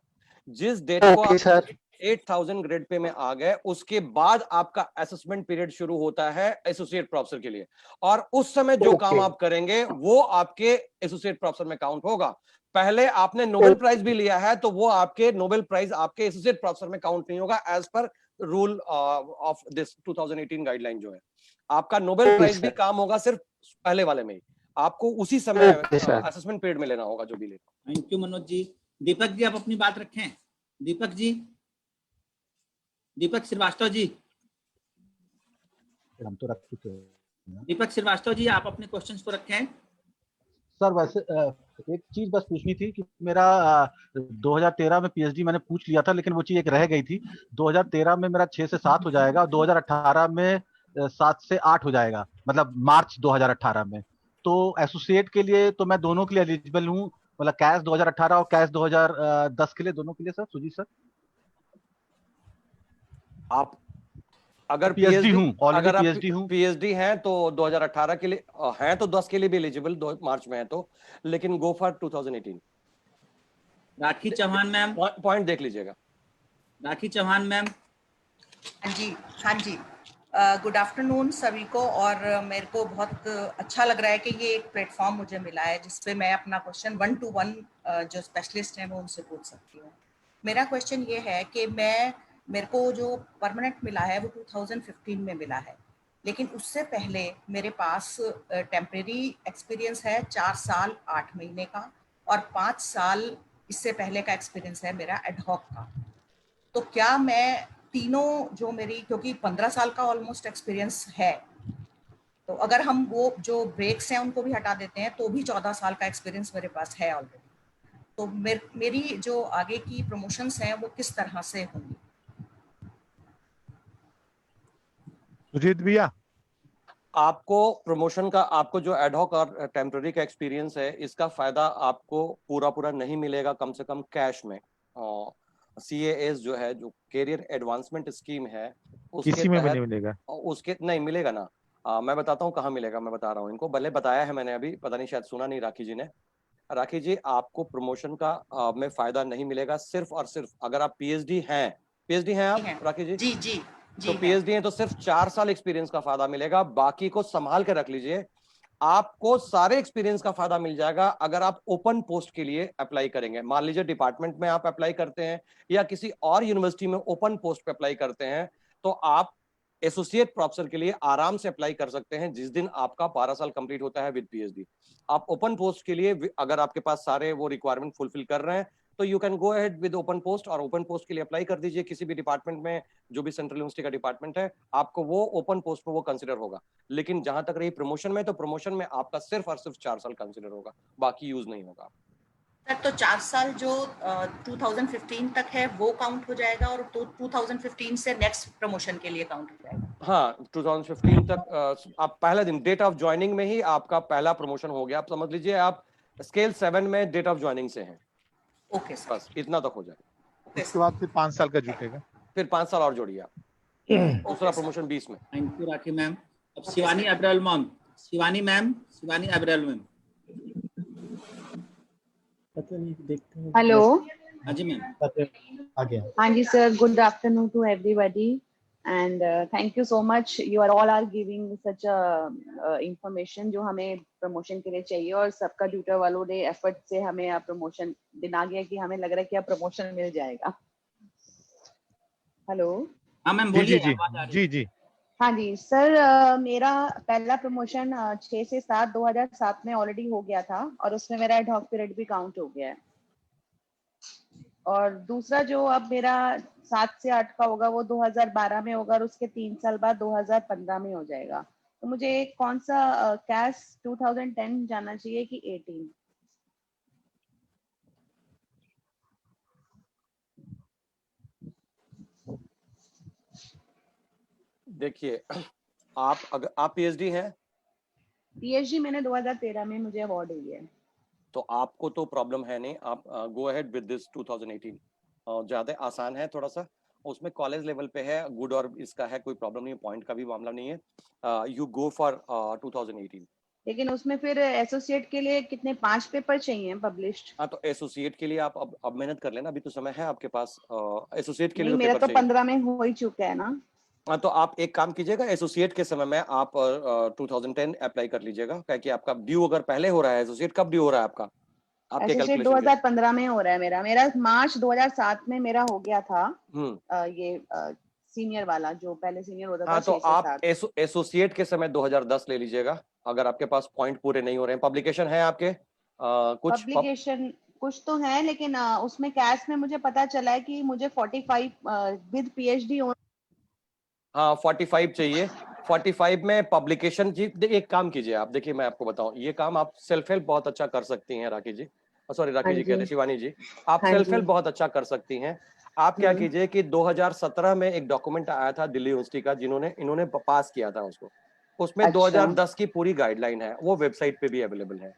जिस डेट को आप 8000 ग्रेड पे में आ गए, उसके बाद आपका असेसमेंट पीरियड शुरू होता है एसोसिएट प्रोफेसर के लिए, और उस समय जो काम आप करेंगे वो आपके एसोसिएट प्रोफेसर में काउंट होगा। पहले आपने नोबेल प्राइज भी लिया है तो वो आपके नोबेल प्राइज आपके एसोसिएट प्रोफेसर में काउंट नहीं होगा, as per rule of this 2018 guideline जो है। आपका नोबेल प्राइज भी काम होगा सिर्फ पहले वाले में ही, आपको उसी समय असेसमेंट पीरियड में लेना होगा जो भी लेना। Thank you Manoj ji. दीपक जी आप अपनी बात रखें। दीपक जी, दीपक श्रीवास्तव जी, हम तो रख चुके हैं। दीपक श्रीवास्तव जी आप अपने क्वेश्चंस को रखें। सर वैसे एक चीज बस पूछनी थी कि मेरा 2013 में पीएचडी मैंने पूछ लिया था, लेकिन वो चीज एक रह गई थी। 2013 में मेरा 6 से 7 हो जाएगा और 2018 में 7 से 8 हो जाएगा, मतलब मार्च 2018 में। तो एसोसिएट के लिए तो मैं दोनों के लिए एलिजिबल हूँ, मतलब कैश 2018 और कैश 2010 के लिए, दोनों के लिए सर? सुजीत सर, आप अगर पीएचडी हूँ, अगर आप पीएचडी हूँ, पीएचडी हैं तो 2018 के लिए हैं तो 10 के लिए भी एलिजिबल, मार्च में है तो, लेकिन go for 2018। Rakhi Chauhan ma'am, point देख लीजिएगा। राखी चौहान मैम। हाँ जी, हाँ जी, गुड आफ्टरनून सभी को। और मेरे को बहुत अच्छा लग रहा है कि ये एक प्लेटफॉर्म मुझे मिला है जिसपे मैं अपना क्वेश्चन 1 to 1 जो स्पेशलिस्ट हैं वो उनसे पूछ सकती हूँ। मेरा क्वेश्चन ये है कि मेरे को जो परमानेंट मिला है वो 2015 में मिला है, लेकिन उससे पहले मेरे पास टेम्परेरी एक्सपीरियंस है 4 साल 8 महीने का, और 5 साल इससे पहले का एक्सपीरियंस है मेरा एडहॉक का। तो क्या मैं तीनों जो मेरी, क्योंकि 15 साल का ऑलमोस्ट एक्सपीरियंस है, तो अगर हम वो जो ब्रेक्स हैं उनको भी हटा देते हैं तो भी 14 साल का एक्सपीरियंस मेरे पास है ऑलरेडी। तो मेरी जो आगे की प्रमोशंस हैं वो किस तरह से होंगी? सुजीत भैया, आपको प्रमोशन का, आपको जो एडहॉक और टेम्पररी का एक्सपीरियंस है, इसका फायदा आपको पूरा नहीं मिलेगा, कम से कम कैश में। CAS जो है, जो कैरियर एडवांसमेंट स्कीम है, उसके किसी में भी तहत नहीं मिलेगा। उसके नहीं मिलेगा ना। मैं बताता हूँ कहाँ मिलेगा, मैं बता रहा हूँ इनको, भले बताया है मैंने अभी, पता नहीं शायद सुना नहीं राखी जी ने। राखी जी, आपको प्रमोशन का में फायदा नहीं मिलेगा सिर्फ और सिर्फ अगर आप पीएचडी हैं। पीएचडी हैं आप राखी जी? जी जी जी। तो पीएचडी है तो सिर्फ 4 साल एक्सपीरियंस का फायदा मिलेगा, बाकी को संभाल के रख लीजिए। आपको सारे एक्सपीरियंस का फायदा मिल जाएगा अगर आप ओपन पोस्ट के लिए अप्लाई करेंगे। मान लीजिए डिपार्टमेंट में आप अप्लाई करते हैं या किसी और यूनिवर्सिटी में ओपन पोस्ट पे अप्लाई करते हैं, तो आप एसोसिएट प्रोफेसर के लिए आराम से अप्लाई कर सकते हैं जिस दिन आपका 12 साल कंप्लीट होता है विद पीएचडी। आप ओपन पोस्ट के लिए अगर आपके पास सारे वो रिक्वायरमेंट फुलफिल कर रहे हैं तो you can go ahead with open post, और ओपन पोस्ट के लिए अप्लाई कर दीजिए किसी भी डिपार्टमेंट में, जो भी सेंट्रल यूनिवर्सिटी का डिपार्टमेंट है, आपको वो ओपन पोस्ट पे वो कंसीडर होगा। लेकिन जहां तक रही प्रमोशन में, तो प्रमोशन में आपका सिर्फ और सिर्फ 4 साल कंसीडर होगा, बाकी यूज नहीं होगा। सर तो 4 साल जो 2015 तक है वो काउंट हो जाएगा, और तो 2015 से नेक्स्ट प्रमोशन के लिए काउंट हो जाएगा? हाँ, 2015 तक आप पहले दिन डेट ऑफ ज्वाइनिंग में ही आपका पहला प्रमोशन हो गया। आप समझ लीजिए आप स्केल 7 में डेट ऑफ ज्वाइनिंग से हैं। ओके सर, बस इतना तक हो जाएगा। उसके बाद फिर 5 साल का जुटेगा, फिर 5 साल और जोड़िए आप। दूसरा प्रमोशन 20 में। Thank you Rakhi ma'am. अब Shivani Abral ma'am, Shivani ma'am, Shivani Abral ma'am. Hello. हाँ जी मैम। हाँ जी sir, good afternoon to everybody and thank you so much, you are all are giving such information जो हमें प्रमोशन के लिए चाहिए, और सबका ट्यूटर वालों ने एफर्ट से हमें प्रमोशन दिन आ गया कि हमें लग रहा है कि अब प्रमोशन मिल जाएगा। हेलो। हाँ मैम जी बोलिए। जी जी जी जी। हाँ जी सर, मेरा पहला प्रमोशन 6 से 7 2007 में ऑलरेडी हो गया था और उसमें मेरा एड हॉक पीरियड भी काउंट हो गया है। और दूसरा जो अब मेरा 7 से 8 का होगा वो 2012 में होगा और उसके 3 साल बाद 2015 में हो जाएगा। तो मुझे कौन सा कैश 2010 जाना चाहिए कि 18? देखिए, आप पीएचडी हैं? पीएचडी मैंने 2013 में मुझे अवार्ड हुई है। तो आपको तो प्रॉब्लम है नहीं, आप गो अहेड विद दिस 2018। ज्यादा आसान है थोड़ा सा, उसमें कॉलेज लेवल पे है, गुड और इसका है, कोई प्रॉब्लम नहीं है, पॉइंट का भी मामला नहीं है। You go for 2018। लेकिन उसमें फिर एसोसिएट के लिए कितने 5 पेपर चाहिए पब्लिश्ड? हाँ, तो एसोसिएट के लिए आप अब मेहनत कर लेना, अभी तो समय है आपके पास। एसोसिएट के नहीं, लिए मेरा पेपर तो चाहिए। 15 में हो ही चुका है ना। हाँ, तो आप एक काम कीजिएगा, एसोसिएट के समय में आप 2010 अप्लाई कर लीजिएगा, क्योंकि आपका ड्यू अगर पहले हो रहा है, एसोसिएट कब ड्यू हो रहा है आपका? आपके एसोसिएट कैलकुलेशन के 2015 में हो रहा है मेरा मार्च 2007 में मेरा हो गया था। ये सीनियर वाला जो पहले सीनियर होता था। हाँ, तो 6 से आप 7 एसोसिएट के समय 2010 ले लीजिएगा, अगर आपके पास पॉइंट पूरे नहीं हो रहे हैं। पब्लिकेशन है आपके कुछ पब्लिकेशन कुछ तो है, लेकिन उसमें कैश में मुझे पता चला है कि मुझे 45 विद पीएचडी। हाँ, 45 चाहिए। 45 में पब्लिकेशन जी। एक काम कीजिए आप, देखिए मैं आपको बताऊं, ये काम आप सेल्फ हेल्प बहुत अच्छा कर सकती हैं राखी जी, सॉरी राखी जी कह रहे, शिवानी जी, आप सेल्फ हेल्प बहुत अच्छा कर सकती हैं। आप क्या कीजिए कि 2017 में एक डॉक्यूमेंट आया था दिल्ली यूनिवर्सिटी का, इन्होंने पास किया था उसको, उसमें 2010 की पूरी गाइडलाइन है, वो वेबसाइट पे भी अवेलेबल है।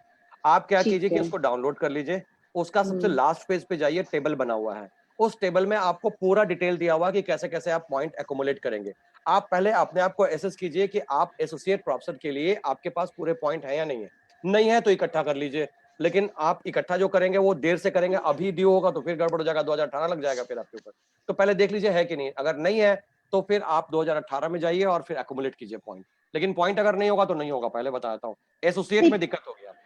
आप क्या कीजिए कि उसको डाउनलोड कर लीजिए, उसका सबसे लास्ट पेज पे जाइए, टेबल बना हुआ है, उस टेबल में आपको पूरा डिटेल दिया हुआ कि कैसे कैसे आप पॉइंट एकोमुलेट करेंगे। आप पहले अपने आप को एसेस कीजिए कि आप एसोसिएट प्रोफेसर के लिए आपके पास पूरे पॉइंट है या नहीं है। नहीं है तो इकट्ठा कर लीजिए, लेकिन आप इकट्ठा जो करेंगे वो देर से करेंगे, अभी ड्यू होगा तो फिर गड़बड़ हो जाएगा, 2018 लग जाएगा फिर आपके ऊपर। तो पहले देख लीजिए है कि नहीं, अगर नहीं है तो फिर आप 2018 में जाइए और फिर एकोमुलेट कीजिए पॉइंट। लेकिन पॉइंट अगर नहीं होगा तो नहीं होगा, पहले बताता हूँ। एसोसिएट में दिक्कत होगी आपको,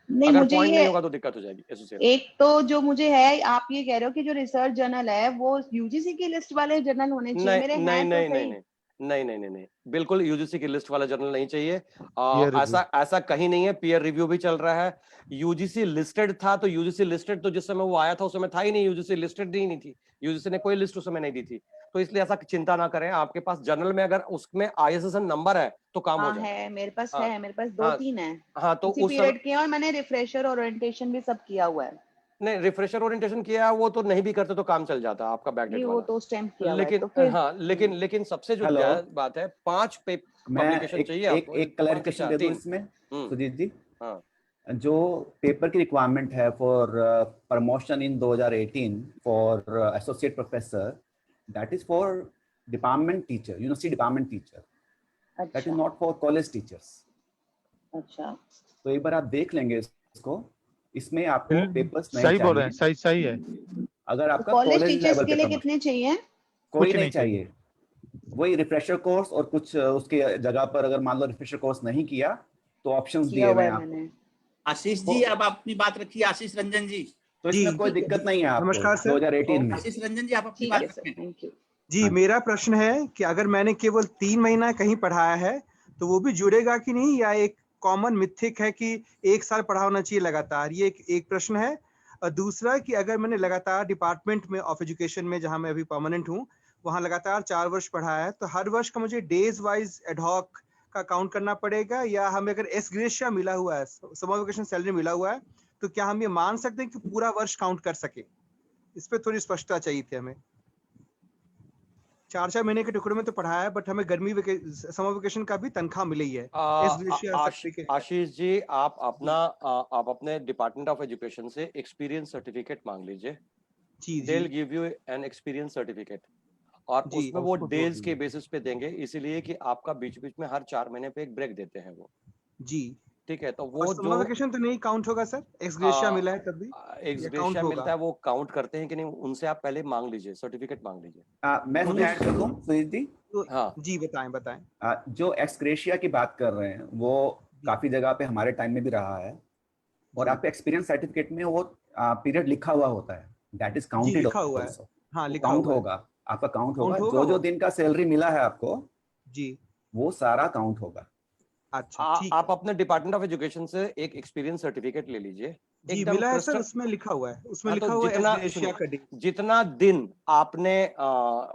नहीं, अगर मुझे पॉइंट ये नहीं होगा तो दिक्कत हो जाएगी एसोसिएट। एक तो जो मुझे है, आप ये कह रहे हो कि जो रिसर्च जर्नल है वो यूजीसी की लिस्ट वाले जर्नल होने चाहिए। मेरे नहीं हैं तो नहीं सही। नहीं नहीं नहीं नहीं नहीं, बिल्कुल यूजीसी की लिस्ट वाला जर्नल नहीं चाहिए। Peer review। ऐसा कहीं नहीं है, पीयर रिव्यू भी चल रहा है। यूजीसी लिस्टेड था, तो यूजीसी लिस्टेड तो जिस समय वो आया था उस समय था ही नहीं, यूजीसी लिस्टेड ही नहीं थी, यूजीसी ने कोई लिस्ट उस समय नहीं दी थी। तो इसलिए ऐसा चिंता ना करें, आपके पास जर्नल में अगर उसमें आईएसएन नंबर है तो काम हो हाँ जाएगा। है, मेरे पास हाँ, है, मेरे पास हाँ, 2-3 है। हाँ, तो उसी उस समय पीरियड के हैं और मैंने रिफ्रेशर और ओरिएंटेशन भी सब किया हुआ है। नहीं, रिफ्रेशर ओरिएंटेशन किया वो तो नहीं भी करते तो काम चल जाता आपका बैकडेट नहीं, वो वाला। तो स्टैम्प किया हुआ है लेकिन तो फिर। हाँ, लेकिन सबसे जो हेलो। ज्यादा बात है, 5 मैं पब्लिकेशन चाहिए आपको। एक क्लैरिफिकेशन दे दूं इसमें सुजीत जी। जो पेपर की रिक्वायरमेंट है for promotion in 2018 for associate professor, that is for department teacher, university department teacher, that is not for college teachers. अच्छा, तो एक बार आप देख लेंगे इसको, इसमें आपको पेपर्स नहीं सही बोल रहे हैं, चाहिए। सही है। अगर आपका कॉलेज कॉलेज टीचर्स लेवल के पे लिए प्रमोशन कितने चाहिए? कोई कुछ नहीं नहीं चाहिए, वही रिफ्रेशर कोर्स और कुछ उसके जगह पर अगर मान लो रिफ्रेशर कोर्स नहीं किया तो ऑप्शंस किया दिए हुआ हुए है हैं आपको। मैंने। आशीष जी, अब आप अपनी बात रखिए। आशीष रंजन जी, तो इसमें कोई दिक्कत नहीं है आपको। नमस्कार सर। 2018 में आशीष रंजन जी, आप अपनी ठीक बात है सर, रखें। Thank you. जी, मेरा प्रश्न है कि अगर मैंने केवल 3 महीना कहीं पढ़ाया है तो वो भी जुड़ेगा कि नहीं, या एक कॉमन मिथिक है कि 1 साल पढ़ा होना चाहिए लगातार? ये एक प्रश्न है। और दूसरा कि अगर मैंने लगातार डिपार्टमेंट में ऑफ एजुकेशन में, जहां मैं अभी परमानेंट हूँ, वहां लगातार 4 वर्ष पढ़ाया है, तो हर वर्ष का मुझे डेज वाइज एडहॉक का काउंट करना पड़ेगा, या हमें अगर एस ग्रेशिया मिला हुआ है, समर वेकेशन सैलरी मिला हुआ है, तो क्या हम ये मान सकते हैं कि पूरा वर्ष काउंट कर सके? इस पे थोड़ी स्पष्टता चाहिए थी हमें। 4-4 महीने के टुकड़े में तो पढ़ाया है, बट हमें गर्मी समर वेकेशन का भी तनख्वाह मिली है। आशीष जी, आप अपने डिपार्टमेंट ऑफ एजुकेशन से एक्सपीरियंस सर्टिफिकेट मांग लीजिए। They will give you an experience certificate, और उसमें वो डेज के बेसिस पे देंगे, इसीलिए कि आपका बीच बीच में हर 4 महीने पे एक ब्रेक देते हैं वो। जी, ठीक है, तो वो समर वेकेशन तो नहीं काउंट होगा सर? एक्स ग्रेशिया मिला है तब भी एक्स ग्रेशिया मिलता है, वो काउंट करते हैं कि नहीं, उनसे आप पहले मांग लीजिए, सर्टिफिकेट मांग लीजिए। मैं इसमें ऐड कर दूं सुजीत जी? हाँ जी, बताएं। जो एक्स ग्रेशिया की बात कर रहे हैं वो काफी जगह पे हमारे टाइम में भी रहा है, और आपके एक्सपीरियंस सर्टिफिकेट में वो पीरियड लिखा हुआ होता है, दैट इज काउंटेड। लिखा हुआ है, हाँ, लिखा काउंट हुआ है। होगा, आपका काउंट होगा। होगा जो दिन का सैलरी मिला है आपको जी, वो सारा काउंट होगा। अच्छा ठीक आप अपने डिपार्टमेंट ऑफ एजुकेशन से एक एक्सपीरियंस सर्टिफिकेट ले लीजिए, जी एकदम मिला है सर, क्रिस्टल। उसमें लिखा हुआ है, उसमें हाँ, लिखा तो हुआ है जितना एस एशिया का डे। जितना दिन आपने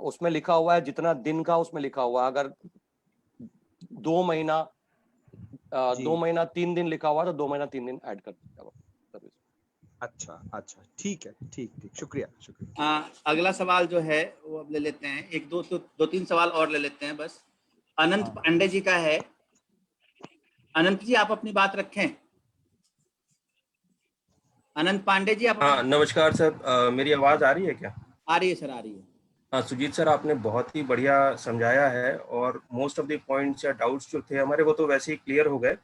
उसमें लिखा हुआ है, जितना दिन का उसमें लिखा हुआ है, अगर 2 महीना 2 महीना 3 दिन लिखा हुआ है तो 2 महीना 3 दिन ऐड कर दीजिएगा सर्विस। अच्छा अच्छा ठीक है, ठीक ठीक, शुक्रिया शुक्रिया। अगला सवाल जो है वो अब ले लेते हैं, एक दो तीन सवाल और ले लेते हैं बस। अनंत पांडे जी का है। अनंत जी आप अपनी बात रखें। अनंत पांडे जी आप। हाँ नमस्कार सर, मेरी आवाज आ रही है क्या? आ रही है सर, आ रही है। हाँ सुजीत सर, आपने बहुत ही बढ़िया समझाया है और मोस्ट ऑफ द पॉइंट्स या डाउट्स जो थे हमारे वो तो वैसे ही क्लियर हो गए।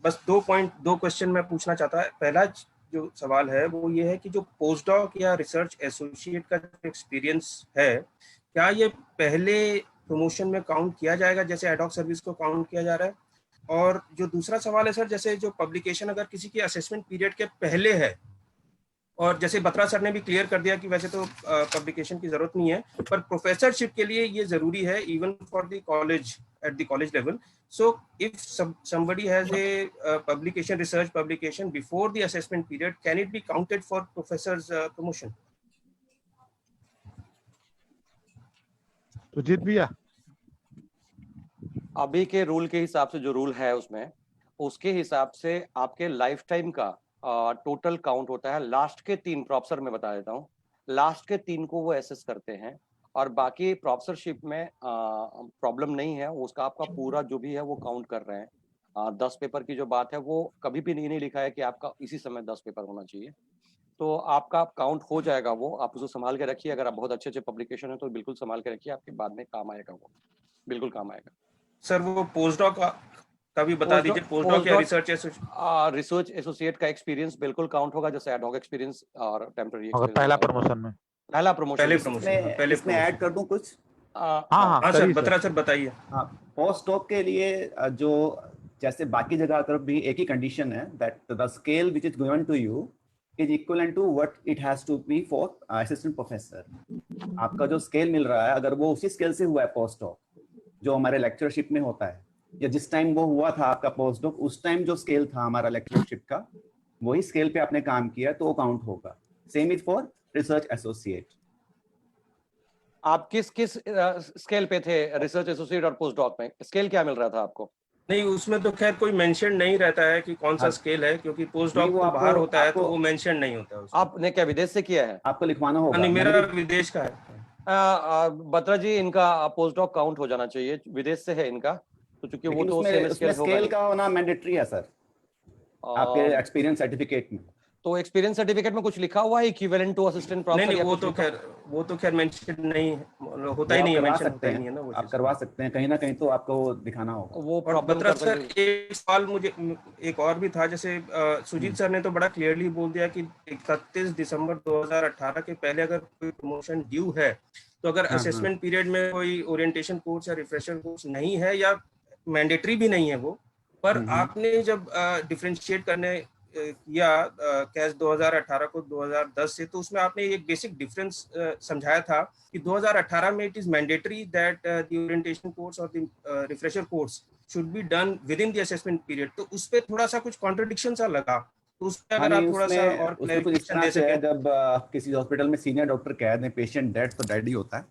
बस 2 क्वेश्चन मैं पूछना चाहता है। पहला जो सवाल है वो ये है कि जो पोस्ट डॉक या रिसर्च एसोसिएट का जो एक्सपीरियंस है, क्या ये पहले प्रमोशन में काउंट किया जाएगा जैसे एडॉक सर्विस को काउंट किया जा रहा है? और जो दूसरा सवाल है सर, जैसे जो पब्लिकेशन अगर किसी के असेसमेंट पीरियड के पहले है, और जैसे बत्रा सर ने भी क्लियर कर दिया कि वैसे तो पब्लिकेशन की जरूरत नहीं है, पर प्रोफेसरशिप के लिए ये जरूरी है even for the college at the college level. So if somebody has a publication, research publication before the assessment period, can it be counted for professor's promotion? Sujit भैया, अभी के रूल के हिसाब से जो रूल है उसमें, उसके हिसाब से आपके लाइफ टाइम का टोटल काउंट होता है। लास्ट के 3 प्रोफेसर मैं बता देता हूँ, लास्ट के 3 को वो एसेस करते हैं और बाकी प्रोफेसरशिप में प्रॉब्लम नहीं है, उसका आपका पूरा जो भी है वो काउंट कर रहे हैं। 10 पेपर की जो बात है वो कभी भी नहीं लिखा है कि आपका इसी समय 10 पेपर होना चाहिए, तो आपका काउंट हो जाएगा। वो आप उसको संभाल के रखिए, अगर आप बहुत अच्छे पब्लिकेशन है तो बिल्कुल संभाल के रखिए, आपके बाद में काम आएगा, वो बिल्कुल काम आएगा। सर वो पोस्ट डॉक का भी बता दीजिए, पोस्ट डॉक या रिसर्च एसोसिएट का एक्सपीरियंस बिल्कुल काउंट होगा, जैसे एड हॉक एक्सपीरियंस और टेम्पररी अगर पहला प्रमोशन में पहला प्रमोशन इसमें ऐड कर दूं कुछ? हाँ सर, बत्रा सर बताइए। हाँ, पोस्ट डॉक के लिए जो जैसे बाकी जगह तरफ भी एक ही कंडीशन है, that the scale which is given to you is equivalent to what it has to be for assistant professor. आपका जो स्केल मिल रहा है, अगर वो उसी स्केल से हुआ है पोस्ट डॉक जो हमारे लेक्चरशिप में होता है, या जिस टाइम वो हुआ था आपका पोस्ट डॉक, उस टाइम जो स्केल था हमारा लेक्चरशिप का, वही स्केल पे आपने काम किया तो वो काउंट होगा। Same is for research associate. आप किस स्केल पे थे रिसर्च एसोसिएट और पोस्ट डॉक में? स्केल क्या मिल रहा था आपको? नहीं, उसमें तो खैर कोई मेंशन नहीं रहता है कि कौन सा स्केल है, क्योंकि पोस्ट डॉक तो बाहर होता है तो वो मेंशन नहीं होता है। आपने क्या विदेश से किया है? आपको लिखवाना होगा। नहीं, मेरा विदेश का है। बत्रा जी, इनका पोस्ट डॉक काउंट हो जाना चाहिए, विदेश से है इनका, तो चूंकि वो तो सेम स्केल का होना मैंडेटरी है सर आपके एक्सपीरियंस सर्टिफिकेट में। तो एक्सपीरियंस सर्टिफिकेट में कुछ लिखा हुआ है इक्विवेलेंट टू असिस्टेंट प्रोफेसर? नहीं, वो तो खैर मेंशन नहीं होता ही नहीं है, मेंशन होता ही नहीं है ना वो। आप करवा सकते हैं, कहीं ना कहीं तो आपको वो दिखाना होगा। वो बत्रा सर, एक सवाल मुझे एक और भी था, जैसे सुजीत सर ने तो बड़ा क्लियरली बोल दिया कि 31 दिसंबर 2018 के पहले अगर कोई प्रमोशन ड्यू है, तो अगर असेसमेंट पीरियड में कोई ओरिएंटेशन कोर्स या रिफ्रेशर कोर्स नहीं है या मैंडेटरी भी नहीं है वो, पर आपने जब डिफरेंशिएट करने किया कैश 2018 को 2010 से, तो उसमें आपने एक बेसिक डिफरेंस समझाया था कि 2018 में it is mandatory that the orientation course और the refresher course should be done within the assessment period. तो उस पे थोड़ा सा कुछ कॉन्ट्रडिक्शन सा लगा, तो उस पे अगर आप थोड़ा सा और क्लैरिफिकेशन दे सकें। जब किसी हॉस्पिटल में सीनियर डॉक्टर कह दें पेशेंट डेड, तो डेड ही होता है।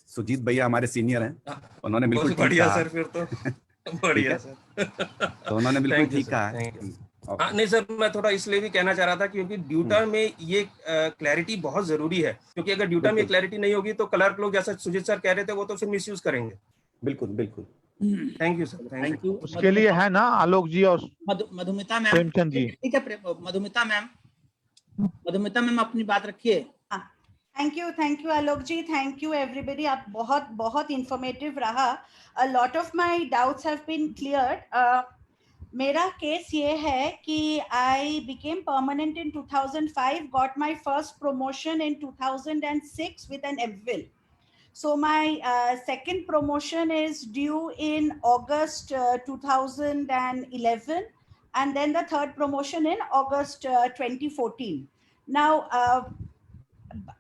सुजीत भैया हमारे सीनियर हैं, उन्होंने बिल्कुल बढ़िया सर, फिर तो बढ़िया सर, तो उन्होंने बिल्कुल ठीक कहा है। नहीं सर, मैं थोड़ा इसलिए भी कहना चाह रहा था क्योंकि ड्यूटा में ये क्लैरिटी बहुत जरूरी है, क्योंकि अगर ड्यूटा में क्लैरिटी नहीं होगी तो क्लर्क लोग, जैसा सुजीत सर कह रहे थे, वो तो फिर मिसयूज करेंगे। बिल्कुल बिल्कुल। Thank you sir, thank you. उसके लिए है ना आलोक जी और मधुमिता मैम। प्रेमचंद जी। ठीक है, मधुमिता मैम अपनी बात रखिए। Thank you Alok ji, thank you everybody. आप बहुत इंफॉर्मेटिव रहा। A lot of my doubts have been cleared. मेरा केस ये है कि I became permanent in 2005, got my first promotion in 2006 with an MPhil. So my second promotion is due in August 2011, and then the third promotion in August 2014. Now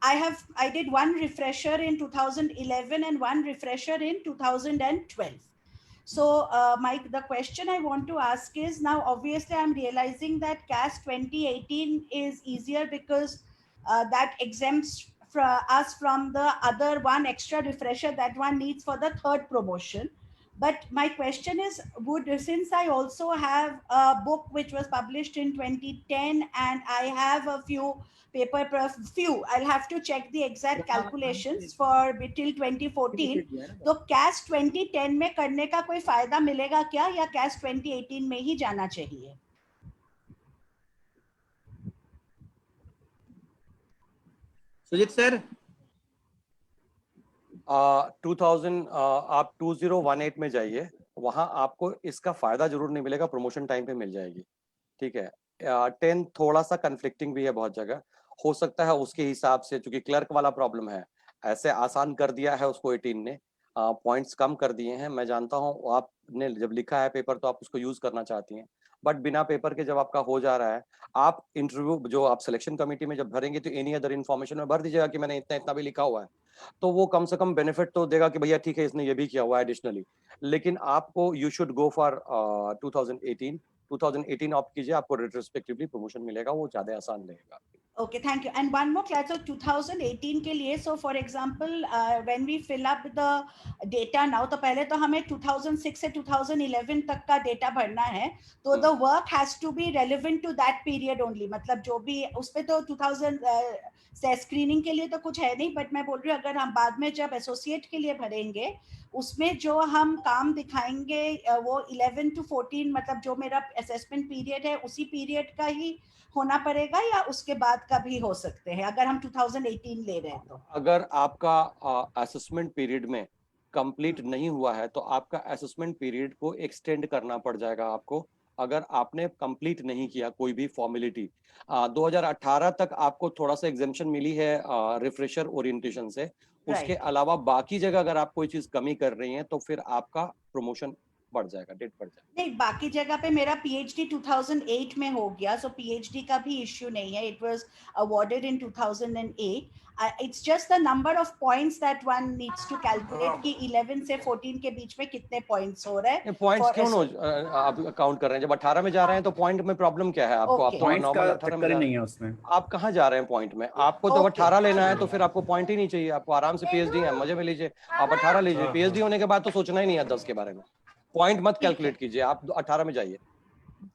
I did one refresher in 2011 and one refresher in 2012. So the question I want to ask is, now obviously I'm realizing that CAS 2018 is easier because that exempts us from the other one extra refresher that one needs for the third promotion. But my question is, since I also have a book which was published in 2010 and I have a few I'll have to check the exact calculations for till 2014, तो CAS 2010 में करने का कोई फायदा मिलेगा क्या, या CAS 2018 में ही जाना चाहिए? सुजीत सर, 2000 आप 2018 में जाइए, वहां आपको इसका फायदा जरूर नहीं मिलेगा, प्रमोशन टाइम पे मिल जाएगी, ठीक है। 10 थोड़ा सा कन्फ्लिक्टिंग भी है बहुत जगह, हो सकता है उसके हिसाब से, क्योंकि क्लर्क वाला प्रॉब्लम है, ऐसे आसान कर दिया है उसको 18 ने, पॉइंट्स कम कर दिए हैं। मैं जानता हूँ आपने जब लिखा है पेपर तो आप उसको यूज करना चाहती हैं, बट बिना पेपर के जब आपका हो जा रहा है, आप इंटरव्यू जो आप सिलेक्शन कमेटी में जब भरेंगे तो एनी अदर इन्फॉर्मेशन में भर दीजिएगा कि मैंने इतना इतना भी लिखा हुआ है, तो वो कम से कम बेनिफिट तो देगा कि भैया ठीक है इसने ये भी किया हुआ है एडिशनली। लेकिन आपको you should go for 2018 opt कीजिए, आपको रेट्रोस्पेक्टिवली प्रमोशन मिलेगा, वो ज्यादा आसान रहेगा। Okay, thank you. And one more class of 2018 के लिए, so for example, when we fill up the data now, तो पहले तो हमें 2006 से 2011 तक का डेटा भरना है, तो the work has to be relevant to that period only, मतलब जो भी उस पे तो 2000 से स्क्रीनिंग के लिए तो कुछ है नहीं, बट मैं बोल रही हूँ अगर हम बाद में जब एसोसिएट के लिए भरेंगे, उसमें जो हम काम दिखाएंगे वो 11 to 14, मतलब जो मेरा असेसमेंट पीरियड है उसी पीरियड का ही होना पड़ेगा, या उसके बाद का भी हो सकते हैं अगर हम 2018 ले रहे हैं तो? अगर आपका असेसमेंट पीरियड में कंप्लीट नहीं हुआ है तो आपका असेसमेंट पीरियड को एक्सटेंड करना पड़ जाएगा आपको, अगर आपने कंप्लीट नहीं किया कोई भी फॉर्मेलिटी। 2018 तक आपको थोड़ा सा एग्जेम्पशन मिली है रिफ्रेशर ओरिएंटेशन से, उसके अलावा बाकी जगह अगर आप कोई चीज कमी कर रही हैं तो फिर आपका प्रमोशन बढ़ जाएगा, डेट बढ़ जाएगा। नहीं, बाकी जगह पे मेरा पीएचडी 2008 में हो गया, सो पीएचडी का भी इश्यू नहीं है, it was awarded in 2008। It's just the number of points that one needs to calculate कि 11 से 14 के बीच में कितने पॉइंट्स हो रहे हैं। पॉइंट्स क्यों आप काउंट कर रहे हैं? जब 18 में जा रहे हैं तो पॉइंट में प्रॉब्लम क्या है आपको? आप तो नॉर्मल 18 में नहीं है उसमें, आप कहाँ जा रहे हैं पॉइंट में? आपको तो 18 लेना है तो फिर आपको पॉइंट ही नहीं चाहिए, आपको आराम से पीएचडी है मजे में लीजिए, आप 18 लीजिए, पीएचडी होने के बाद तो सोचना ही नहीं है 10 के बारे में, पॉइंट मत कैलकुलेट कीजिए, आप 18 में जाइए।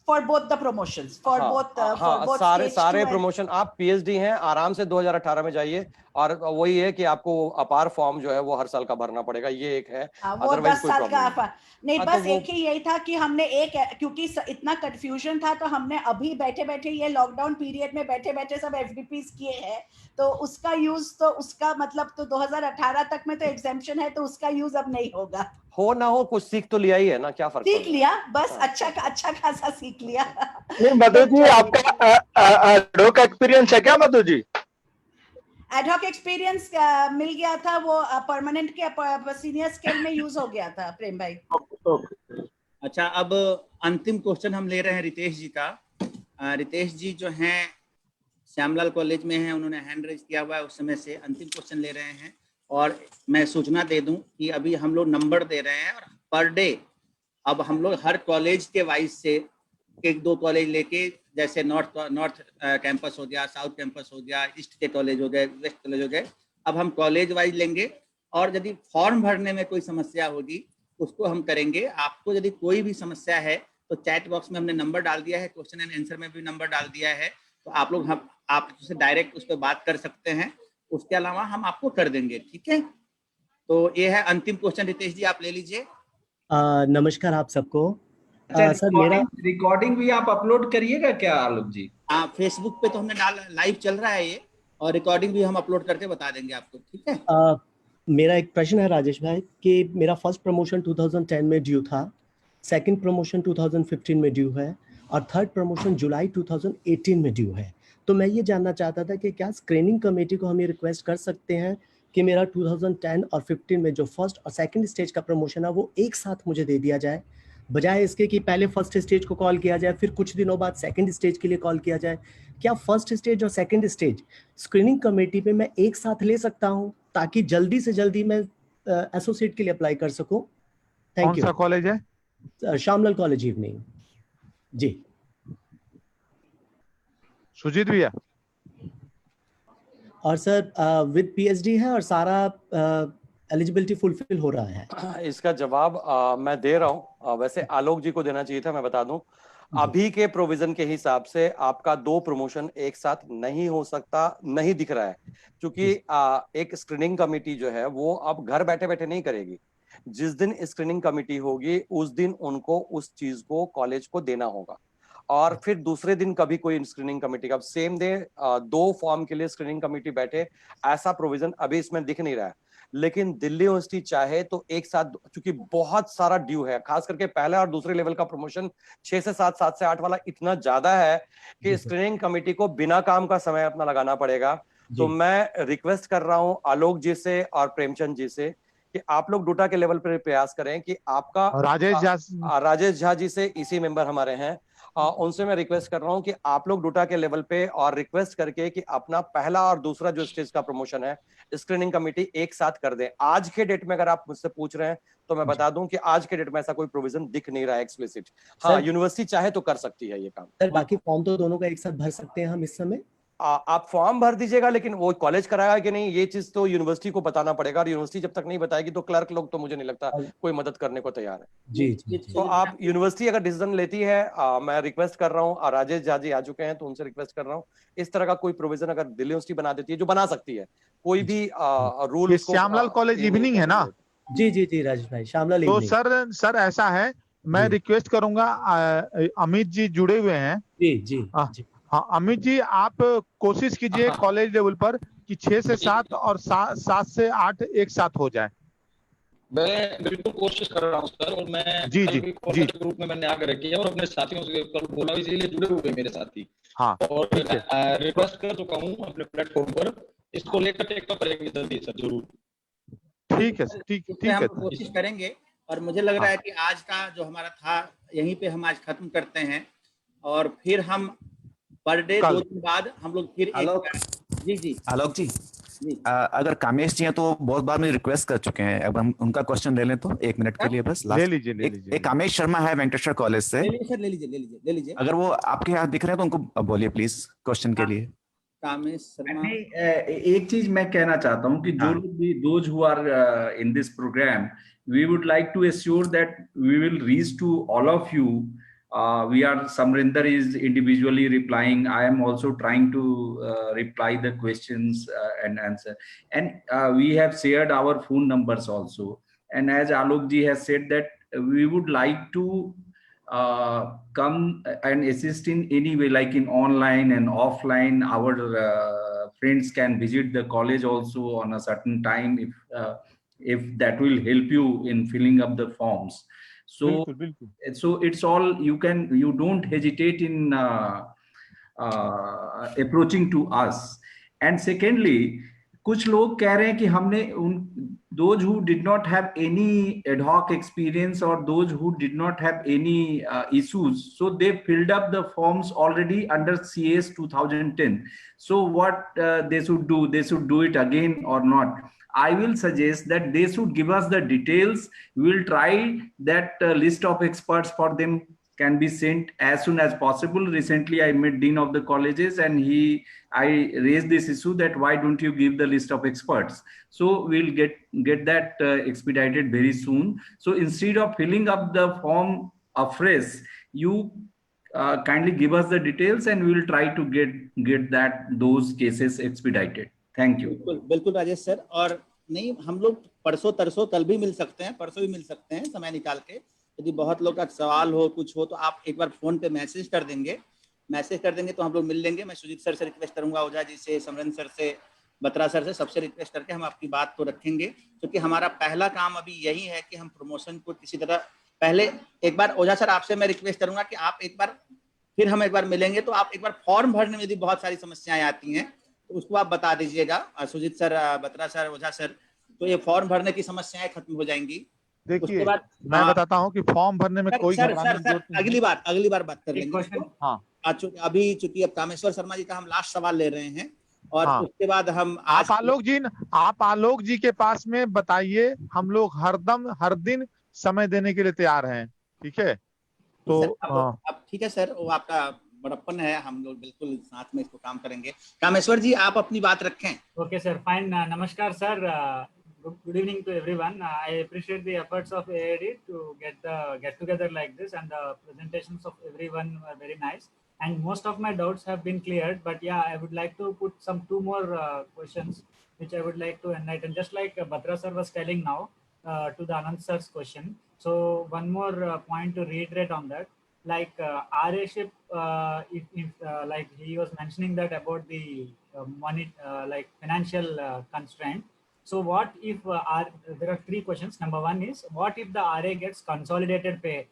For both the promotions, for both सारे प्रमोशन आप पीएचडी हैं, आराम से 2018 में जाइए, और वही है कि आपको अपार फॉर्म जो है वो हर साल का भरना पड़ेगा, ये एक है। वो 10 साल का नहीं, बस एक ही यही था कि हमने क्योंकि इतना कंफ्यूजन था तो हमने अभी बैठे बैठे ये लॉकडाउन पीरियड में बैठे बैठे सब एफडीपीस किए हैं, तो उसका यूज तो उसका मतलब तो 2018 तक में तो एग्जेम्पशन है, तो उसका यूज अब नहीं होगा। हो ना हो कुछ सीख तो लिया ही है ना, क्या फर्क सीख लिया, बस अच्छा खासा सीख लिया। नहीं मधु जी, आपका एडहॉक एक्सपीरियंस है क्या मधु जी? एडहॉक एक्सपीरियंस मिल गया था, वो परमानेंट के सीनियर स्केल में यूज हो गया था प्रेम भाई। अच्छा, अब अंतिम क्वेश्चन हम ले रहे हैं रितेश जी का। रितेश जी जो हैं श्यामलाल कॉलेज में हैं, उन्होंने हैंड रेज किया हुआ है, उस समय से अंतिम क्वेश्चन ले रहे हैं। और मैं सूचना दे दूं कि अभी हम लोग नंबर दे रहे हैं, और पर डे अब हम लोग हर कॉलेज के वाइज से एक दो कॉलेज लेके, जैसे नॉर्थ कैंपस हो गया, साउथ कैंपस हो गया, ईस्ट के कॉलेज हो गए, वेस्ट कॉलेज हो गए, अब हम कॉलेज वाइज लेंगे, और यदि फॉर्म भरने में कोई समस्या होगी उसको हम करेंगे। आपको यदि कोई भी समस्या है तो चैट बॉक्स में हमने नंबर डाल दिया है, क्वेश्चन एंड आंसर में भी नंबर डाल दिया है, तो आप लोग आप उससे डायरेक्ट उस पर बात कर सकते हैं, उसके अलावा हम आपको कर देंगे, ठीक है। तो ये है अंतिम क्वेश्चन, रितेश जी आप ले लीजिए। नमस्कार आप सबको। सर मेरा रिकॉर्डिंग भी आप अपलोड करिएगा क्या आलोक जी? फेसबुक पे तो हमने लाइव चल रहा है ये, और रिकॉर्डिंग भी हम अपलोड करके बता देंगे आपको, ठीक है। मेरा एक प्रश्न है राजेश भाई कि मेरा फर्स्ट प्रमोशन 2010 में ड्यू था, सेकंड प्रमोशन 2015 में ड्यू है, और थर्ड प्रमोशन जुलाई 2018 में ड्यू है। तो मैं ये जानना चाहता था कि क्या स्क्रीनिंग कमेटी को हम ये रिक्वेस्ट कर सकते हैं कि मेरा 2010 और 15 में जो फर्स्ट और सेकंड स्टेज का प्रमोशन है वो एक साथ मुझे दे दिया जाए, बजाय इसके कि पहले फर्स्ट स्टेज को कॉल किया जाए, फिर कुछ दिनों बाद सेकंड स्टेज के लिए कॉल किया जाए। क्या फर्स्ट स्टेज और सेकंड स्टेज स्क्रीनिंग कमेटी पे मैं एक साथ ले सकता हूँ, ताकि जल्दी से जल्दी मैं एसोसिएट के लिए अप्लाई कर सकूँ? थैंक कौन सा यू। कॉलेज है? श्यामलाल कॉलेज इवनिंग जी। सुजीत भैया? और सर विद पीएचडी है और सारा एलिजिबिलिटी फुलफिल हो रहा है। इसका जवाब मैं दे रहा हूँ, वैसे आलोक जी को देना चाहिए था, मैं बता दूं अभी के प्रोविजन के हिसाब से आपका 2 प्रमोशन एक साथ नहीं हो सकता, नहीं दिख रहा है, क्योंकि एक स्क्रीनिंग कमेटी जो है वो अब घर बैठे बैठे नहीं करेगी। जिस दिन स्क्रीनिंग कमेटी होगी उस दिन उनको उस चीज को कॉलेज को देना होगा, और फिर दूसरे दिन कभी कोई स्क्रीनिंग कमेटी का सेम डे 2 फॉर्म के लिए स्क्रीनिंग कमेटी बैठे, ऐसा प्रोविजन अभी इसमें दिख नहीं रहा है। लेकिन दिल्ली यूनिवर्सिटी चाहे तो एक साथ, क्योंकि बहुत सारा ड्यू है, खास करके पहले और दूसरे लेवल का प्रमोशन 6 से 7, 7 से 8 वाला इतना ज्यादा है कि स्क्रीनिंग कमेटी को बिना काम का समय अपना लगाना पड़ेगा। तो मैं रिक्वेस्ट कर रहा हूं आलोक जी से और प्रेमचंद जी से कि आप लोग डूटा के लेवल पर प्रयास करें कि आपका राजेश झा जी से इसी मेंबर हमारे हैं, उनसे मैं रिक्वेस्ट कर रहा हूं कि आप लोग डूटा के लेवल पे और रिक्वेस्ट करके कि अपना पहला और दूसरा जो स्टेज का प्रमोशन है स्क्रीनिंग कमेटी एक साथ कर दें। आज के डेट में अगर आप मुझसे पूछ रहे हैं तो मैं बता दूं कि आज के डेट में ऐसा कोई प्रोविजन दिख नहीं रहा है एक्सप्लिसिट। हाँ, यूनिवर्सिटी चाहे तो कर सकती है ये काम। सर बाकी फॉर्म तो दोनों का एक साथ भर सकते हैं हम इस समय। आप फॉर्म भर दीजिएगा, लेकिन वो कॉलेज कराएगा कि नहीं ये चीज तो यूनिवर्सिटी को बताना पड़ेगा, और यूनिवर्सिटी जब तक नहीं बताएगी तो क्लर्क लोग तो मुझे नहीं लगता कोई मदद करने को तैयार है। जी। तो आप यूनिवर्सिटी अगर डिसीजन लेती है, मैं रिक्वेस्ट कर रहा हूँ, राजेश झा जी आ चुके हैं तो उनसे रिक्वेस्ट कर रहा हूँ, इस तरह का कोई प्रोविजन अगर दिल्ली यूनिवर्सिटी बना देती है, जो बना सकती है, कोई भी रूल। श्यामलाल कॉलेज इवनिंग है ना? जी राजेश भाई, श्यामलाल तो इवनिंग। सर ऐसा है, मैं रिक्वेस्ट करूंगा, अमित जी जुड़े हुए हैं। जी। हाँ अमित जी, आप कोशिश कीजिए कॉलेज लेवल पर कि 6 से 7 और 7 से 8 एक साथ हो जाए। मैं बिल्कुल कोशिश कर रहा हूँ सर, और मैं कल भी कॉलेज ग्रुप में मैंने आकर रखी है और अपने साथियों से कल बोला, इसीलिए जुड़े हुए मेरे साथी। हाँ, और रिक्वेस्ट कर चुका हूँ अपने प्लेटफॉर्म पर, इसको लेकर टेकअप करेंगे जल्दी सर, जरूर। ठीक है सर, ठीक है। हम कोशिश करेंगे, और मुझे लग रहा है कि आज का जो हमारा था यहीं पे हम आज खत्म करते हैं, और फिर हम पर डे 2 दिन बाद हम लोग फिर आलोक जी अगर कामेश जी हैं तो बहुत बार मुझे रिक्वेस्ट कर चुके हैं, अब हम उनका क्वेश्चन ले लें तो 1 मिनट के लिए बस। ले लीजिए। एक कामेश शर्मा है वेंकटेश्वर कॉलेज से। ले लीजिए। अगर वो आपके यहाँ दिख रहे हैं तो उनको बोलिए प्लीज क्वेश्चन के लिए। कामेश शर्मा, एक चीज मैं कहना चाहता हूँ कि जो लोग भी those who are in this program, we would like to assure that we will reach to all of you. Samrinder is individually replying. I am also trying to reply the questions and answer. And we have shared our phone numbers also. And as Alok ji has said that we would like to come and assist in any way, like in online and offline. Our friends can visit the college also on a certain time if that will help you in filling up the forms. So it's all, you don't hesitate in approaching to us. And secondly, कुछ लोग कह रहे हैं कि हमने those who did not have any ad hoc experience or those who did not have any issues, so they filled up the forms already under CS 2010. So what they should do? They should do it again or not? I will suggest that they should give us the details. We will try that list of experts for them can be sent as soon as possible. Recently, I met Dean of the colleges and I raised this issue that why don't you give the list of experts? So we'll get that expedited very soon. So instead of filling up the form afresh, you kindly give us the details and we will try to get those cases expedited. Thank you. बिल्कुल Rajesh sir, और नहीं हम लोग परसों तरसों कल भी मिल सकते हैं, परसों भी मिल सकते हैं समय निकाल के। यदि बहुत लोग का सवाल हो, कुछ हो, तो आप एक बार फोन पे मैसेज कर देंगे तो हम लोग मिल लेंगे। मैं सुजीत सर से रिक्वेस्ट करूंगा, ओझा जी से, समरेंद्र सर से, बत्रा सर से, सबसे रिक्वेस्ट करके हम आपकी बात को रखेंगे, क्योंकि हमारा पहला काम अभी यही है कि हम प्रमोशन को किसी तरह पहले एक बार ओझा सर आपसे मैं रिक्वेस्ट करूंगा कि आप एक बार फिर हम एक बार मिलेंगे तो आप एक बार फॉर्म भरने में यदि बहुत सारी समस्याएं आती हैं तो उसको आप बता दीजिएगा। सुजीत सर, बत्रा सर, ओझा सर, तो ये फॉर्म भरने की समस्याएं खत्म हो जाएंगी। देखिए मैं बताता हूँ कि फॉर्म भरने में कोई अगली बार बात कर लेंगे। हाँ, अभी चूंकि अब कामेश्वर शर्मा जी का हम लास्ट सवाल ले रहे हैं, और उसके बाद हम आप आलोक जी के पास में बताइए। हम लोग हर दिन समय देने के लिए तैयार हैं। ठीक है, तो अब ठीक है सर, वो आपका बड़प्पन है, हम लोग बिल्कुल साथ में इसको काम करेंगे। कामेश्वर जी आप अपनी बात रखें। Okay, sir. Fine. Namaskar, sir. Good evening to everyone. I appreciate the efforts of AAD to get together like this, and the presentations of everyone were very nice. And most of my doubts have been cleared. But yeah, I would like to put two more questions which I would like to enlighten. Just like Batra sir was telling now to the Anand sir's question. So one more point to reiterate on that. Like RA ship, if like he was mentioning that about the money, like financial constraint. So what if there are three questions. Number one is, what if the RA gets consolidated pay,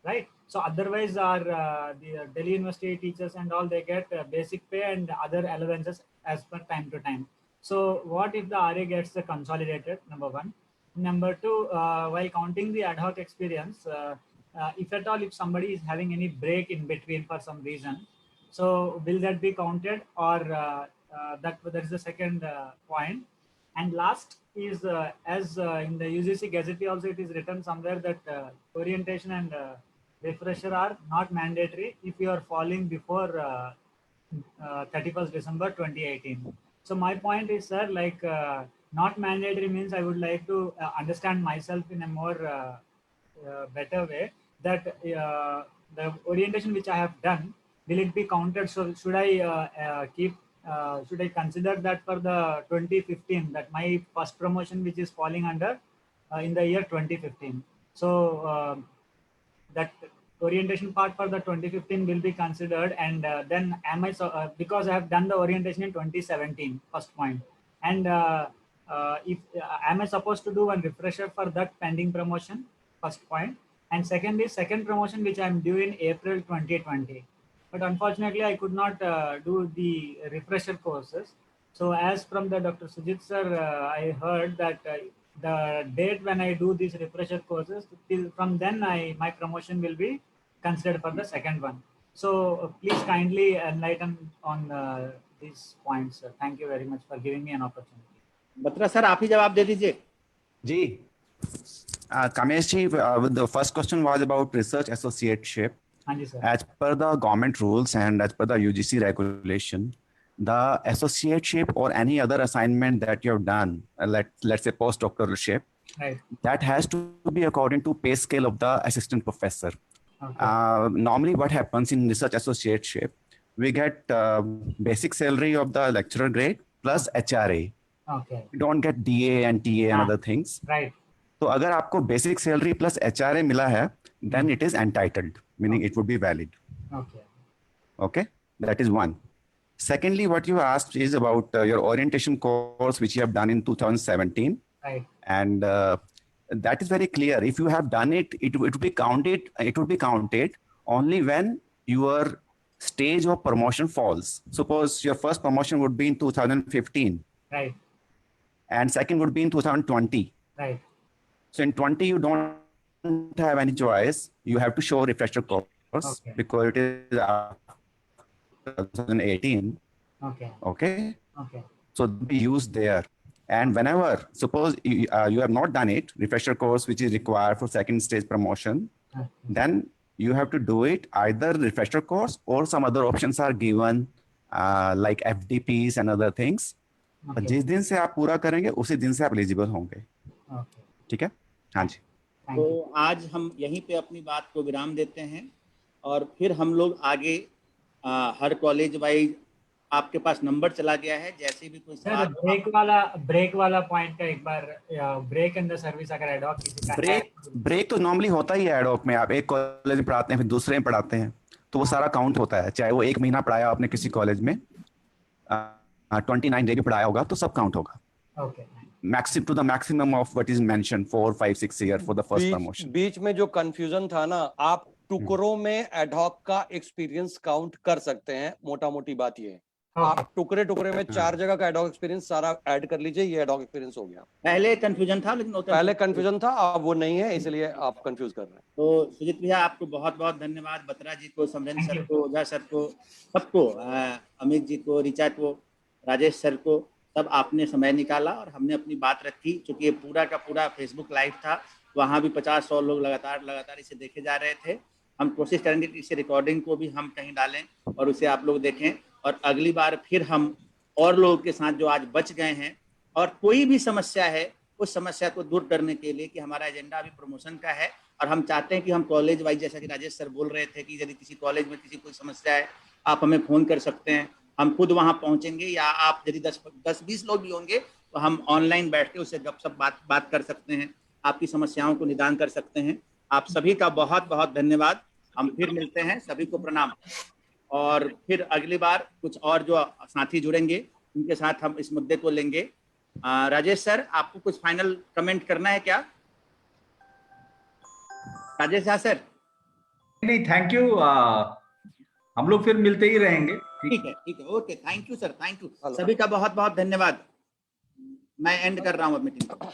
right? So otherwise the Delhi University teachers and all, they get basic pay and other allowances as per time to time. So what if the RA gets the consolidated? Number one. Number two, while counting the ad hoc experience, if at all, if somebody is having any break in between for some reason, so will that be counted, or that is the second point. And last is, as in the UGC Gazette also it is written somewhere that orientation and refresher are not mandatory if you are falling before 31st December 2018. So my point is, sir, like not mandatory means I would like to understand myself in a more better way, that the orientation which I have done, will it be counted? So should I should I consider that for the 2015, that my first promotion which is falling under in the year 2015? So that orientation part for the 2015 will be considered, and then am I because I have done the orientation in 2017, first point, and if am I supposed to do one refresher for that pending promotion? First point. And second is second promotion which I am due in April 2020. But unfortunately, I could not do the refresher courses. So as from the Dr. Sujit sir, I heard that the date when I do these refresher courses, till from then my promotion will be considered for the second one. So please kindly enlighten on these points, sir. Thank you very much for giving me an opportunity. Batra sir आप ही जवाब दे दीजिए। जी, Kamesh ji, the first question was about research associateship. As per the government rules and as per the UGC regulation, the associateship or any other assignment that you have done, let's say postdoctoralship, right, that has to be according to pay scale of the assistant professor. Okay. Normally what happens in research associateship, we get basic salary of the lecturer grade plus HRA. Okay. We don't get DA and TA and other things. Right. तो अगर आपको basic salary plus HRA मिला है, then it is entitled, meaning it would be valid. Okay. Okay, that is one. Secondly, what you asked is about your orientation course which you have done in 2017. Right. And that is very clear. If you have done it, it would be counted. It would be counted only when your stage of promotion falls. Suppose your first promotion would be in 2015. Right. And second would be in 2020. Right. So in 20, you don't have any choice. You have to show refresher course because it is 2018. Okay. Okay. Okay. So be used there. And whenever, suppose you have not done it, refresher course, which is required for second stage promotion, then you have to do it either refresher course or some other options are given like FDPs and other things. Okay. जिस दिन से आप पूरा करेंगे उसी दिन से आप एलिजिबल होंगे। Okay. ठीक है, हाँ जी। तो आज हम यहीं पे अपनी बात को विराम देते हैं और फिर हम लोग आगे हर कॉलेज वाइज आपके पास नंबर चला गया है, जैसे भी कोई सर ब्रेक वाला पॉइंट का एक बार ब्रेक इन द सर्विस अगर एड हॉक किसी का ब्रेक तो नॉर्मली होता ही है एड हॉक में। आप एक कॉलेज में पढ़ाते हैं फिर दूसरे में पढ़ाते हैं तो वो सारा काउंट होता है, चाहे वो 1 महीना पढ़ाया आपने किसी कॉलेज में 29 डे भी पढ़ाया होगा तो सब काउंट होगा। Okay. Maximum to the maximum of what is mention 4, 5, 6 year for the first promotion. बीच में जो कंफ्यूजन था ना, आप टुकड़ों में एड हॉक का एक्सपीरियंस काउंट कर सकते हैं। मोटा मोटी बात ये है, आप टुकड़े में 4 जगह का एड हॉक एक्सपीरियंस सारा ऐड कर लीजिए, ये एड हॉक एक्सपीरियंस हो गया। पहले कंफ्यूजन था, लेकिन पहले कंफ्यूजन था, अब वो नहीं है, इसलिए आप कंफ्यूज कर रहे हैं। तो सुजीत भैया आपको बहुत बहुत धन्यवाद, बत्रा जी को, समरेंद्र सर को, ओझा सर को, सबको, अमित जी को, रिचा को, राजेश सर को, सब आपने समय निकाला और हमने अपनी बात रखी। चूंकि ये पूरा का पूरा फेसबुक लाइव था वहाँ भी 50-100 लोग लगातार इसे देखे जा रहे थे। हम कोशिश करेंगे कि इसे रिकॉर्डिंग को भी हम कहीं डालें और उसे आप लोग देखें, और अगली बार फिर हम और लोगों के साथ जो आज बच गए हैं और कोई भी समस्या है उस समस्या को दूर करने के लिए, कि हमारा एजेंडा अभी प्रमोशन का है और हम चाहते हैं कि हम कॉलेज वाइज, जैसा कि राजेश सर बोल रहे थे कि यदि किसी कॉलेज में किसी कोई समस्या है आप हमें फ़ोन कर सकते हैं, हम खुद वहाँ पहुँचेंगे, या आप यदि 10-20 लोग भी होंगे तो हम ऑनलाइन बैठ के उससे गपशप बात कर सकते हैं, आपकी समस्याओं को निदान कर सकते हैं। आप सभी का बहुत बहुत धन्यवाद। हम फिर मिलते हैं, सभी को प्रणाम। और फिर अगली बार कुछ और जो साथी जुड़ेंगे उनके साथ हम इस मुद्दे को लेंगे। राजेश सर, आपको कुछ फाइनल कमेंट करना है क्या? राजेश झा सर। नहीं, थैंक यू। हम लोग फिर मिलते ही रहेंगे। ठीक है, okay, thank you sir, thank you सभी का बहुत बहुत धन्यवाद। मैं एंड कर रहा हूँ अब मीटिंग को।